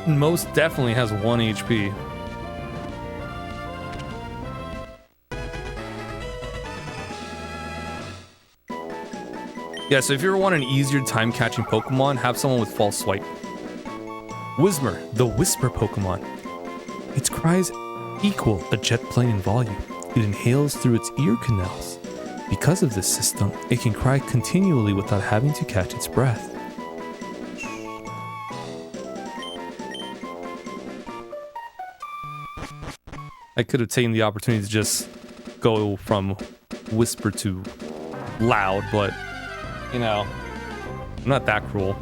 most definitely has 1 HP. Yeah, so if you ever want an easier time catching Pokemon, have someone with False Swipe. Whismer, the Whisper Pokemon. Its cries equal a jet plane in volume. It inhales through its ear canals. Because of this system, it can cry continually without having to catch its breath. I could have taken the opportunity to just go from whisper to loud, but, you know, I'm not that cruel.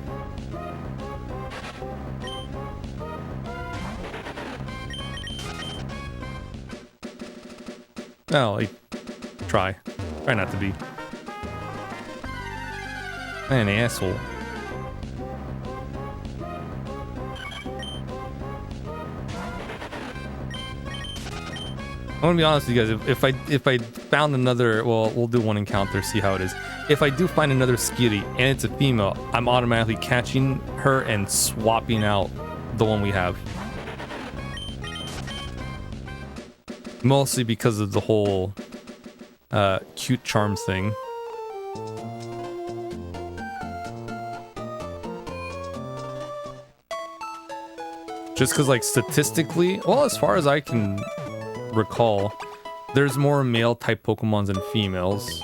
No, like, try not to be an asshole. I'm gonna be honest with you guys. If I found another, well, we'll do one encounter, see how it is. If I do find another Skitty and it's a female, I'm automatically catching her and swapping out the one we have. Mostly because of the whole cute charm thing. Just because, like, statistically, well, as far as I can recall, there's more male type Pokemons than females.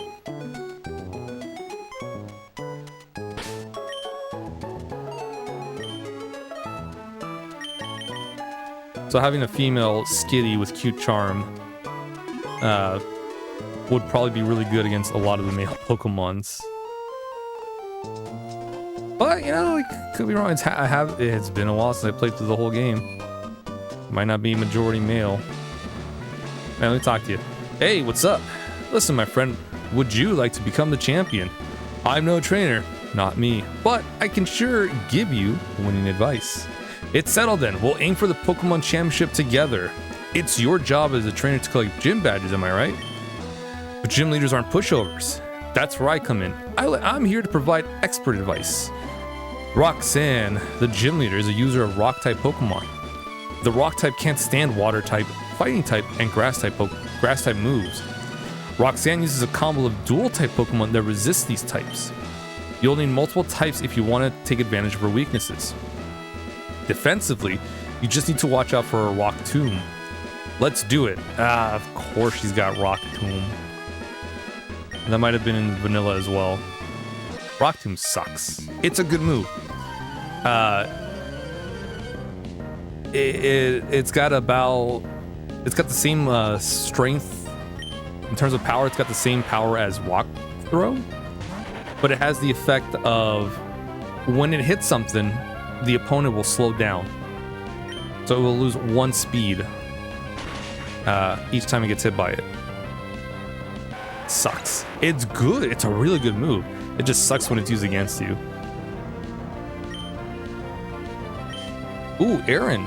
So having a female Skitty with cute charm would probably be really good against a lot of the male Pokemons. But, you know, it could be wrong. It's been a while since I played through the whole game. Might not be majority male. Man, let me talk to you. Hey, what's up? Listen, my friend, would you like to become the champion? I'm no trainer, not me, but I can sure give you winning advice. It's settled then. We'll aim for the Pokemon Championship together. It's your job as a trainer to collect gym badges, am I right? But gym leaders aren't pushovers. That's where I come in. I'm here to provide expert advice. Roxanne, the gym leader, is a user of rock-type Pokemon. The rock-type can't stand water-type, fighting-type, and grass-type moves. Roxanne uses a combo of dual-type Pokemon that resist these types. You'll need multiple types if you want to take advantage of her weaknesses. Defensively, you just need to watch out for a Rock Tomb. Let's do it. Of course she's got Rock Tomb. That might have been in vanilla as well. Rock Tomb sucks. It's a good move. It's got the same strength in terms of power. It's got the same power as Rock Throw, but it has the effect of when it hits something, the opponent will slow down, so it will lose 1 speed each time it gets hit by it. sucks. It's good. It's a really good move. It just sucks when it's used against you. Ooh, Aaron.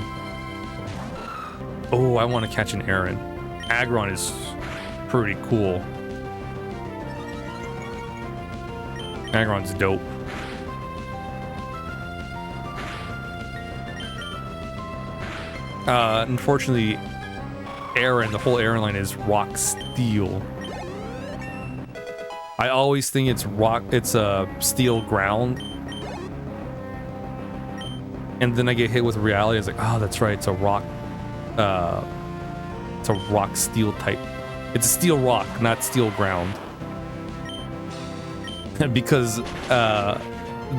Oh, I want to catch an Aaron. Aggron is pretty cool. Aggron's dope. Unfortunately, Aaron, the whole Aaron line is rock steel. I always think it's rock, it's a steel ground. And then I get hit with reality. It's like, oh, that's right. It's a rock steel type. It's a steel rock, not steel ground. Because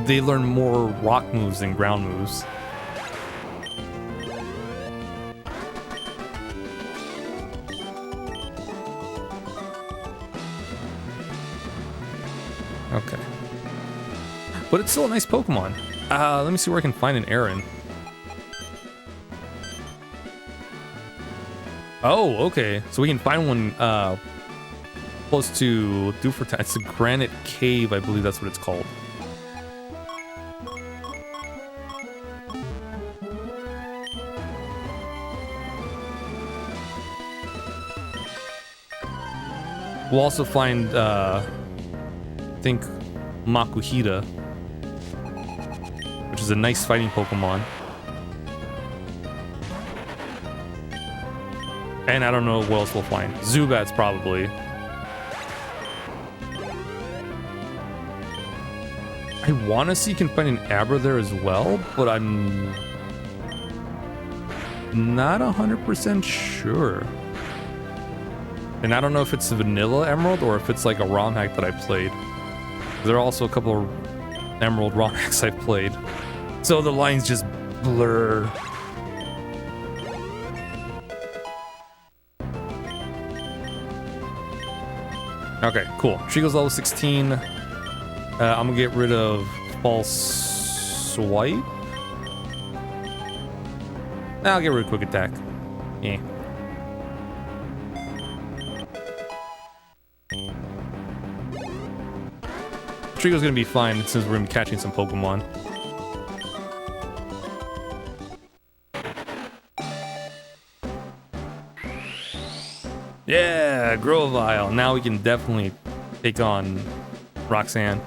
they learn more rock moves than ground moves. Okay. But it's still a nice Pokemon. Let me see where I can find an Aaron. Oh, okay. So we can find one close to Dufertown. It's a Granite Cave, I believe that's what it's called. We'll also find, I think, Makuhita, which is a nice fighting Pokemon. And I don't know what else we'll find. Zubat's probably. I want to see you can find an Abra there as well, but I'm not 100% sure. And I don't know if it's a vanilla Emerald or if it's like a ROM hack that I played. There are also a couple of Emerald ROM hacks I've played. So the lines just blur. Okay, cool. Trico's level 16. I'm gonna get rid of False Swipe. I'll get rid of Quick Attack. Yeah. Trico's gonna be fine since we're gonna be catching some Pokemon. Yeah, Grovyle. Now we can definitely take on Roxanne.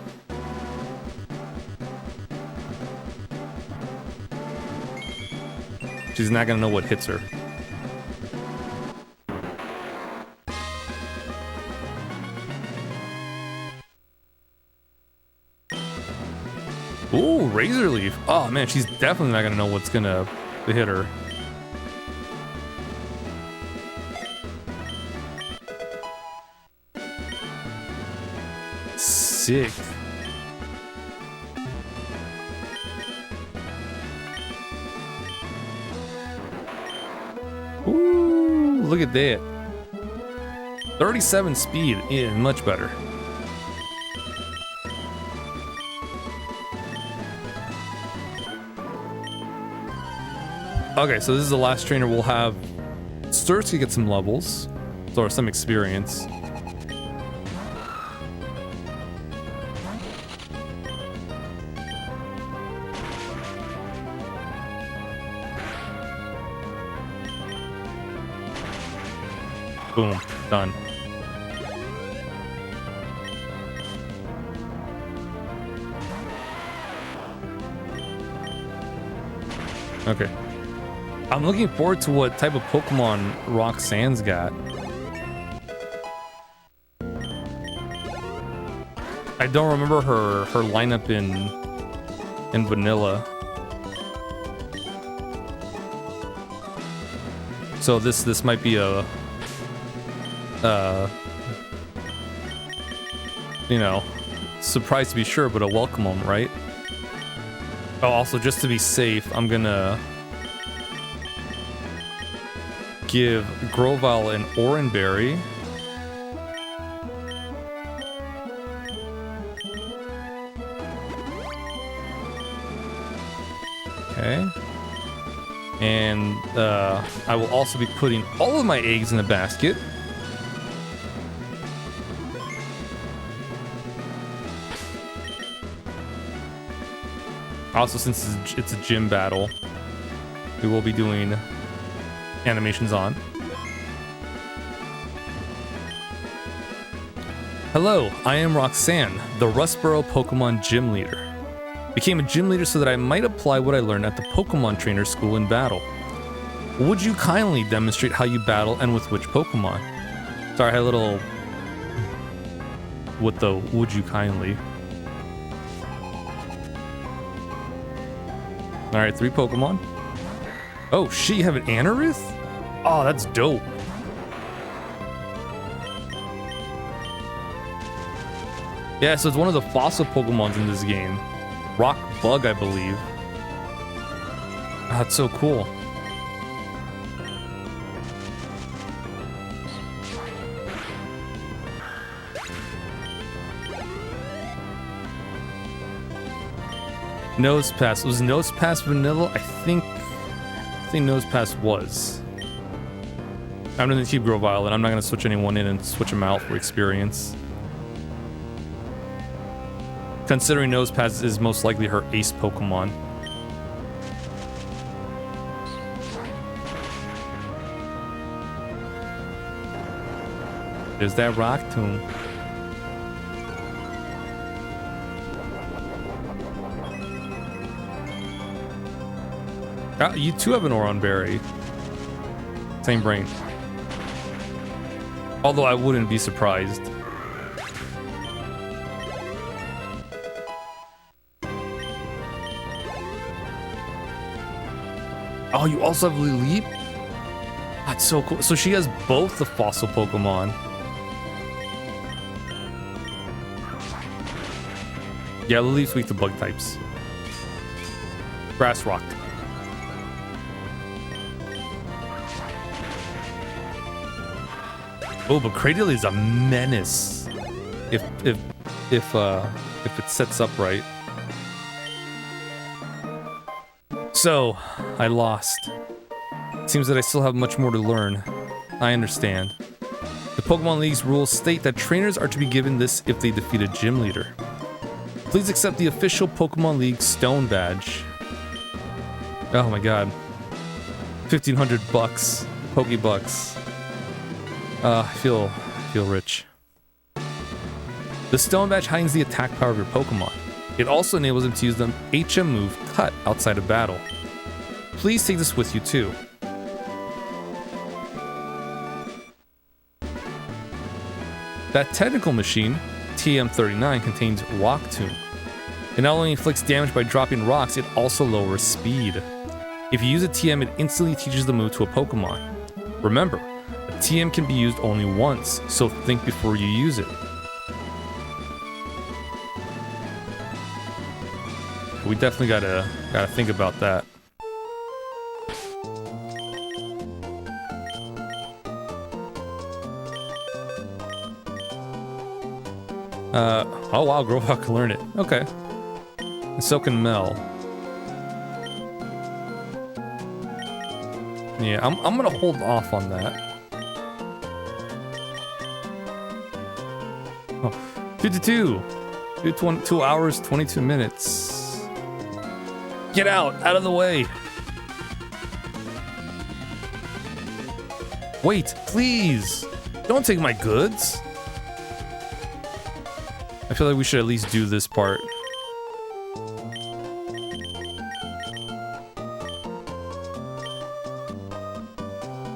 She's not gonna know what hits her. Ooh, Razor Leaf. Oh man, she's definitely not gonna know what's gonna hit her. Sick. Ooh, look at that. 37 speed. Yeah, much better. Okay, so this is the last trainer we'll have. Starts to get some levels, or some experience. Boom, done. Okay. I'm looking forward to what type of Pokemon Roxanne's got. I don't remember her lineup in vanilla. So this might be a you know, surprise to be sure, but a welcome one, right? Oh, also just to be safe, I'm gonna give Grovyle an Oranberry. Okay. And I will also be putting all of my eggs in the basket. Also, since it's a gym battle, we will be doing animations on. Hello, I am Roxanne, the Rustboro Pokemon Gym Leader. Became a gym leader so that I might apply what I learned at the Pokemon Trainer School in battle. Would you kindly demonstrate how you battle and with which Pokemon? Sorry, I had a little... With the would you kindly. Alright, 3 Pokemon. Oh, shit, you have an Anorith? Oh, that's dope. Yeah, so it's one of the fossil Pokemons in this game. Rock Bug, I believe. Oh, that's so cool. Nosepass. Was Nosepass vanilla? I think Nosepass was. I'm gonna keep Grovyle, and I'm not gonna switch anyone in and switch them out for experience. Considering Nosepass is most likely her ace Pokemon. There's that Rock Tomb. You too have an Oron Berry. Same brain. Although I wouldn't be surprised. Oh, you also have Lileep? That's so cool. So she has both the fossil Pokemon. Yeah, Lileep's weak to bug types. Grass Rock. Oh, but Cradily is a menace. If it sets up right. So, I lost. Seems that I still have much more to learn. I understand. The Pokemon League's rules state that trainers are to be given this if they defeat a gym leader. Please accept the official Pokemon League Stone Badge. Oh my god. 1,500 bucks. Pokebucks. I feel rich. The Stone Badge heightens the attack power of your Pokemon. It also enables them to use the HM move Cut outside of battle. Please take this with you too. That technical machine, TM39, contains Rock Tomb. It not only inflicts damage by dropping rocks, it also lowers speed. If you use a TM, it instantly teaches the move to a Pokemon. Remember, a TM can be used only once, so think before you use it. We definitely gotta think about that. Oh wow, Grovyle can learn it. Okay. And so can Mel. Yeah, I'm gonna hold off on that. Oh, 2 hours, 22 minutes. Get out of the way. Wait, please. Don't take my goods. I feel like we should at least do this part.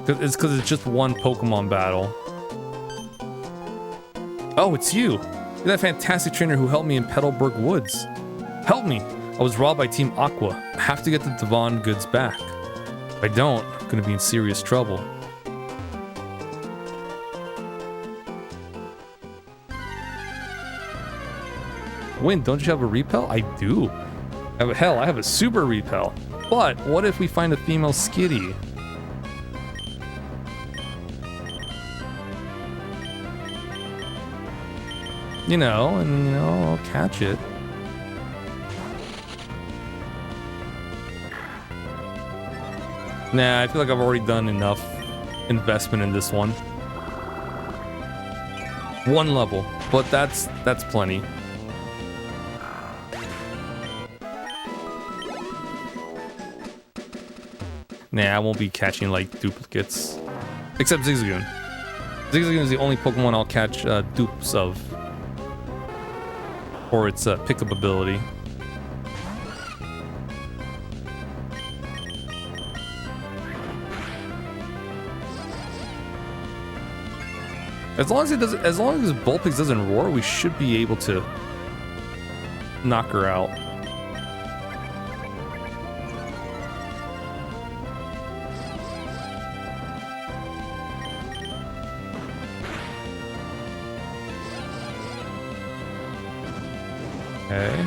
It's because it's just one Pokemon battle. Oh, it's you. You're that fantastic trainer who helped me in Petalburg Woods. Help me. I was robbed by Team Aqua. I have to get the Devon goods back. If I don't, I'm gonna be in serious trouble. Win, don't you have a repel? I do. Hell, I have a super repel. But what if we find a female Skitty? And I'll catch it. Nah, I feel like I've already done enough investment in this one. One level, but that's plenty. Nah, I won't be catching like duplicates. Except Zigzagoon. Zigzagoon is the only Pokemon I'll catch dupes of. For its pickup ability. As long as Vulpix doesn't roar, we should be able to knock her out. Okay.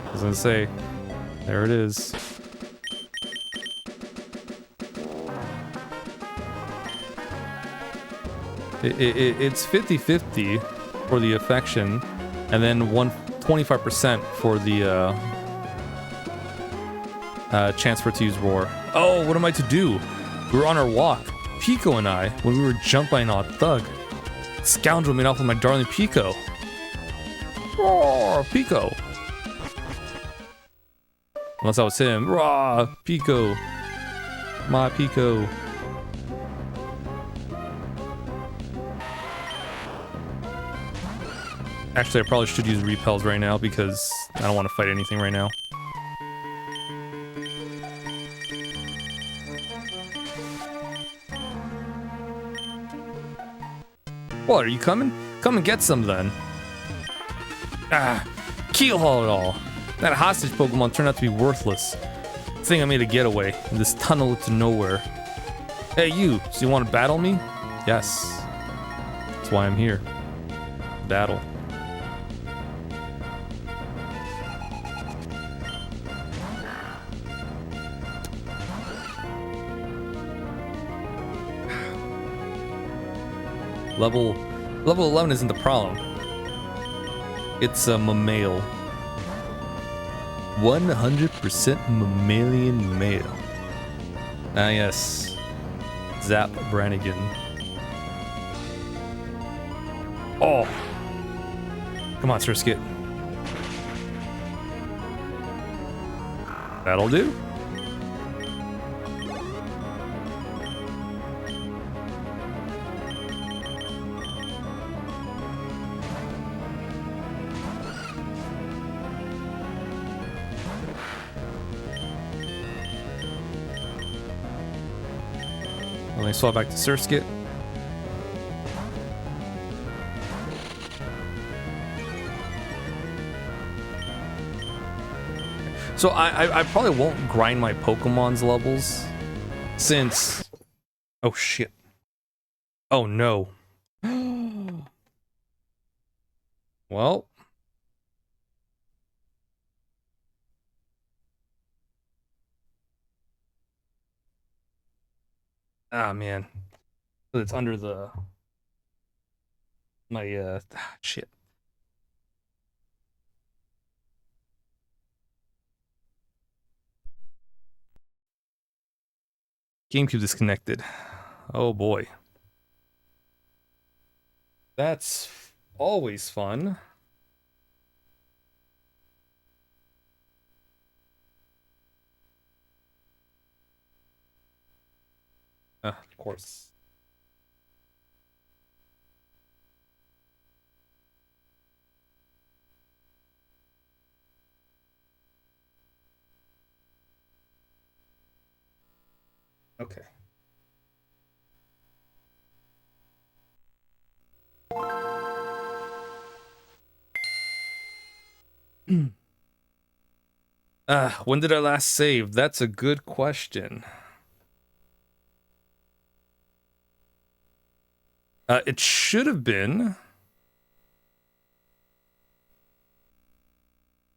I was gonna say, there it is. It's 50-50 for the affection, and then 25% for the chance for it to use roar. Oh, what am I to do? We were on our walk, Pico and I, when we were jumping on a thug. Scoundrel made off with my darling Pico. Roar, Pico. Unless that was him. Roar, Pico. My Pico. Actually, I probably should use repels right now because I don't want to fight anything right now. What, are you coming? Come and get some then. Ah, keelhaul it all. That hostage Pokemon turned out to be worthless. I think I made a getaway in this tunnel to nowhere. Hey you, so you want to battle me? Yes. That's why I'm here. Battle. Level 11 isn't the problem. It's a Mamale. 100% mammalian male. Ah yes. Zap Brannigan. Oh! Come on, Surskit. That'll do. Let me swap back to Surskit. So I probably won't grind my Pokemon's levels since... Oh shit. Oh no. Well. Ah man. It's under the... My shit. GameCube disconnected. Oh boy. That's always fun. Of course. Okay. When did I last save? That's a good question. It should have been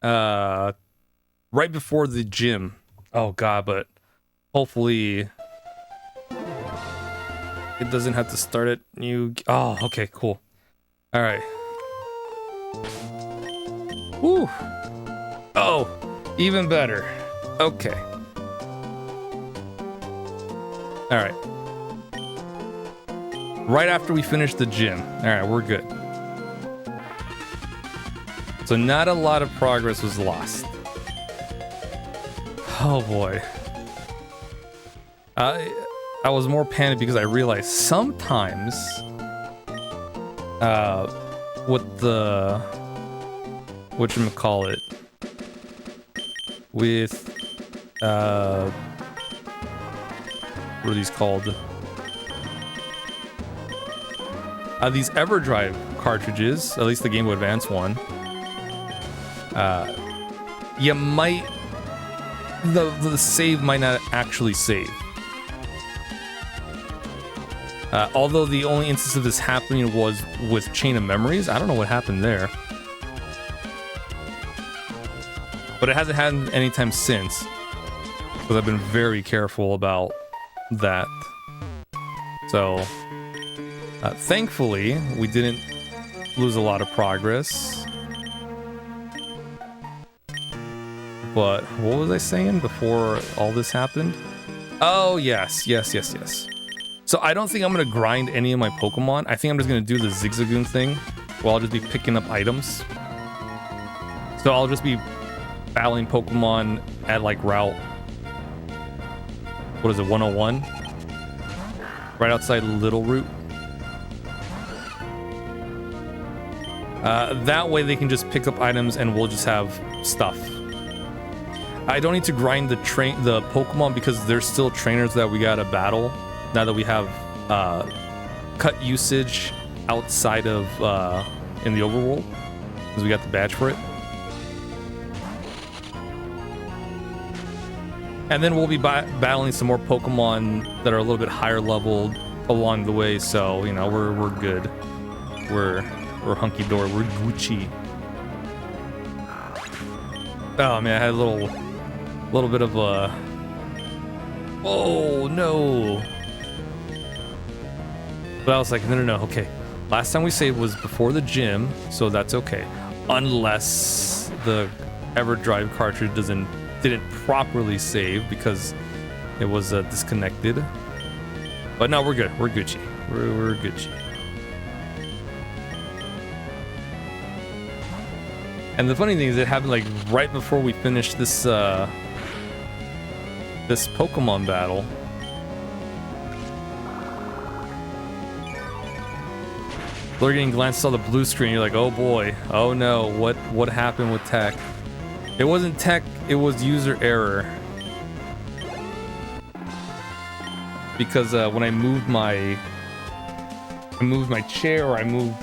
right before the gym. Oh god, but hopefully it doesn't have to start at new. Oh, okay, cool. All right. Woo. Oh, even better. Okay. All right. Right after we finish the gym. All right, we're good. So not a lot of progress was lost. Oh boy. I was more panicked because I realized sometimes with the whatchamacallit, with what are these called? These EverDrive cartridges, at least the Game Boy Advance one. You might the save might not actually save. Although the only instance of this happening was with Chain of Memories. I don't know what happened there. But it hasn't happened anytime since. Because I've been very careful about that. So, thankfully, we didn't lose a lot of progress. But what was I saying before all this happened? Oh, yes. So I don't think I'm going to grind any of my Pokemon. I think I'm just going to do the Zigzagoon thing, where I'll just be picking up items. So I'll just be battling Pokemon at like route, what is it, 101? Right outside Little Root. That way they can just pick up items and we'll just have stuff. I don't need to grind the Pokemon because there's still trainers that we gotta battle. Now that we have cut usage outside of in the overworld, because we got the badge for it. And then we'll be battling some more Pokemon that are a little bit higher leveled along the way, so you know we're good. We're hunky dory. We're Gucci. Oh man, I had a little bit of a. Oh no. But I was like, no, okay. Last time we saved was before the gym, so that's okay. Unless the EverDrive cartridge didn't properly save because it was disconnected. But no, we're good. We're Gucci. We're Gucci. And the funny thing is, it happened like right before we finished this this Pokemon battle. They're getting glances on the blue screen. You're like, oh boy, oh no, what happened with tech? It wasn't tech, it was user error. Because when I moved my chair or I moved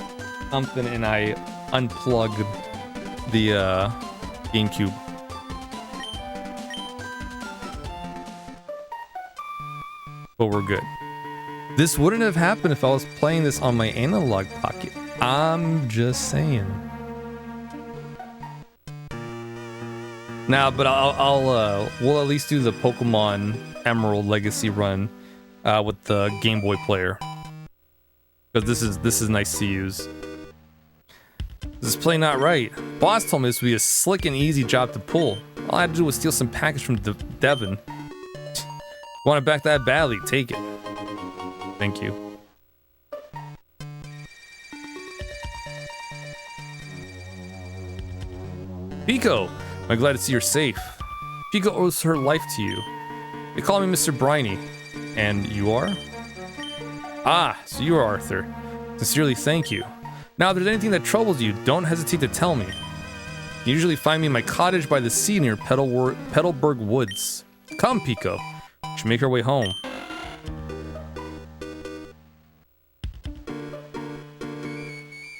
something and I unplugged the GameCube. But we're good. This wouldn't have happened if I was playing this on my analog pocket. I'm just saying. Nah, but we'll at least do the Pokemon Emerald Legacy run with the Game Boy player. Because this is nice to use. This is play not right. Boss told me this would be a slick and easy job to pull. All I had to do was steal some package from Devon. Want it back that badly? Take it. Thank you. Pico! I'm glad to see you're safe. Pico owes her life to you. They call me Mr. Briny. And you are? Ah, so you are Arthur. Sincerely thank you. Now, if there's anything that troubles you, don't hesitate to tell me. You usually find me in my cottage by the sea near Petalburg Woods. Come, Pico. We should make our way home.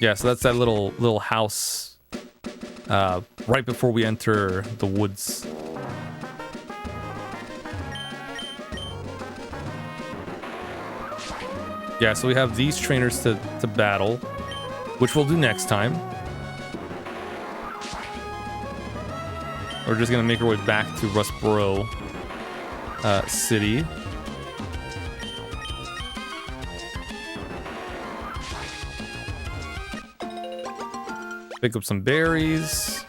Yeah, so that's that little house right before we enter the woods. Yeah, so we have these trainers to battle, which we'll do next time. We're just gonna make our way back to Rustboro City. Pick up some berries.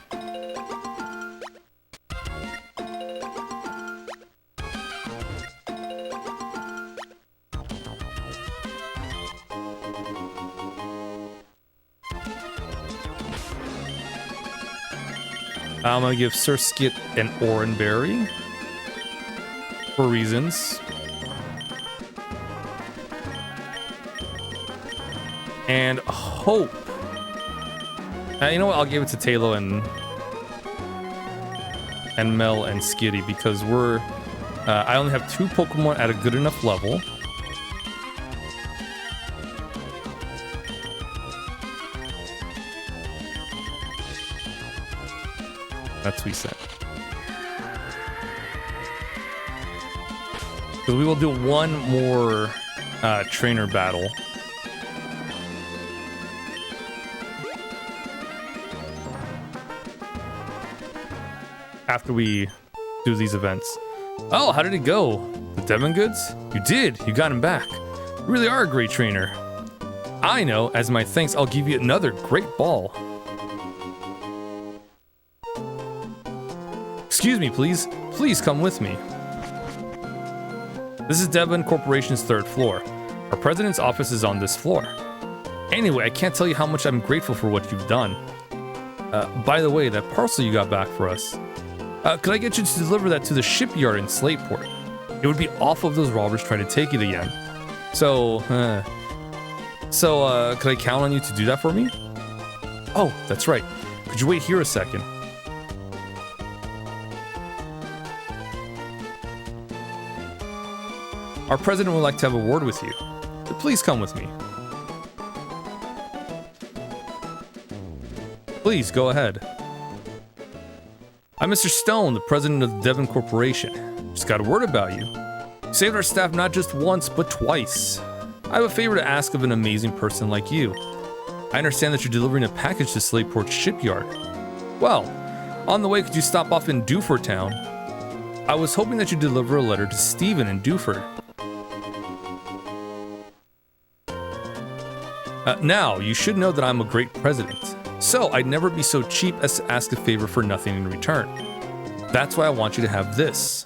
I'm gonna give Sir Skit an Oran Berry for reasons. And Hope. You know what? I'll give it to Talo and Mel and Skitty because we're. I only have 2 Pokemon at a good enough level. That's what we said. So we will do one more trainer battle. After we do these events. Oh, how did it go? The Devon goods? You did. You got him back. You really are a great trainer. I know. As my thanks, I'll give you another great ball. Excuse me, please. Please come with me. This is Devon Corporation's 3rd floor. Our president's office is on this floor. Anyway, I can't tell you how much I'm grateful for what you've done. By the way, that parcel you got back for us. Could I get you to deliver that to the shipyard in Slateport? It would be awful if those robbers try to take it again. So, could I count on you to do that for me? Oh, that's right. Could you wait here a second? Our president would like to have a word with you. Please come with me. Please, go ahead. I'm Mr. Stone, the president of the Devon Corporation. Just got a word about you. You saved our staff not just once, but twice. I have a favor to ask of an amazing person like you. I understand that you're delivering a package to Slateport Shipyard. Well, on the way, could you stop off in Dewford Town? I was hoping that you'd deliver a letter to Stephen in Dewford. Now, you should know that I'm a great president. So, I'd never be so cheap as to ask a favor for nothing in return. That's why I want you to have this.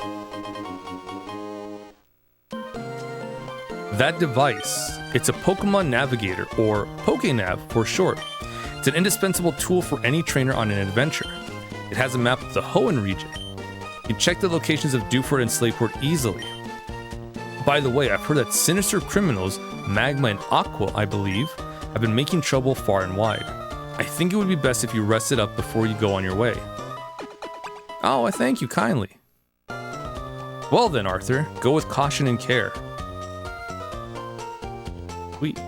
That device, it's a Pokemon Navigator, or PokeNav for short. It's an indispensable tool for any trainer on an adventure. It has a map of the Hoenn region. You can check the locations of Dewford and Slateport easily. By the way, I've heard that sinister criminals, Magma and Aqua, I believe, have been making trouble far and wide. I think it would be best if you rested up before you go on your way. Oh, I thank you kindly. Well then, Arthur, go with caution and care. Sweet.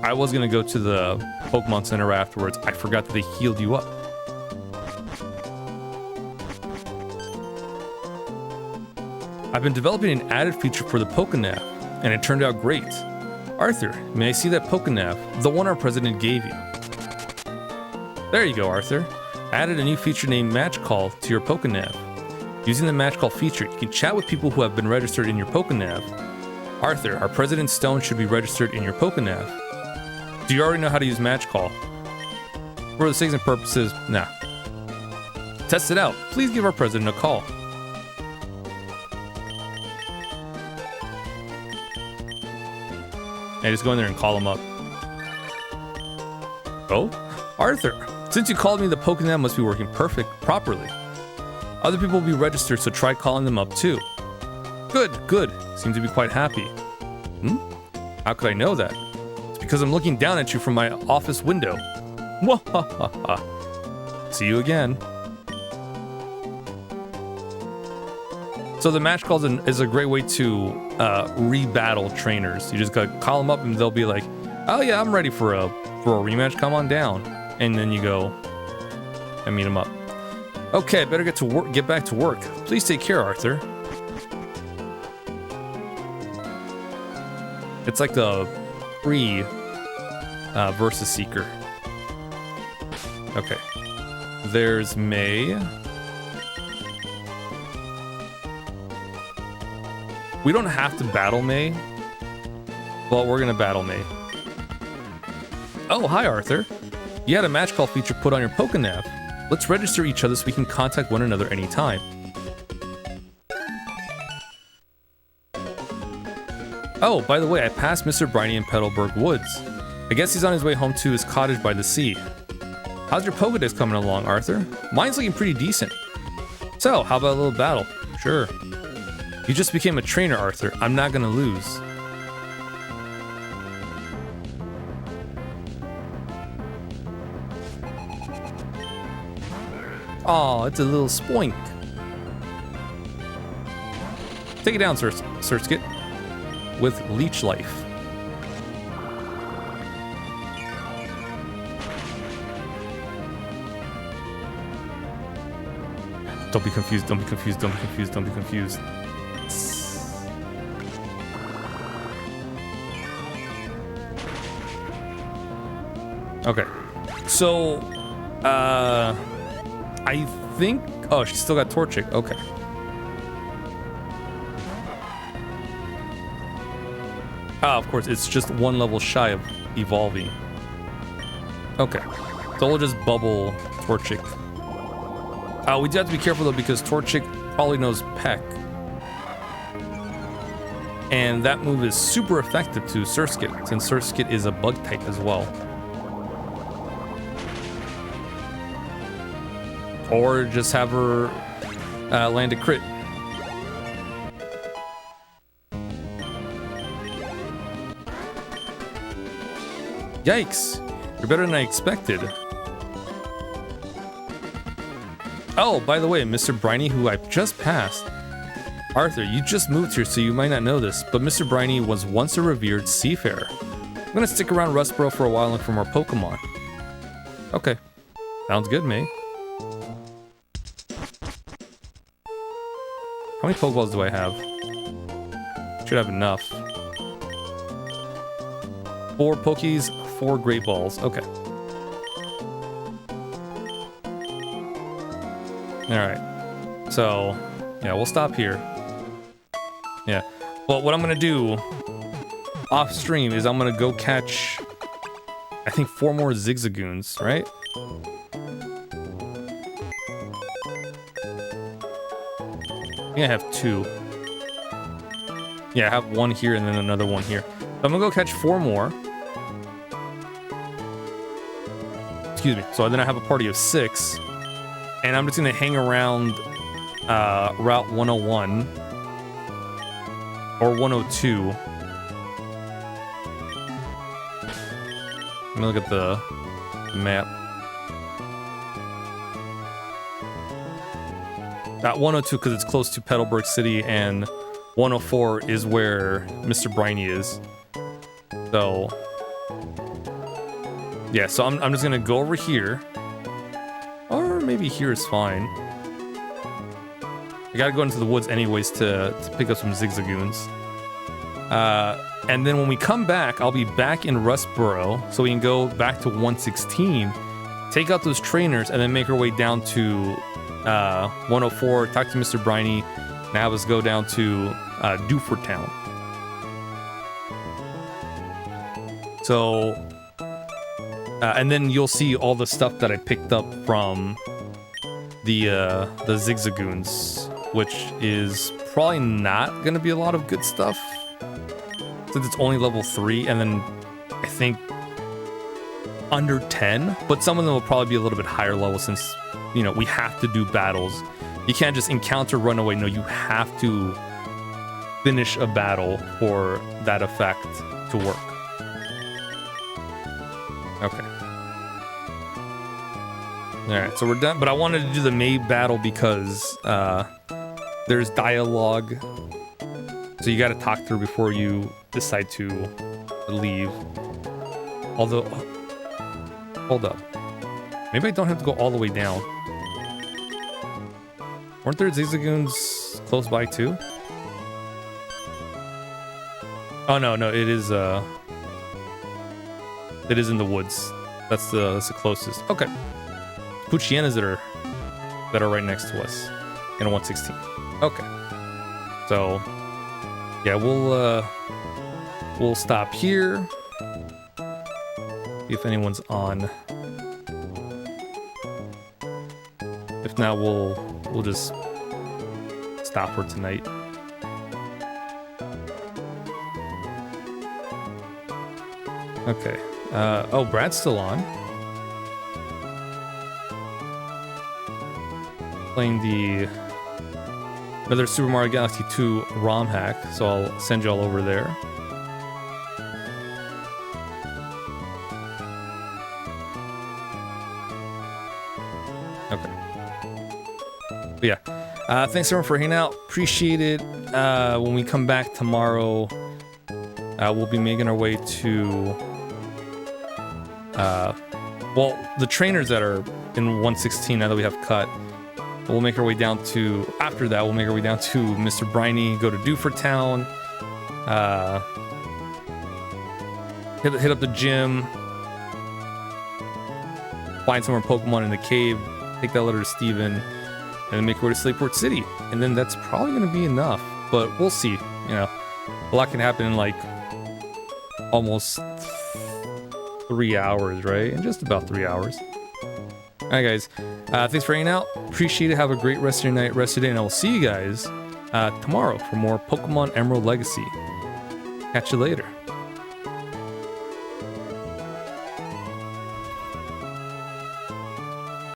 I was gonna go to the Pokemon Center afterwards. I forgot that they healed you up. I've been developing an added feature for the PokeNav, and it turned out great. Arthur, may I see that PokeNav, the one our president gave you? There you go, Arthur. I added a new feature named Match Call to your PokeNav. Using the Match Call feature, you can chat with people who have been registered in your PokeNav. Arthur, our President Stone should be registered in your PokeNav. Do you already know how to use Match Call? For the sake and purposes, nah. Test it out. Please give our president a call. And just go in there and call him up. Oh, Arthur, since you called me, the PokeNav must be working properly. Other people will be registered, so try calling them up too. Good. Seem to be quite happy. How could I know that? It's because I'm looking down at you from my office window. Mwahaha. See you again. So the match calls is a great way to re-battle trainers. You just gotta call them up and they'll be like, "Oh yeah, I'm ready for a rematch. Come on down." And then you go and meet them up. Okay, I better get back to work. Please take care, Arthur. It's like the free versus Seeker. Okay. There's May. We don't have to battle May. Well, we're gonna battle May. Oh, hi Arthur. You had a match call feature put on your PokeNav. Let's register each other so we can contact one another anytime. Oh, by the way, I passed Mr. Briny in Petalburg Woods. I guess he's on his way home to his cottage by the sea. How's your Pokedex coming along, Arthur? Mine's looking pretty decent. So, how about a little battle? Sure. You just became a trainer, Arthur. I'm not gonna lose. Oh, it's a little spoink. Take it down, Surskit. With Leech Life. Don't be confused, don't be confused, don't be confused, don't be confused. Okay. So, I think... Oh, she's still got Torchic. Okay. Ah, of course, it's just one level shy of evolving. Okay. So we'll just bubble Torchic. We do have to be careful, though, because Torchic probably knows Peck. And that move is super effective to Surskit, since Surskit is a bug type as well. Or just have her land a crit. Yikes! You're better than I expected. Oh, by the way, Mr. Briny, who I just passed. Arthur, you just moved here, so you might not know this, but Mr. Briny was once a revered seafarer. I'm gonna stick around Rustboro for a while and look for more Pokemon. Okay. Sounds good, May. How many Pokeballs do I have? Should have enough. 4 Pokies, 4 Great Balls. Okay. Alright. So, yeah, we'll stop here. Yeah. Well, what I'm gonna do off stream is I'm gonna go catch, I think, 4 more Zigzagoons, right? I think I have 2. Yeah, I have 1 here and then another 1 here. So I'm gonna go catch 4 more. Excuse me. So then I have a party of 6. And I'm just gonna hang around Route 101 or 102. Let me look at the map. At 102 because it's close to Petalburg City, and 104 is where Mr. Briny is. So, yeah, so I'm just gonna go over here. Or maybe here is fine. I gotta go into the woods anyways to pick up some Zigzagoons. And then when we come back, I'll be back in Rustboro, so we can go back to 116, take out those trainers, and then make our way down to 104, talk to Mr. Briny, and have us go down to Dewford Town. So, and then you'll see all the stuff that I picked up from the Zigzagoons, which is probably not gonna be a lot of good stuff, since it's only level 3, and then I think under 10, but some of them will probably be a little bit higher level, since, you know, we have to do battles. You can't just encounter runaway. No, you have to finish a battle for that effect to work. Okay. Alright, so we're done. But I wanted to do the May battle because there's dialogue. So you gotta talk through before you decide to leave. Although, hold up. Maybe I don't have to go all the way down. Weren't there Zigzagoons close by too? Oh no, it is in the woods. That's the closest. Okay. Puchienas that are right next to us in 116. Okay. So yeah, we'll stop here. See if anyone's on. If not, we'll just stop for tonight. Okay. Oh, Brad's still on. playing the another Super Mario Galaxy 2 ROM hack, so I'll send you all over there. Okay. But yeah, thanks everyone for hanging out. Appreciate it. When we come back tomorrow, we'll be making our way to well, the trainers that are in 116 now that we have cut. We'll make our way down to, after that, we'll make our way down to Mr. Briny, go to Dewford Town, hit up the gym, find some more Pokemon in the cave, take that letter to Steven, and then make our way to Slateport City. And then that's probably going to be enough, but we'll see. You know, a lot can happen in like almost 3 hours, right? In just about 3 hours. All right, guys. Thanks for hanging out. Appreciate it. Have a great rest of your night, rest of your day, and I will see you guys tomorrow for more Pokemon Emerald Legacy. Catch you later.